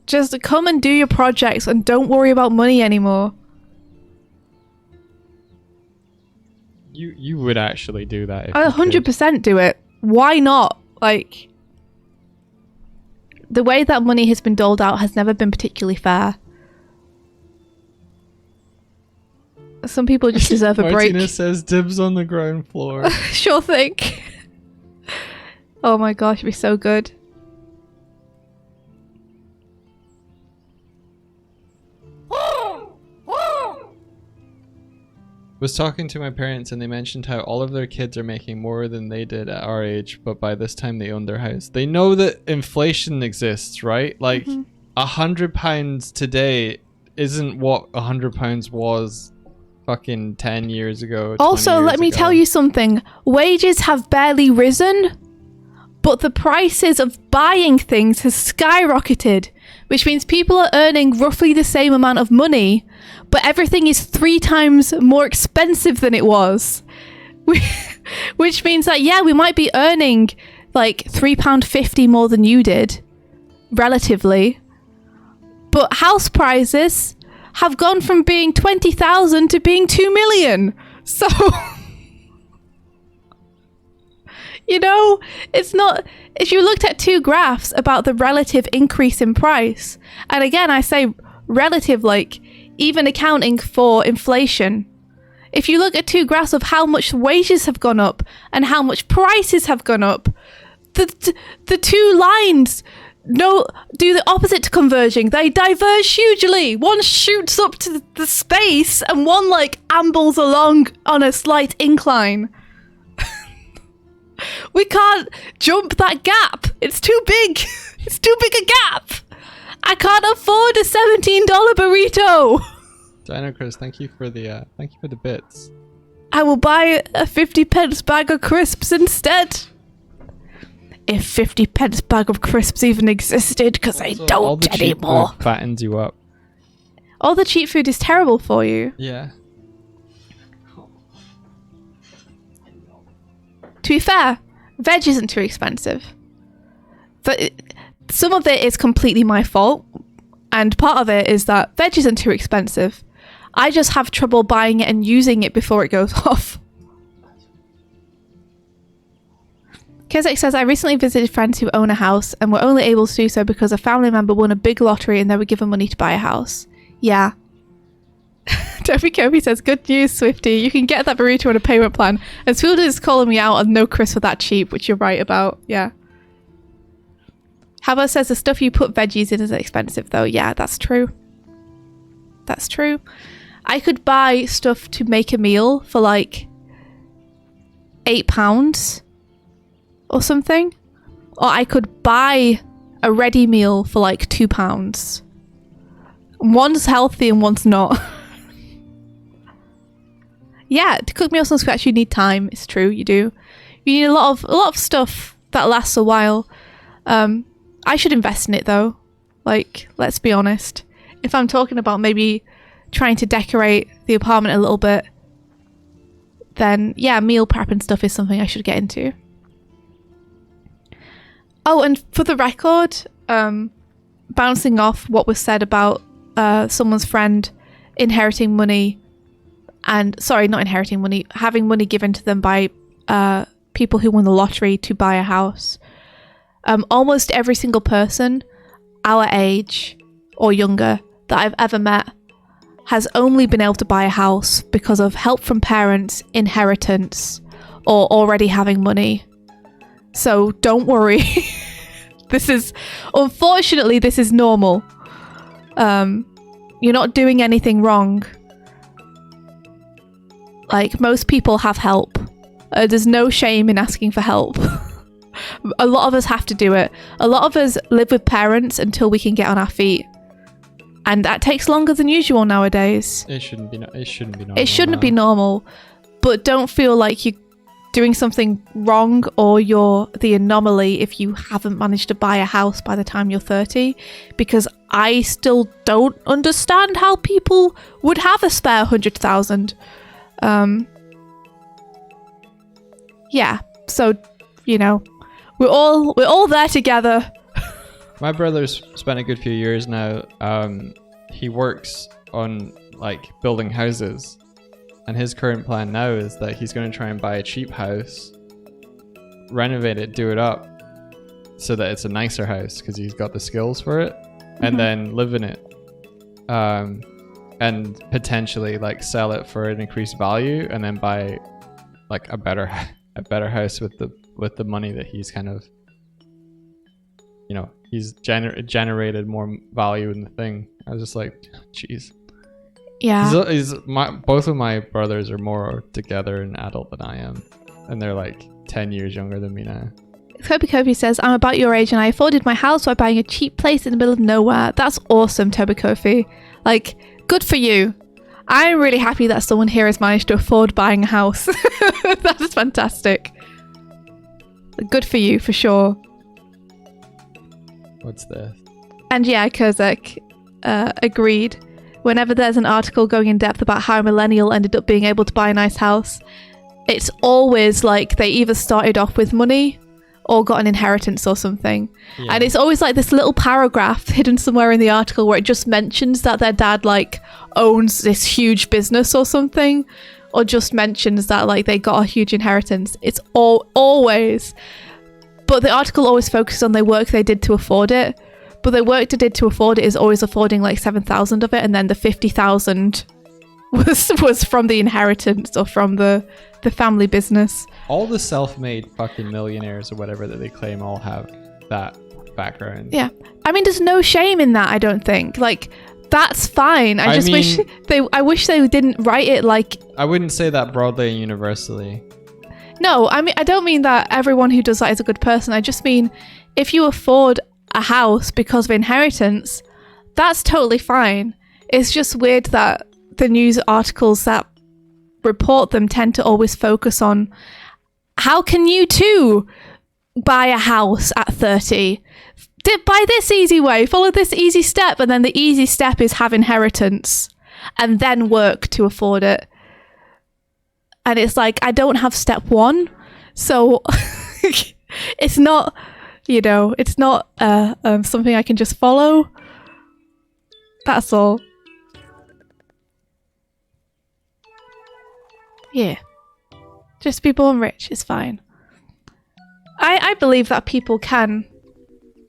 Just come and do your projects and don't worry about money anymore. You would actually do that if I 100% do it. Why not? Like, the way that money has been doled out has never been particularly fair. Some people just deserve a break. Martina says dibs on the ground floor. Sure thing. Oh my gosh, it'd be so good. Was talking to my parents and they mentioned how all of their kids are making more than they did at our age, but by this time they own their house. They know that inflation exists, right? Like, £100 today isn't what £100 was fucking 10 years ago. Also, let me tell you something. Wages have barely risen, but the prices of buying things has skyrocketed, which means people are earning roughly the same amount of money, but everything is 3 times more expensive than it was. Which means that, yeah, we might be earning like £3.50 more than you did, relatively. But house prices have gone from being 20,000 to being 2 million. So, you know, it's not... If you looked at 2 graphs about the relative increase in price, and again, I say relative, like, even accounting for inflation. If you look at 2 graphs of how much wages have gone up and how much prices have gone up, the 2 lines do the opposite to converging. They diverge hugely. One shoots up to the space and one like ambles along on a slight incline. We can't jump that gap. It's too big. It's too big a gap. I can't afford a $17 burrito. Dino Chris, thank you for the bits. I will buy a 50p bag of crisps instead. If 50p bag of crisps even existed, because they All don't the cheap anymore. food fattens you up. All the cheap food is terrible for you. Yeah. To be fair, veg isn't too expensive. But some of it is completely my fault. And part of it is that veg isn't too expensive. I just have trouble buying it and using it before it goes off. Kezek says, I recently visited friends who own a house and were only able to do so because a family member won a big lottery and they were given money to buy a house. Yeah. Debbie Kobe says, good news, Swifty. You can get that burrito on a payment plan. And Swilda is calling me out on no crisps for that cheap, which you're right about. Yeah. Hava says, the stuff you put veggies in is expensive, though. Yeah, that's true. That's true. I could buy stuff to make a meal for like £8 or something. Or I could buy a ready meal for like £2. One's healthy and one's not. Yeah, to cook meals from scratch you need time. It's true, you do. You need a lot of stuff that lasts a while. I should invest in it though. Like, let's be honest. If I'm talking about maybe trying to decorate the apartment a little bit, then yeah, meal prep and stuff is something I should get into. Oh, and for the record, bouncing off what was said about someone's friend inheriting money, and sorry, not inheriting money, having money given to them by people who won the lottery to buy a house. Almost every single person our age or younger that I've ever met has only been able to buy a house because of help from parents, inheritance, or already having money. So don't worry. Unfortunately, this is normal. You're not doing anything wrong. Like, most people have help. There's no shame in asking for help. A lot of us have to do it. A lot of us live with parents until we can get on our feet. And that takes longer than usual nowadays. It shouldn't be normal. It shouldn't be normal. But don't feel like you're doing something wrong or you're the anomaly if you haven't managed to buy a house by the time you're 30. Because I still don't understand how people would have a spare 100,000. Yeah, so, you know, we're all there together. My brother's spent a good few years now. He works on like building houses, and his current plan now is that he's going to try and buy a cheap house, renovate it, do it up, so that it's a nicer house because he's got the skills for it, and then live in it, and potentially like sell it for an increased value, and then buy like a better house with the money that he's kind of, you know, he's generated more value in the thing. I was just like, jeez. Yeah. Both of my brothers are more together and adult than I am, and they're like 10 years younger than me now. Toby says, I'm about your age and I afforded my house by buying a cheap place in the middle of nowhere. That's awesome, Toby Kofi. Like, good for you. I'm really happy that someone here has managed to afford buying a house. That's fantastic. Good for you, for sure. What's this? And yeah, Kozak agreed. Whenever there's an article going in depth about how a millennial ended up being able to buy a nice house, it's always like they either started off with money or got an inheritance or something. Yeah. And it's always like this little paragraph hidden somewhere in the article where it just mentions that their dad like owns this huge business or something, or just mentions that like they got a huge inheritance. It's always, but the article always focuses on the work they did to afford it. But the work they did to afford it is always affording like 7,000 of it, and then the 50,000 was from the inheritance or from the family business. All the self-made fucking millionaires or whatever that they claim all have that background. Yeah. I mean, there's no shame in that, I don't think. Like, that's fine. I wish they didn't write it like... I wouldn't say that broadly and universally. No, I mean, I don't mean that everyone who does that is a good person. I just mean if you afford a house because of inheritance, that's totally fine. It's just weird that the news articles that report them tend to always focus on how can you too buy a house at 30? Buy this easy way, follow this easy step, and then the easy step is have inheritance and then work to afford it. And it's like, I don't have step one, so it's not, you know, it's not something I can just follow. That's all. Yeah. Just be born rich is fine. I believe that people can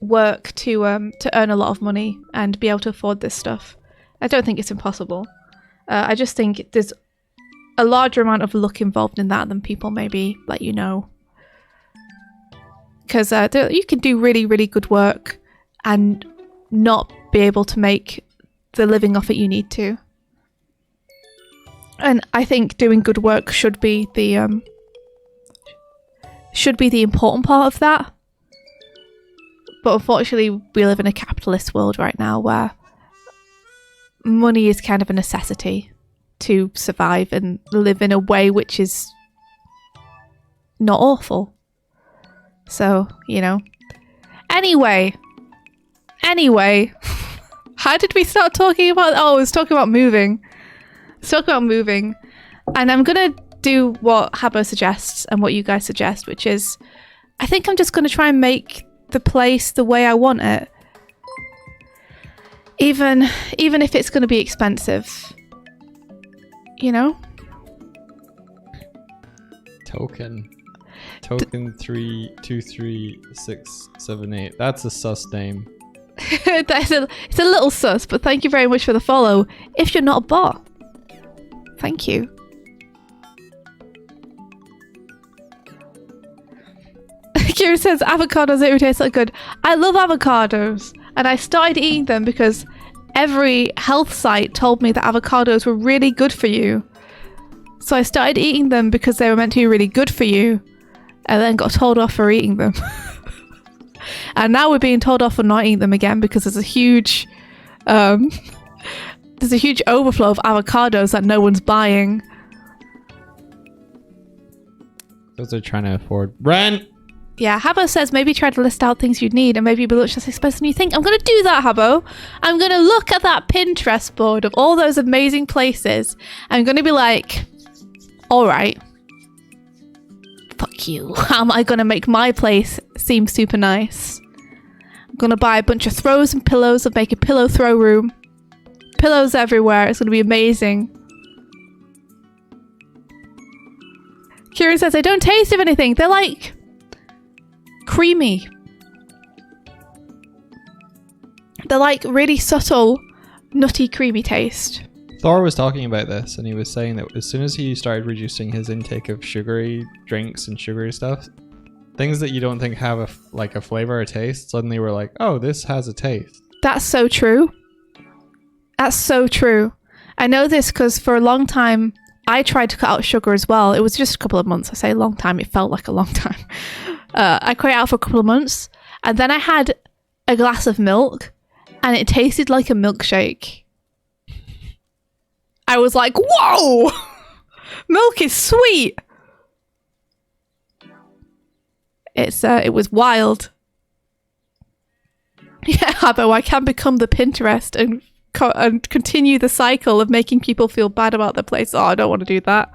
work to earn a lot of money and be able to afford this stuff. I don't think it's impossible. I just think there's a larger amount of luck involved in that than people maybe let you know. Because you can do really, really good work and not be able to make the living off it you need to. And I think doing good work should be the important part of that. But unfortunately, we live in a capitalist world right now where money is kind of a necessity to survive and live in a way which is not awful. So, you know. Anyway, how did we start talking about... Oh, I was talking about moving. And I'm going to do what Habbo suggests and what you guys suggest, which is, I think I'm just going to try and make the place the way I want it. Even if it's going to be expensive. You know? Token 323678. That's a sus name. It's a little sus, but thank you very much for the follow. If you're not a bot, thank you. Kira says avocados don't taste that good. I love avocados, and I started eating them because every health site told me that avocados were really good for you. So I started eating them because they were meant to be really good for you, and then got told off for eating them. And now we're being told off for not eating them again because there's a huge overflow of avocados that no one's buying. Those are trying to afford rent. Yeah, Habbo says maybe try to list out things you'd need and maybe be less expensive than you think. I'm going to do that, Habbo. I'm going to look at that Pinterest board of all those amazing places. I'm going to be like, all right, fuck you. How am I going to make my place seem super nice? I'm going to buy a bunch of throws and pillows and make a pillow throw room. Pillows everywhere. It's going to be amazing. Kieran says, I don't taste of anything. They're like creamy. They're like really subtle, nutty, creamy taste. Thor was talking about this, and he was saying that as soon as he started reducing his intake of sugary drinks and sugary stuff, things that you don't think have a flavor or taste suddenly were like, oh, this has a taste. That's so true. That's so true. I know this because for a long time I tried to cut out sugar as well. It was just a couple of months. I say a long time. It felt like a long time. I cut it out for a couple of months, and then I had a glass of milk, and it tasted like a milkshake. I was like, whoa! Milk is sweet! It was wild. Yeah, Habbo, I can become the Pinterest and continue the cycle of making people feel bad about their place. Oh, I don't want to do that.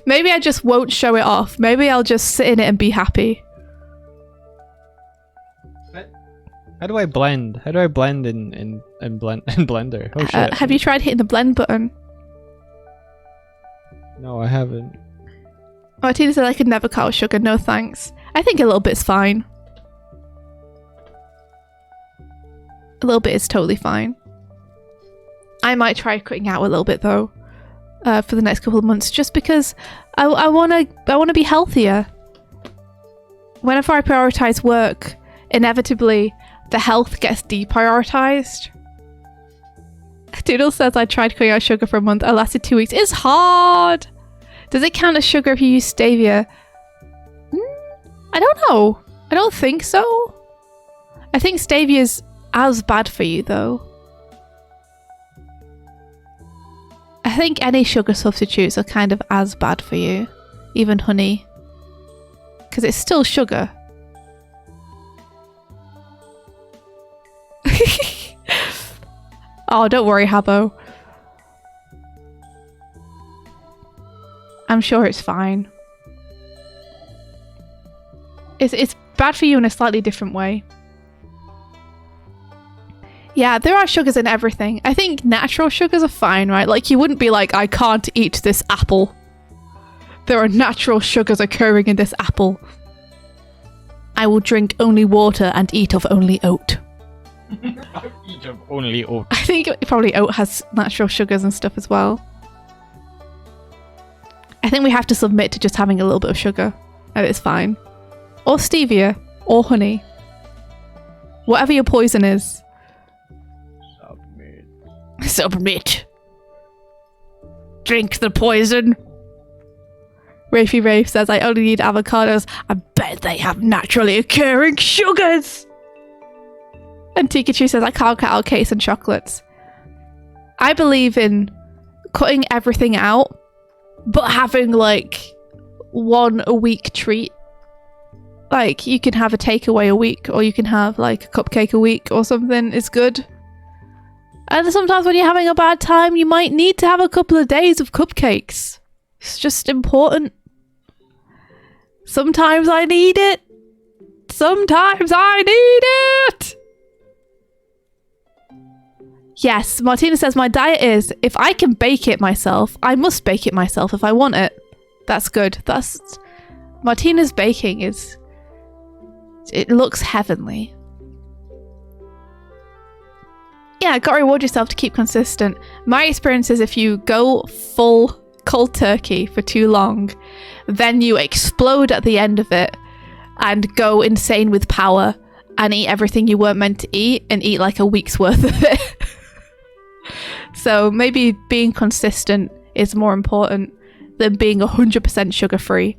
Maybe I just won't show it off. Maybe I'll just sit in it and be happy. How do I blend? How do I blend in Blender? Oh shit. Have you tried hitting the blend button? No, I haven't. Martina said I could never cut out sugar. No thanks. I think a little bit's fine. A little bit is totally fine. I might try cutting out a little bit though, for the next couple of months, just because I wanna be healthier. Whenever I prioritize work, inevitably the health gets deprioritized. Doodle says I tried cutting out sugar for a month. I lasted 2 weeks. It's hard. Does it count as sugar if you use stevia? I don't know. I don't think so. I think stevia's as bad for you though. I think any sugar substitutes are kind of as bad for you. Even honey. Because it's still sugar. Oh, don't worry, Habbo. I'm sure it's fine. It's bad for you in a slightly different way. Yeah, there are sugars in everything. I think natural sugars are fine, right? Like, you wouldn't be like, I can't eat this apple. There are natural sugars occurring in this apple. I will drink only water and eat of only oat. Eat of only oat. I think probably oat has natural sugars and stuff as well. I think we have to submit to just having a little bit of sugar, and it's fine. Or stevia, or honey. Whatever your poison is. Submit. Drink the poison. Rafey Rafe says, I only need avocados. I bet they have naturally occurring sugars. And Tikachu says, I can't cut out cakes and chocolates. I believe in cutting everything out, but having like 1 a week treat. Like, you can have a takeaway a week, or you can have like a cupcake a week or something. It's good. And sometimes when you're having a bad time, you might need to have a couple of days of cupcakes. It's just important. Sometimes I need it. Sometimes I need it. Yes, Martina says my diet is, if I can bake it myself, I must bake it myself if I want it. That's good. Martina's baking is, it looks heavenly. Yeah, gotta reward yourself to keep consistent. My experience is if you go full cold turkey for too long, then you explode at the end of it and go insane with power and eat everything you weren't meant to eat and eat like a week's worth of it. So maybe being consistent is more important than being 100% sugar free.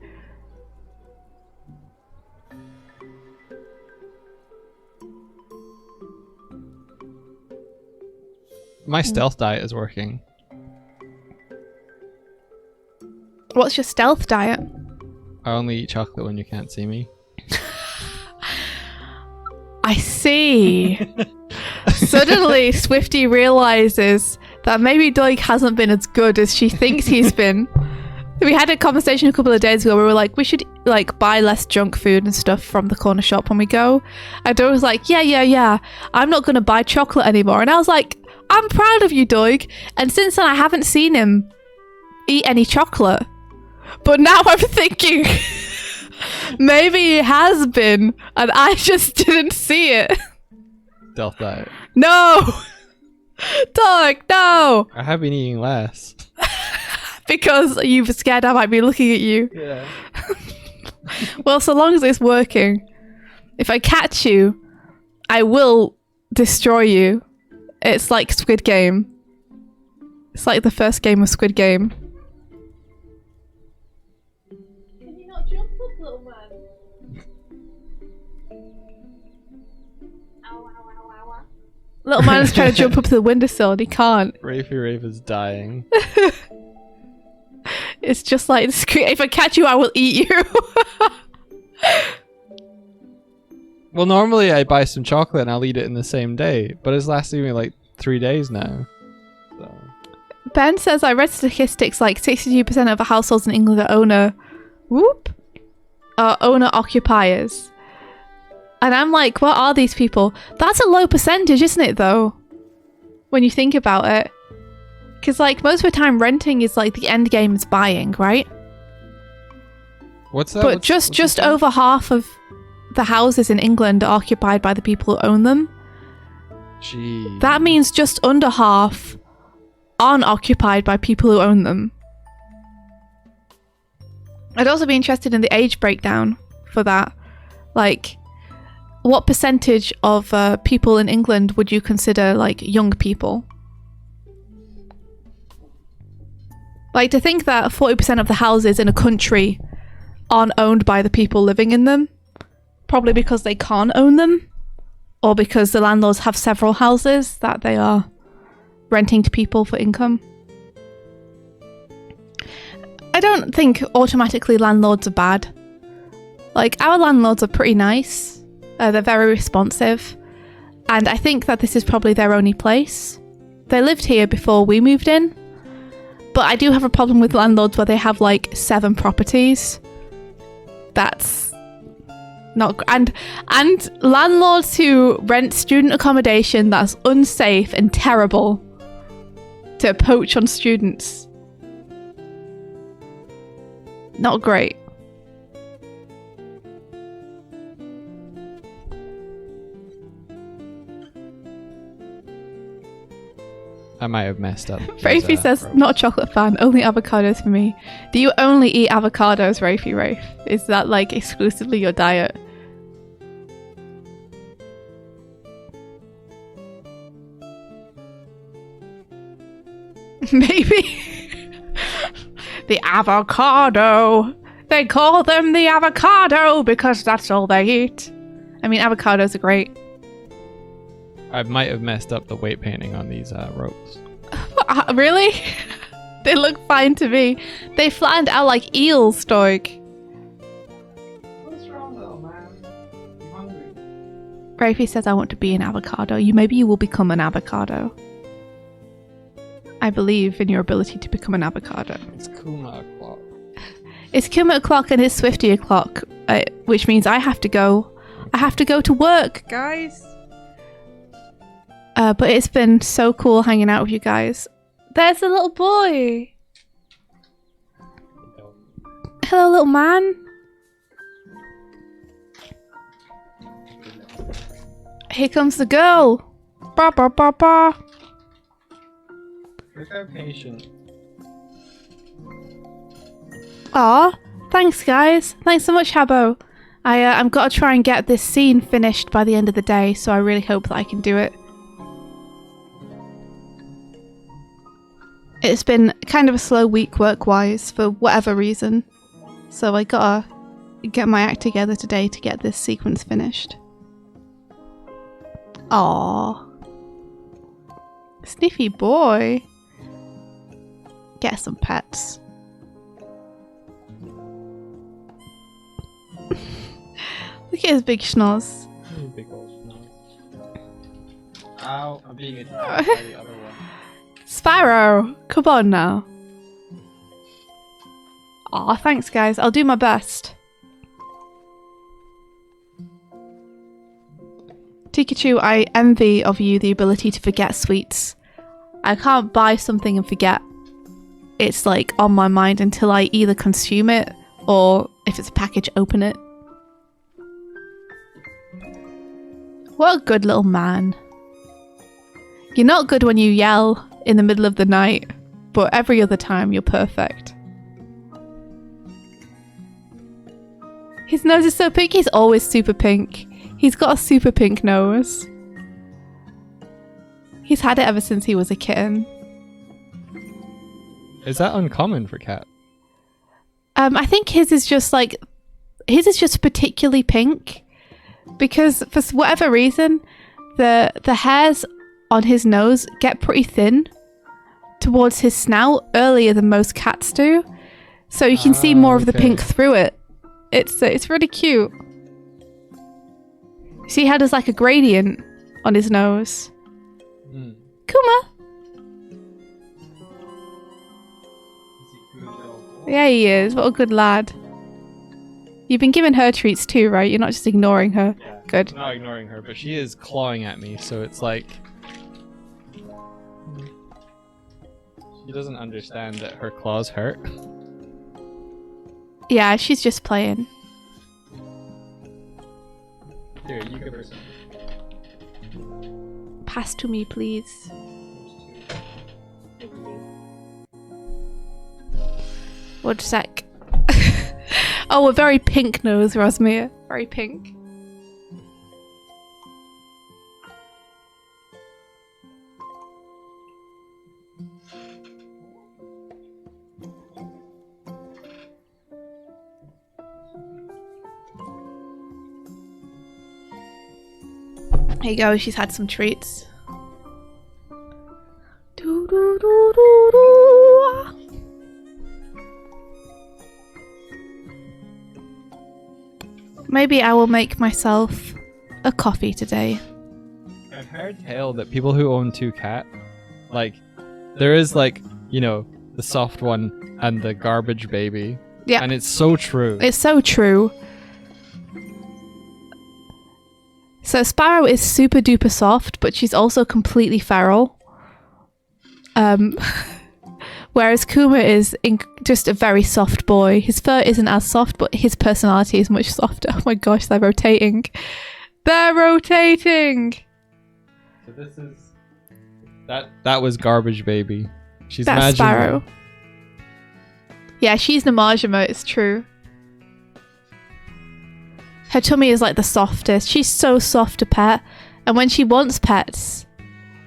My stealth diet is working. What's your stealth diet? I only eat chocolate when you can't see me. I see. Suddenly, Swifty realizes that maybe Doig hasn't been as good as she thinks he's been. We had a conversation a couple of days ago where we were like, we should like buy less junk food and stuff from the corner shop when we go. And Doig was like, yeah, I'm not going to buy chocolate anymore. And I was like, I'm proud of you, Doig. And since then, I haven't seen him eat any chocolate. But now I'm thinking, maybe he has been, and I just didn't see it. Stealth diet. No! Doig, no! I have been eating less. Because you're scared I might be looking at you. Yeah. Well, so long as it's working. If I catch you, I will destroy you. It's like Squid Game. It's like the first game of Squid Game. Can you not jump up, little man? Ow, ow, ow, ow, ow. Little man's trying to jump up to the windowsill and he can't. Rafe is dying. It's just like, if I catch you, I will eat you. Well, normally I buy some chocolate and I'll eat it in the same day, but it's lasting me like 3 days now. So. Ben says, I read statistics like 62% of the households in England are owner-occupiers. And I'm like, what are these people? That's a low percentage, isn't it, though? When you think about it. Because, like, most of the time renting is like the end game is buying, right? What's that? But just over half of the houses in England are occupied by the people who own them. Gee. That means just under half aren't occupied by people who own them. I'd also be interested in the age breakdown for that. Like, what percentage of people in England would you consider, like, young people? Like, to think that 40% of the houses in a country aren't owned by the people living in them, probably because they can't own them, or because the landlords have several houses that they are renting to people for income. I don't think automatically landlords are bad. Like, our landlords are pretty nice. They're very responsive. And I think that this is probably their only place. They lived here before we moved in. But I do have a problem with landlords where they have like 7 properties. That's not... And landlords who rent student accommodation that's unsafe and terrible to poach on students. Not great. I might have messed up. Rafe says, not a chocolate fan, only avocados for me. Do you only eat avocados, Rafe? Is that like exclusively your diet? Maybe. The avocado. They call them the avocado because that's all they eat. I mean, avocados are great. I might have messed up the weight painting on these ropes. Really? They look fine to me. They flattened out like eels, Doig. What's wrong, little man? I'm hungry. Rafe says, I want to be an avocado. Maybe you will become an avocado. I believe in your ability to become an avocado. It's Kuma o'clock. It's Kuma o'clock and it's Swifty o'clock, which means I have to go. I have to go to work, guys. But it's been so cool hanging out with you guys. There's a little boy. Hello, little man. Here comes the girl. Ba ba ba ba. Look how patient. Aw, thanks guys. Thanks so much, Habbo. I'm gotta try and get this scene finished by the end of the day, so I really hope that I can do it. It's been kind of a slow week work-wise for whatever reason, so I gotta get my act together today to get this sequence finished. Aww. Sniffy boy. Get some pets. Look at his big schnoz. Big old schnoz. Ow, I'm being attacked by the other one. Sparrow! Come on now. Aw, thanks guys. I'll do my best. Pikachu, I envy of you the ability to forget sweets. I can't buy something and forget. It's like on my mind until I either consume it or if it's a package, open it. What a good little man. You're not good when you yell in the middle of the night, but every other time you're perfect. His nose is so pink. He's always super pink. He's got a super pink nose. He's had it ever since he was a kitten. Is that uncommon for cat? I think his is just particularly pink because for whatever reason, the hairs on his nose get pretty thin towards his snout earlier than most cats do, so you can see more of the pink through it. It's really cute. See how there's like a gradient on his nose. Kuma. Yeah, he is. What a good lad. You've been giving her treats too, right? You're not just ignoring her. Yeah, good. I'm not ignoring her, but she is clawing at me, so it's like... She doesn't understand that her claws hurt. Yeah, she's just playing. Here, you give her some. Pass to me, please. One sec. Oh, a very pink nose, Rosmere. Very pink. There you go, she's had some treats. Doo -doo -doo -doo -doo. Maybe I will make myself a coffee today. I've heard tale that people who own two cat, like, there is like, you know, the soft one and the garbage baby. Yeah. And it's so true. It's so true. So Sparrow is super duper soft, but she's also completely feral. Whereas Kuma is just a very soft boy. His fur isn't as soft, but his personality is much softer. Oh my gosh, they're rotating. They're rotating! So this is... That was garbage baby. She's That's Majima. Sparrow. Yeah, she's Namajima, it's true. Her tummy is like the softest. She's so soft to pet. And when she wants pets,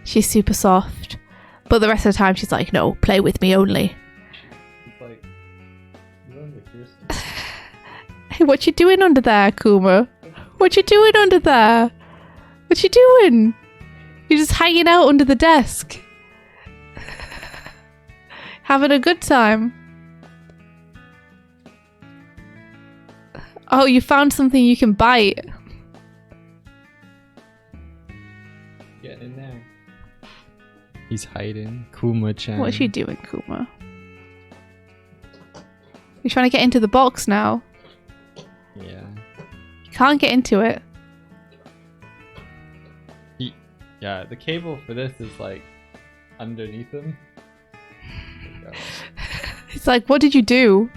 she's super soft. But the rest of the time she's like, no, play with me only. It's like... Hey, what you doing under there, Kuma? What you doing under there? What you doing? You're just hanging out under the desk. Having a good time. Oh, you found something you can bite. Get in there. He's hiding. Kuma-chan. What's she doing, Kuma? You're trying to get into the box now. Yeah. You can't get into it. Yeah, the cable for this is like underneath him. It's like, what did you do?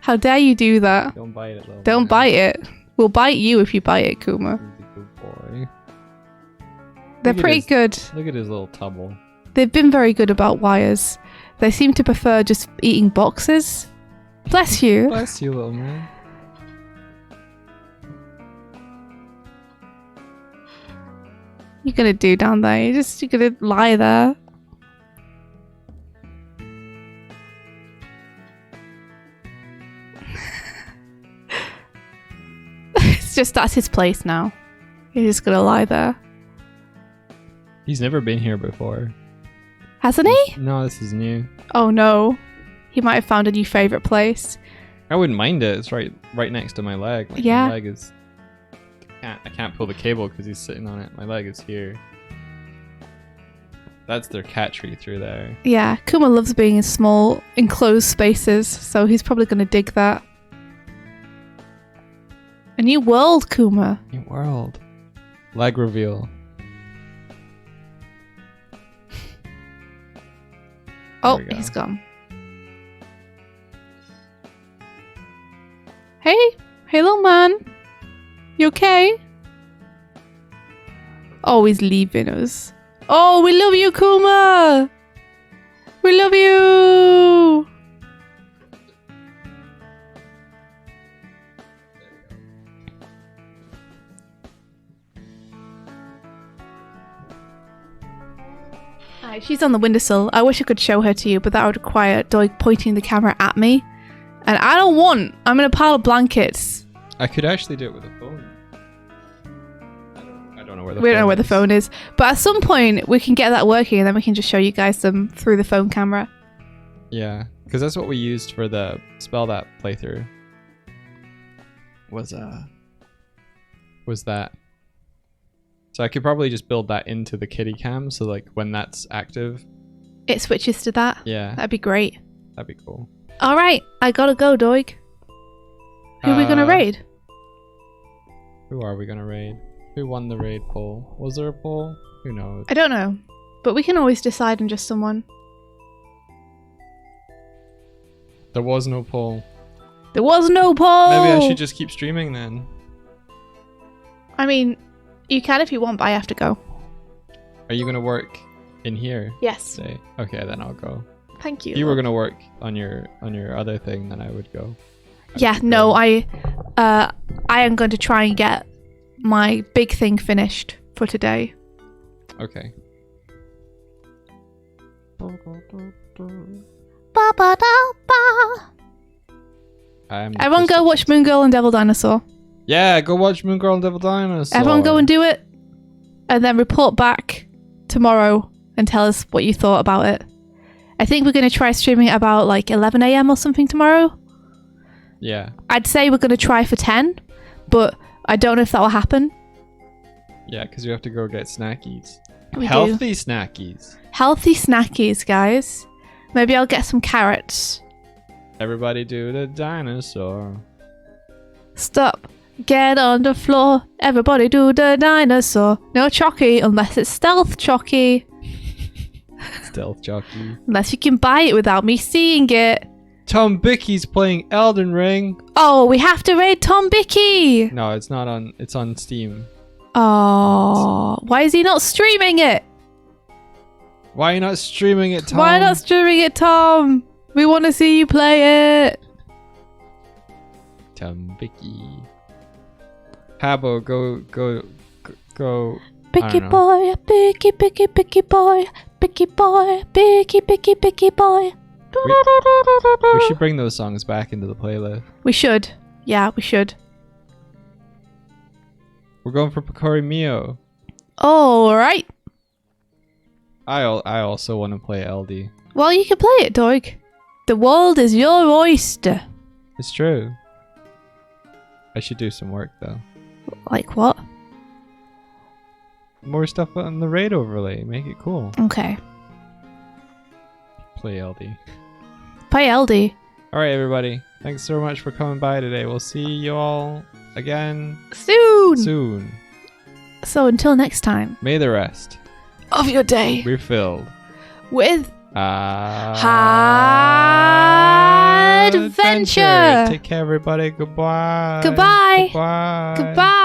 How dare you do that? Don't bite it, little Don't man. bite it. We'll bite you if you bite it, Kuma. He's a good boy. They're Look at pretty his- good. Look at his little tubble. They've been very good about wires. They seem to prefer just eating boxes. Bless you. Bless you, little man. You're gonna do down there. You're gonna lie there. It's just that's his place now. He's just gonna lie there. He's never been here before. Hasn't he? No, this is new. Oh no. He might have found a new favourite place. I wouldn't mind it. It's right next to my leg. Like, Yeah. My leg is... I can't pull the cable because he's sitting on it. My leg is here. That's their cat tree through there. Yeah, Kuma loves being in small, enclosed spaces, so he's probably gonna dig that. A new world, Kuma. New world. Leg reveal. Oh, we go. he's gone. Hey, little man. You okay? Oh, he's leaving us. Oh, we love you, Kuma. We love you. Hi, she's on the windowsill. I wish I could show her to you, but that would require Doig pointing the camera at me. And I don't want. I'm in a pile of blankets. I could actually do it with a phone. I don't know where the We phone don't know where the is. phone is. But at some point, we can get that working and then we can just show you guys them through the phone camera. Yeah, because that's what we used for the Spell That playthrough. Was that. So I could probably just build that into the kitty cam, so like when that's active, It switches to that. yeah, That'd be great. that'd be cool. All right, I gotta go, Doig. Who are we gonna raid? Who are we gonna raid? Who won the raid poll? Was there a poll? Who knows? I don't know, but we can always decide on just someone. There was no poll. There was no poll. Maybe I should just keep streaming then. I mean, you can if you want, but I have to go. Are you gonna work in here Yes. today? Okay, then I'll go. Thank you. If you were gonna work on your other thing, then I would go. Yeah, no, I am going to try and get my big thing finished for today. Okay. Everyone go watch Moon Girl and Devil Dinosaur. Yeah, go watch Moon Girl and Devil Dinosaur. Everyone go and do it. And then report back tomorrow and tell us what you thought about it. I think we're going to try streaming at about like 11 a.m. or something tomorrow. Yeah. I'd say we're going to try for 10, but I don't know if that will happen. Yeah, because you have to go get snackies. We Healthy snackies. Healthy snackies, guys. Maybe I'll get some carrots. Everybody do the dinosaur. Stop. Get on the floor. Everybody do the dinosaur. No Chocky unless it's stealth Chocky. Stealth jockey. Unless you can buy it without me seeing it. Tom Bickey's playing Elden Ring. Oh, we have to raid Tom Bickey. No, it's not on. It's on Steam. Oh, why is he not streaming it? Why are you not streaming it, Tom? Why not streaming it, Tom? We want to see you play it. Tom Bickey. Habbo, go. Bicky boy, Bicky boy, Bicky boy, Bicky boy. We should bring those songs back into the playlist. We should. Yeah, we should. We're going for Picori Mio. All right. I also want to play LD. Well, you can play it, Doig. The world is your oyster. It's true. I should do some work though. Like what? More stuff on the raid overlay. Make it cool. Okay. Play LD. Play LD. Alright, everybody. Thanks so much for coming by today. We'll see you all again Soon. soon. So until next time. May the rest Of your day. be filled With adventure. adventure. Take care, everybody. Goodbye. Goodbye. Goodbye. Goodbye.